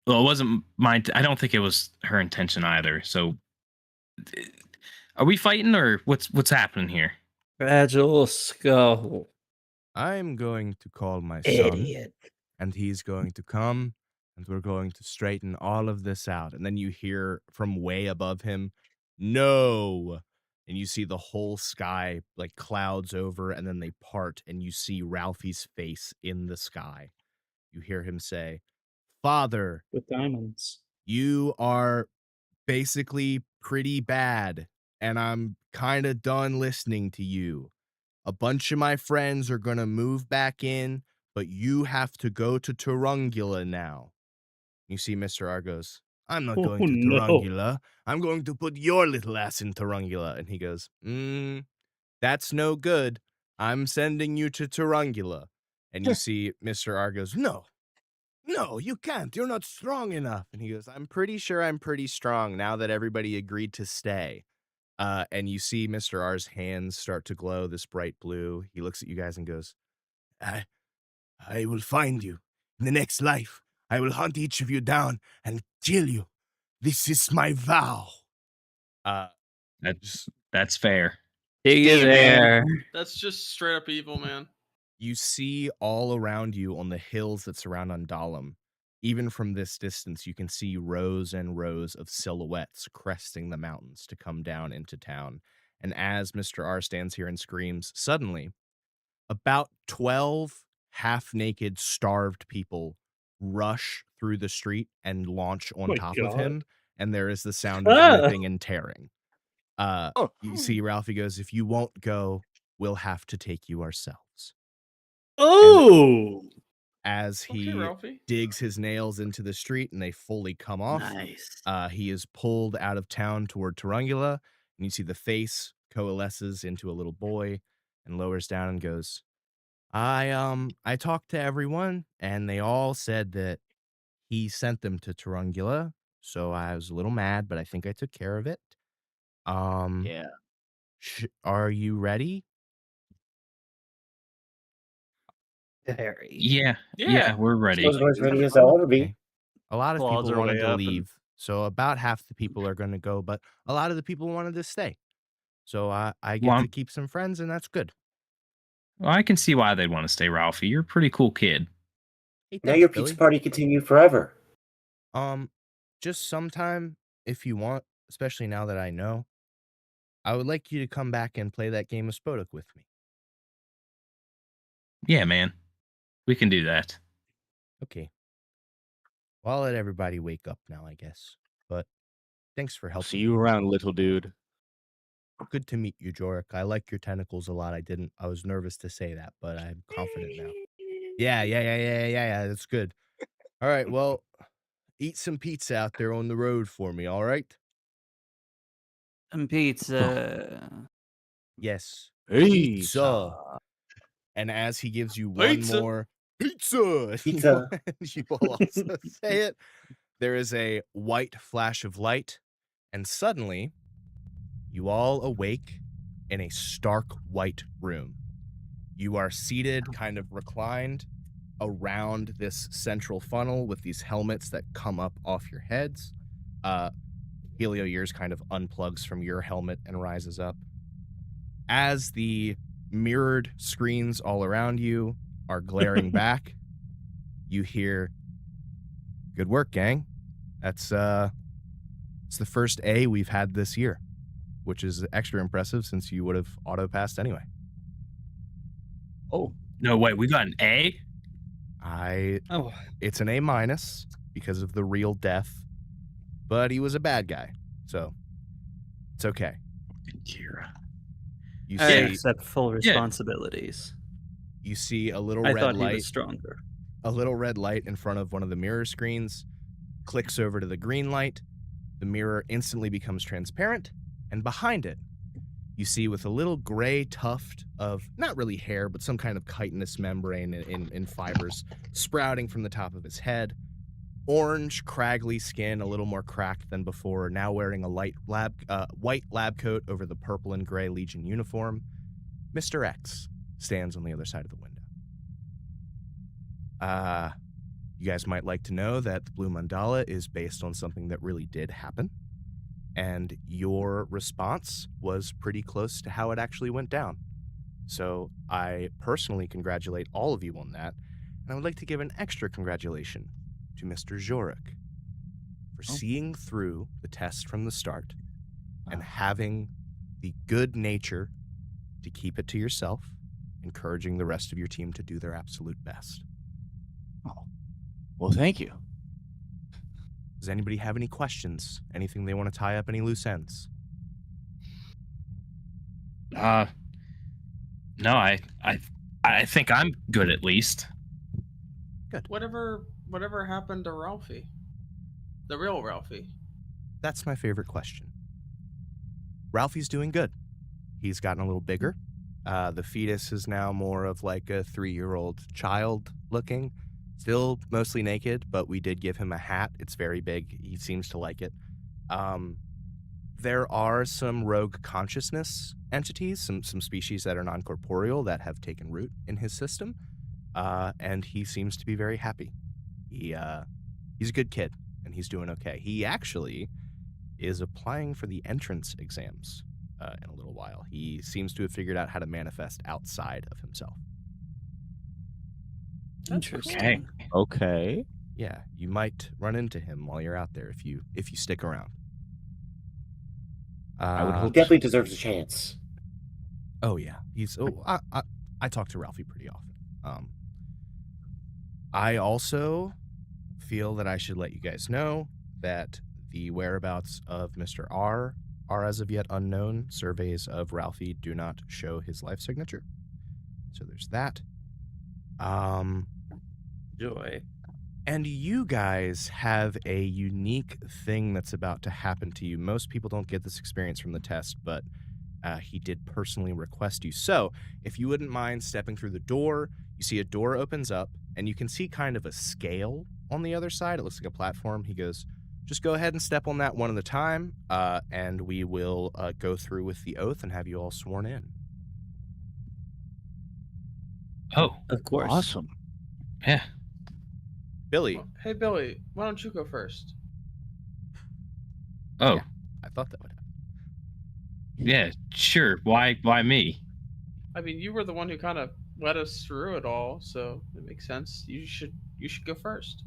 Well, it wasn't mine. I don't think it was her intention either. So, are we fighting or what's happening here? Fragile skull. I'm going to call my son, Idiot. and he's going to come, and we're going to straighten all of this out. And then you hear from way above him, "No!" And you see the whole sky like clouds over, and then they part, and you see Ralphie's face in the sky. You hear him say, "Father, With diamonds. you are basically pretty bad, and I'm kind of done listening to you. A bunch of my friends are going to move back in, but you have to go to Turungula now." You see Mr. R goes, "I'm not going to no. Turungula. I'm going to put your little ass in Turungula." And he goes, "That's no good. I'm sending you to Turungula." And you see Mr. R goes, "No, you can't. You're not strong enough." And he goes, "I'm pretty sure I'm pretty strong now that everybody agreed to stay." And you see Mr. R's hands start to glow this bright blue. He looks at you guys and goes, I will find you. In the next life, I will hunt each of you down and kill you. This is my vow." That's fair. See you there. That's just straight up evil, man. You see all around you on the hills that surround Undalum. Even from this distance, you can see rows and rows of silhouettes cresting the mountains to come down into town. And as Mr. R stands here and screams, suddenly, about 12 half-naked, starved people rush through the street and launch on My top of God. him. And there is the sound of Ah. ripping and tearing. You see Ralphie goes, "If you won't go, we'll have to take you ourselves." Oh, As he Okay, Ralphie. digs his nails into the street and they fully come off, Nice. he is pulled out of town toward Turungula, and you see the face coalesces into a little boy and lowers down and goes, I talked to everyone, and they all said that he sent them to Turungula, so I was a little mad, but I think I took care of it. Yeah. Are you ready? Very. Yeah, we're ready. Suppose we're as ready as I'll ever be. Okay. A lot of Claws people are wanted way to up and- leave, so about half the people are going to go, but a lot of the people wanted to stay. So I get Well, to keep some friends, and that's good. I can see why they'd want to stay, Ralphie. You're a pretty cool kid. Hey, Now thanks, your Billy. pizza party continue forever. Just sometime if you want, especially now that I know, I would like you to come back and play that game of Spodok with me. Yeah, man. We can do that. Okay. Well, I'll let everybody wake up now, I guess. But thanks for helping. See you around, little dude. Good to meet you, Jorik. I like your tentacles a lot. I was nervous to say that, but I'm confident now. Yeah. That's good. All right, well, eat some pizza out there on the road for me, all right? And pizza. Yes. Pizza. And as he gives you one Pizza. more pizza, Pizza. you will also say it. There is a white flash of light, and suddenly you all awake in a stark white room. You are seated, kind of reclined around this central funnel with these helmets that come up off your heads. Helio, yours kind of unplugs from your helmet and rises up. As the mirrored screens all around you are glaring back, you hear, "Good work, gang. It's the first A we've had this year, which is extra impressive since you would have auto-passed anyway." Oh, No, wait, we got an A? Oh, It's an A- because of the real death, but he was a bad guy, so it's okay. Kira. You I see, accept full responsibilities. you see a little I red thought he light. was stronger. A little red light in front of one of the mirror screens clicks over to the green light. The mirror instantly becomes transparent, and behind it, you see with a little gray tuft of not really hair, but some kind of chitinous membrane in fibers sprouting from the top of his head. Orange, craggly skin, a little more cracked than before, now wearing a white lab coat over the purple and gray Legion uniform. Mr. X stands on the other side of the window. You guys might like to know that the Blue Mandala is based on something that really did happen, and your response was pretty close to how it actually went down. So I personally congratulate all of you on that, and I would like to give an extra congratulation to Mr. Jorik for seeing through the test from the start and having the good nature to keep it to yourself, encouraging the rest of your team to do their absolute best. Oh. Well, thank you. Does anybody have any questions? Anything they want to tie up? Any loose ends? No, I think I'm good at least. Whatever happened to Ralphie? The real Ralphie. That's my favorite question. Ralphie's doing good. He's gotten a little bigger. The fetus is now more of like a 3-year-old child looking. Still mostly naked, but we did give him a hat. It's very big. He seems to like it. There are some rogue consciousness entities, some species that are non-corporeal that have taken root in his system, and he seems to be very happy. He's a good kid, and he's doing okay. He actually is applying for the entrance exams in a little while. He seems to have figured out how to manifest outside of himself. Interesting. Okay. Yeah, you might run into him while you're out there if you stick around. I would He hope definitely deserves a chance. Oh yeah, I talk to Ralphie pretty often. I also feel that I should let you guys know that the whereabouts of Mr. R are as of yet unknown. Surveys of Ralphie do not show his life signature, so there's that. Joy. And you guys have a unique thing that's about to happen to you. Most people don't get this experience from the test, but he did personally request you. So if you wouldn't mind stepping through the door, you see a door opens up, and you can see kind of a scale on the other side. It looks like a platform. He goes, just go ahead and step on that one at a time, and we will go through with the oath and have you all sworn in. Oh, Of course. Awesome. yeah. Billy, Hey, Billy, why don't you go first? Oh, Yeah. I thought that would happen. yeah, sure. Why me? I mean, you were the one who kind of led us through it all, so it makes sense. You should go first.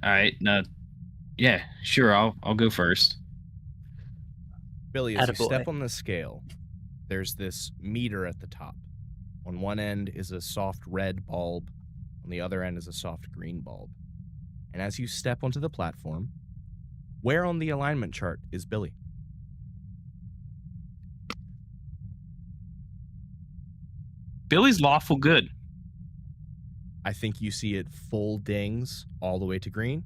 All right. Yeah, sure. I'll go first. Billy, as you step Attaboy. on the scale, there's this meter at the top. On one end is a soft red bulb. On the other end is a soft green bulb. And as you step onto the platform, where on the alignment chart is Billy? Billy's lawful good. I think you see it full dings all the way to green.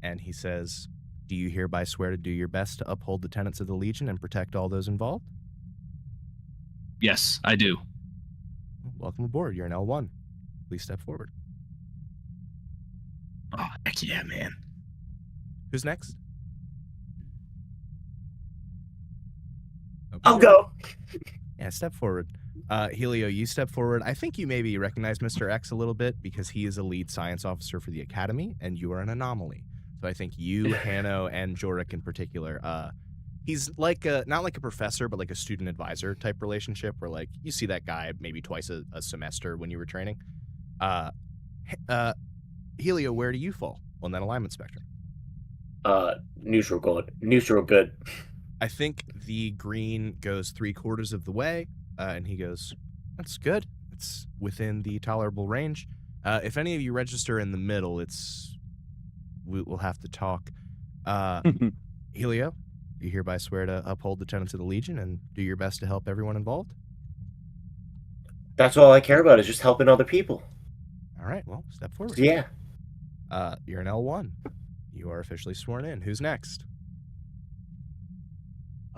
And he says, do you hereby swear to do your best to uphold the tenets of the Legion and protect all those involved? Yes, I do. Welcome aboard. You're an L1. Please step forward. Oh, heck yeah, man. Who's next? Okay. I'll go. Yeah, step forward. Helio, you step forward. I think you maybe recognize Mr. X a little bit because he is a lead science officer for the Academy, and you are an anomaly. So I think you, Hanno, and Jorik in particular, he's like not like a professor, but like a student advisor type relationship where like you see that guy maybe twice a semester when you were training. Helio, where do you fall on that alignment spectrum? Neutral good. Neutral good. I think the green goes 3/4 of the way, and he goes, that's good. It's within the tolerable range. If any of you register in the middle, we'll have to talk. Helio, you hereby swear to uphold the tenets of the Legion and do your best to help everyone involved? That's all I care about is just helping other people. All right, well, step forward. Yeah. You're an L1. You are officially sworn in. Who's next?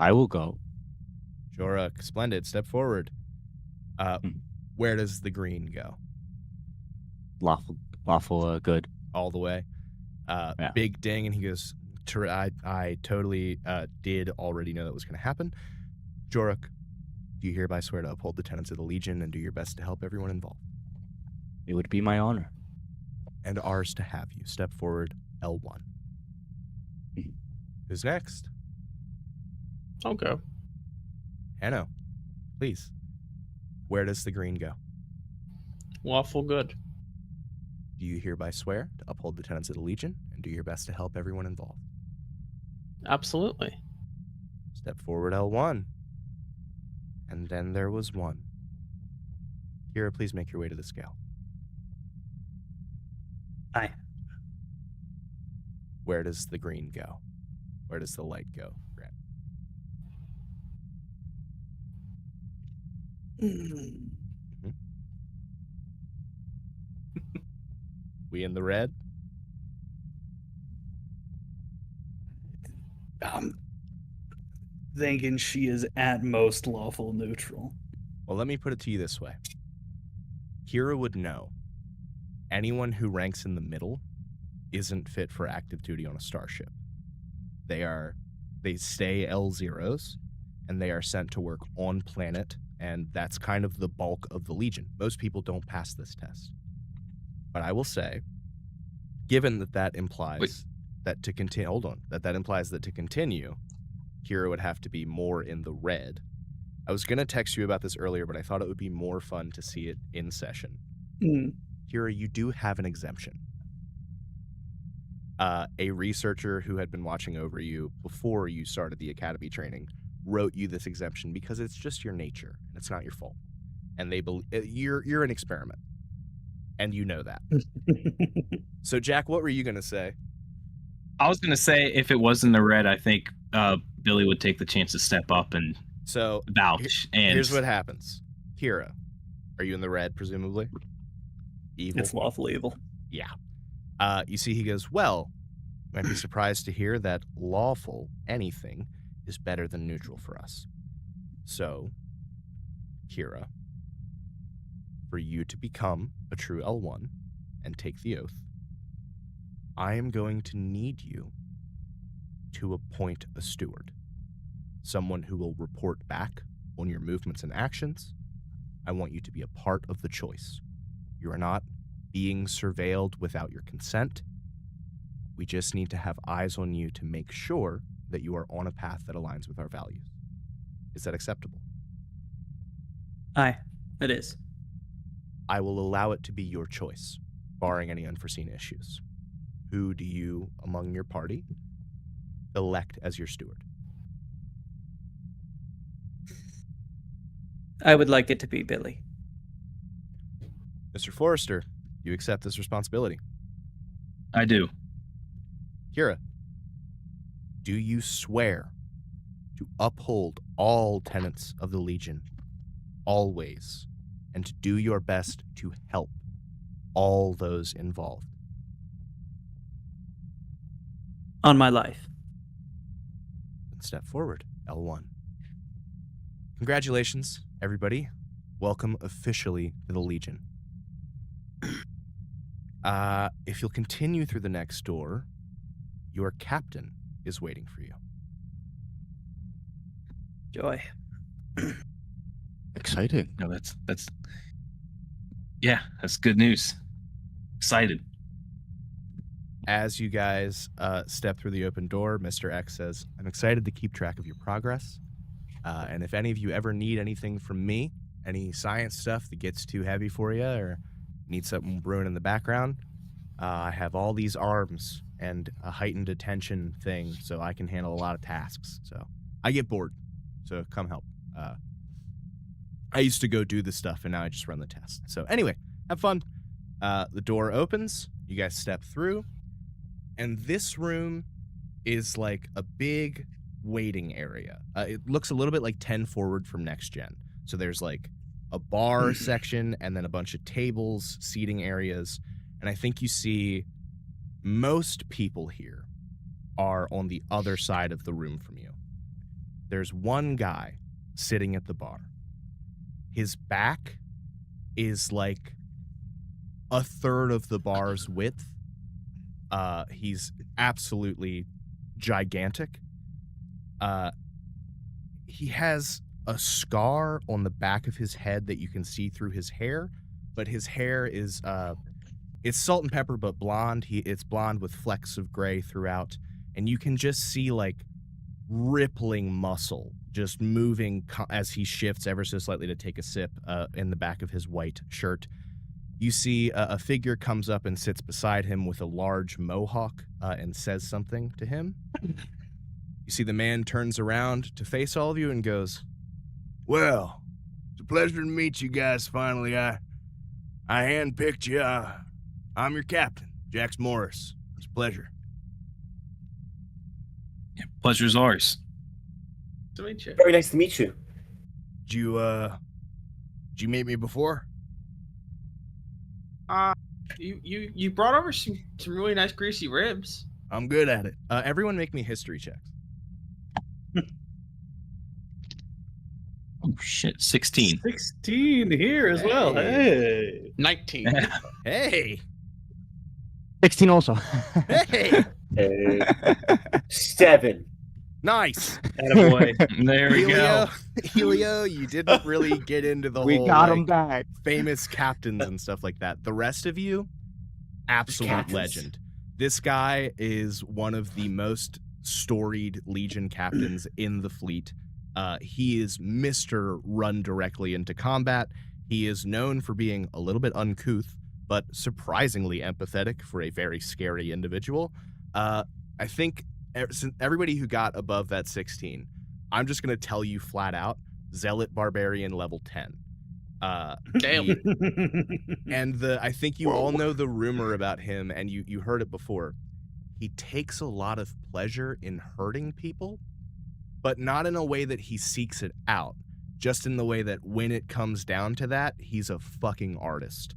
I will go. Jorik, splendid. Step forward. Where does the green go? Lawful good. All the way. Yeah. Big ding, and he goes, I totally did already know that was going to happen. Jorik, do you hereby swear to uphold the tenets of the Legion and do your best to help everyone involved? It would be my honor. And ours to have you. Step forward, L1. Who's next? I'll go. Hanno, please. Where does the green go? Lawful good. Do you hereby swear to uphold the tenets of the Legion and do your best to help everyone involved? Absolutely. Step forward, L1. And then there was one. Kira, please make your way to the scale. Aye. Where does the green go? Where does the light go, Grant? We in the red? I'm thinking she is at most lawful neutral. Well, let me put it to you this way. Kira would know anyone who ranks in the middle isn't fit for active duty on a starship. They stay L0s, and they are sent to work on planet, and that's kind of the bulk of the Legion. Most people don't pass this test. But I will say, given that implies that to continue, that implies that to continue, Kira would have to be more in the red. I was going to text you about this earlier, but I thought it would be more fun to see it in session. Kira, you do have an exemption. A researcher who had been watching over you before you started the academy training wrote you this exemption because it's just your nature and it's not your fault. And they believe you're an experiment, and you know that. So, Jack, what were you gonna say? I was gonna say if it was in the red, I think Billy would take the chance to step up and vouch. And here's what happens. Kira, are you in the red? Presumably, evil. It's lawful evil. Yeah. You see, he goes, well, you might be surprised to hear that lawful anything is better than neutral for us. So, Kira, for you to become a true L1 and take the oath, I am going to need you to appoint a steward, someone who will report back on your movements and actions. I want you to be a part of the choice. You are not being surveilled without your consent. We just need to have eyes on you to make sure that you are on a path that aligns with our values. Is that acceptable? Aye, it is. I will allow it to be your choice, barring any unforeseen issues. Who do you, among your party, elect as your steward? I would like it to be Billy. Mr. Forrester, you accept this responsibility. I do. Kira, do you swear to uphold all tenets of the Legion, always, and to do your best to help all those involved? On my life. Then step forward, L1. Congratulations, everybody. Welcome officially to the Legion. If you'll continue through the next door, your captain is waiting for you. Joy. Exciting. No, that's good news. Excited. As you guys step through the open door, Mr. X says, I'm excited to keep track of your progress. And if any of you ever need anything from me, any science stuff that gets too heavy for you or need something brewing in the background, I have all these arms and a heightened attention thing, so I can handle a lot of tasks. So I get bored, so come help. I used to go do the stuff, and now I just run the test. So anyway, have fun. The door opens. You guys step through. And this room is like a big waiting area. It looks a little bit like 10 Forward from Next Gen. So there's like a bar section and then a bunch of tables, seating areas. And I think you see most people here are on the other side of the room from you. There's one guy sitting at the bar. His back is like a third of the bar's width. He's absolutely gigantic. He has a scar on the back of his head that you can see through his hair, but his hair is it's salt and pepper but blonde. It's blonde with flecks of gray throughout, and you can just see like rippling muscle just moving as he shifts ever so slightly to take a sip in the back of his white shirt. You see a figure comes up and sits beside him with a large mohawk and says something to him. You see the man turns around to face all of you and goes, "Well, it's a pleasure to meet you guys finally. I handpicked you. I'm your captain, Jax Morris. It's a pleasure." Yeah, pleasure's ours. To meet you. Very nice to meet you. Did you meet me before? You brought over some really nice greasy ribs. I'm good at it. Everyone make me history checks. Oh shit, 16. 16 here as well. Hey. 19. Hey! 16 also. Hey! Hey. 7. Nice! Attaboy. There we go. Helio, you didn't really get into the We whole got him like, back. famous captains and stuff like that. The rest of you, absolute Captains. legend. This guy is one of the most storied Legion captains in the fleet. He is Mr. Run directly into combat. He is known for being a little bit uncouth, but surprisingly empathetic for a very scary individual. I think everybody who got above that 16, I'm just going to tell you flat out, Zealot Barbarian level 10. Damn. And I think you all know the rumor about him, and you heard it before. He takes a lot of pleasure in hurting people, but not in a way that he seeks it out. Just in the way that when it comes down to that, he's a fucking artist.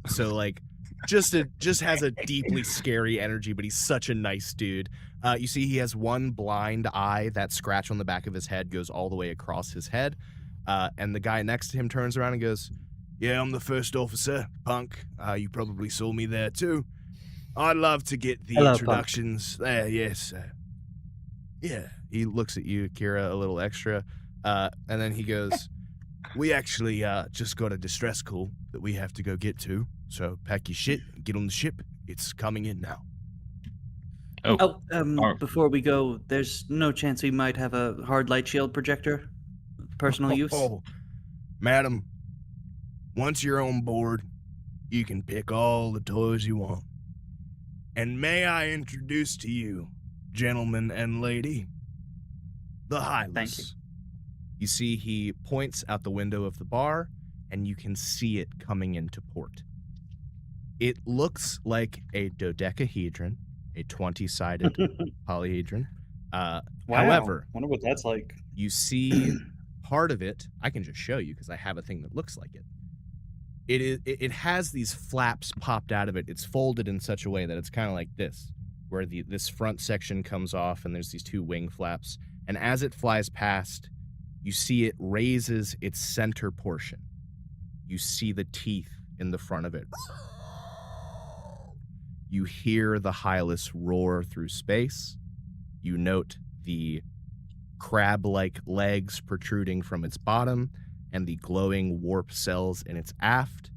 So like, just has a deeply scary energy, but he's such a nice dude. You see, he has one blind eye. That scratch on the back of his head goes all the way across his head. And the guy next to him turns around and goes, "Yeah, I'm the first officer, punk. You probably saw me there too. I'd love to get the Hello, introductions. Yes. Yeah. He looks at you, Kira, a little extra. And then he goes, we actually just got a distress call that we have to go get to. So pack your shit, get on the ship. It's coming in now. Before we go, there's no chance we might have a hard light shield projector, personal use. Oh, madam, once you're on board, you can pick all the toys you want. And may I introduce to you, gentleman and lady, the Hylas. Thank you. You see he points out the window of the bar, and you can see it coming into port. It looks like a dodecahedron, a 20-sided polyhedron. However, wonder what that's like. you see part of it. I can just show you because I have a thing that looks like it. It has these flaps popped out of it. It's folded in such a way that it's kind of like this, where this front section comes off and there's these two wing flaps. And as it flies past, you see it raises its center portion. You see the teeth in the front of it. You hear the Hylas roar through space. You note the crab-like legs protruding from its bottom and the glowing warp cells in its aft.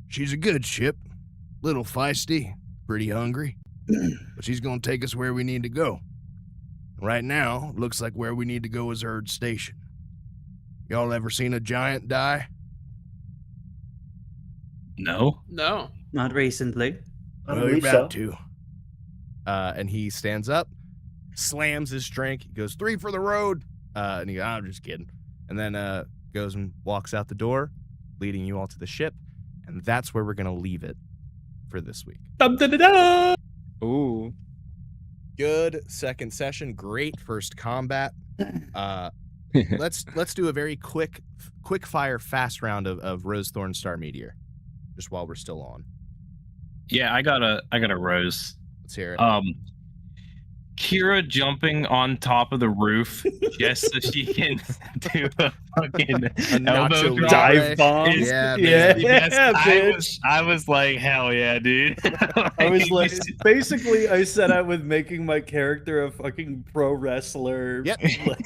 She's a good ship. Little feisty, pretty hungry. But she's going to take us where we need to go. Right now, looks like where we need to go is Erd Station. Y'all ever seen a giant die? No. No. Not recently. I Well, you're believe about so. to. And he stands up, slams his drink, he goes, 3 for the road. And he goes, I'm just kidding. And then goes and walks out the door, leading you all to the ship. And that's where we're going to leave it for this week. Dum-da-da-da! Ooh. Good second session. Great first combat. Let's do a very quick fire fast round of Rose Thorn Star Meteor, just while we're still on. Yeah, I got a rose. Let's hear it. Kira jumping on top of the roof just so she can do a fucking elbow nacho drop. Dive bomb. Is- Yeah, yes, bitch. I was like, hell yeah, dude. I was like, basically, I set out with making my character a fucking pro wrestler. Yep. Like,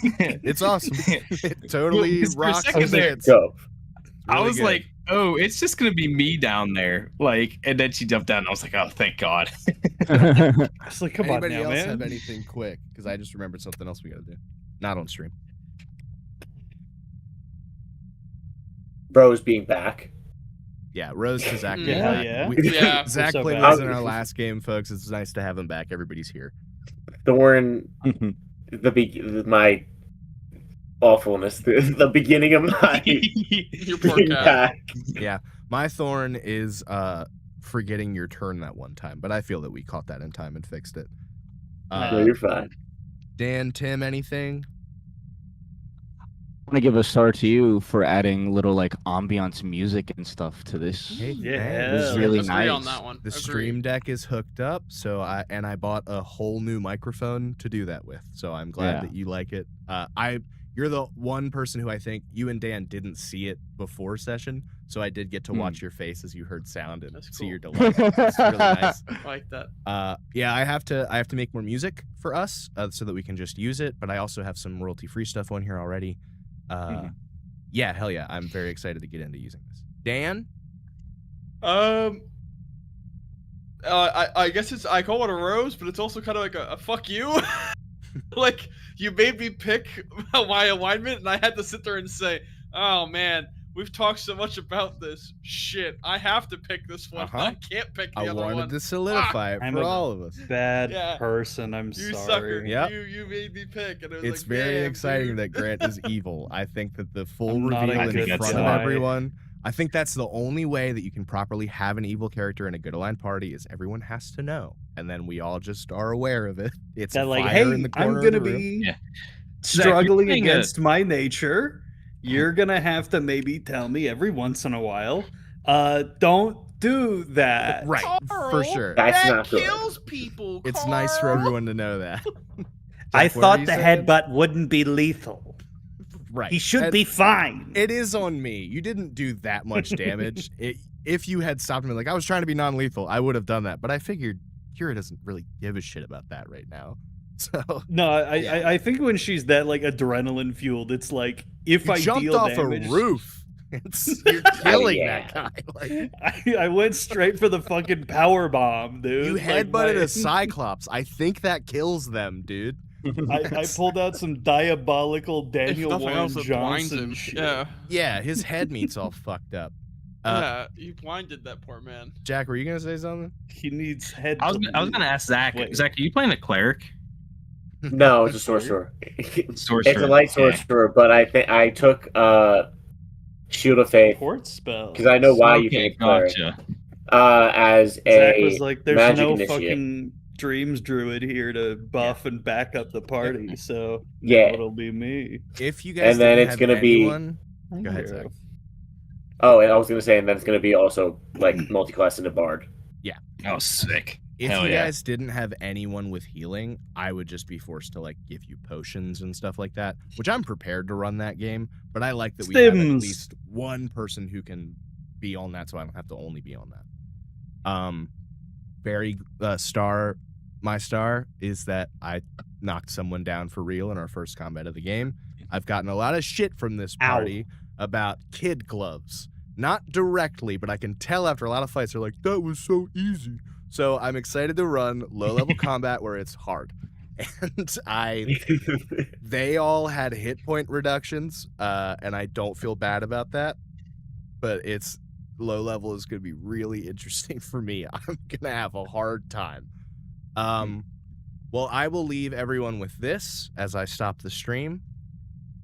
It's awesome. It totally Well, 'cause for a rocks second the there- bits. Go. I Really was good. like, oh, it's just gonna be me down there. Like, and then she jumped down, and I was like, oh, thank God. I was like, come Anybody on now, else man. have anything quick? Because I just remembered something else we got to do. Not on stream. Rose being back. Yeah, Rose to Zach. being Yeah, back. yeah. Yeah. Zach so played bad. Rose in our last game, folks. It's nice to have him back. Everybody's here. Thorn, my awfulness, the beginning of my Your poor being cat. back. Yeah, my thorn is forgetting your turn that one time, but I feel that we caught that in time and fixed it. No, you're fine. Dan, Tim, anything? I want to give a star to you for adding little like ambiance music and stuff to this. Hey, Yeah. This is really Agree on nice. that one. The Agree. stream deck is hooked up, so I bought a whole new microphone to do that with. So I'm glad Yeah. that you like it. You're the one person who I think you and Dan didn't see it before session, so I did get to watch your face as you heard sound and That's see your cool. delight. It's really nice. I like that. Yeah, I have to make more music for us so that we can just use it. But I also have some royalty-free stuff on here already. Yeah, hell yeah, I'm very excited to get into using this. Dan, I guess I call it a rose, but it's also kind of like a fuck you. Like, you made me pick my alignment, and I had to sit there and say, oh man, we've talked so much about this. Shit, I have to pick this one. Uh-huh. I can't pick the I other wanted one. to solidify it I'm for a- all of us. Bad Yeah. person. I'm You sorry. sucker. Yep. You made me pick. And it was It's like, very damn, exciting dude. that Grant is evil. I think that the full I'm not a reveal good in front guy. of everyone. I think that's the only way that you can properly have an evil character in a good aligned party is everyone has to know, and then we all just are aware of it. It's That a like, fire hey, in the corner I'm of gonna the room. be Yeah. struggling playing a- against my nature. You're gonna have to maybe tell me every once in a while. Don't do that. Right, for Carl, sure. That's that not good. kills people. It's nice for Carl. everyone to know that. I Jack, what were thought you the saying? headbutt wouldn't be lethal. Right. He should And be fine. It is on me. You didn't do that much damage. if you had stopped me, like, I was trying to be non-lethal, I would have done that. But I figured Kira doesn't really give a shit about that right now. So No, I think when she's that like adrenaline fueled, it's like if you I jumped deal off damage, a roof. You're killing that guy. Like, I went straight for the fucking power bomb, dude. you Like, headbutted a Cyclops. I think that kills them, dude. I pulled out some diabolical If Daniel nothing Warren else, it blinds Johnson him. shit. Yeah. Yeah, his head meat's all fucked up. Yeah, you blinded that poor man. Jack, were you gonna say something? He needs head. I was gonna ask Zach. Wait. Zach, are you playing a cleric? No, it's a sorcerer. Sorcerer. It's a light okay. sorcerer, but I think I took Shield of Faith Port spell. because I know why you Okay, take cleric. gotcha. As Zach a was like, "There's magic no initiate. fucking dreams druid here to buff and back up the party, so Yeah. now it'll be me." If you guys And then didn't it's have gonna be- anyone, go ahead, Zach. Oh, and I was gonna say, and then it's gonna be also like multi-class into bard. Oh, sick. If Hell you yeah. guys didn't have anyone with healing, I would just be forced to like give you potions and stuff like that, which I'm prepared to run that game, but I like that we have at Stims. least one person who can be on that, so I don't have to only be on that. Barry my star is that I knocked someone down for real in our first combat of the game. I've gotten a lot of shit from this party about kid gloves. Not directly, but I can tell after a lot of fights, they're like, that was so easy. So I'm excited to run low-level combat where it's hard. And they all had hit point reductions, and I don't feel bad about that. But it's low level is going to be really interesting for me. I'm going to have a hard time. Well, I will leave everyone with this as I stop the stream.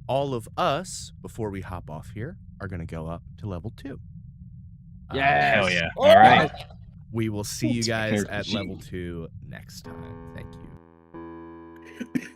All of us, before we hop off here, are going to go up to level 2. Hell yeah. All right. We will see you Let's guys prepare for at the level sheet. 2 next time. Thank you.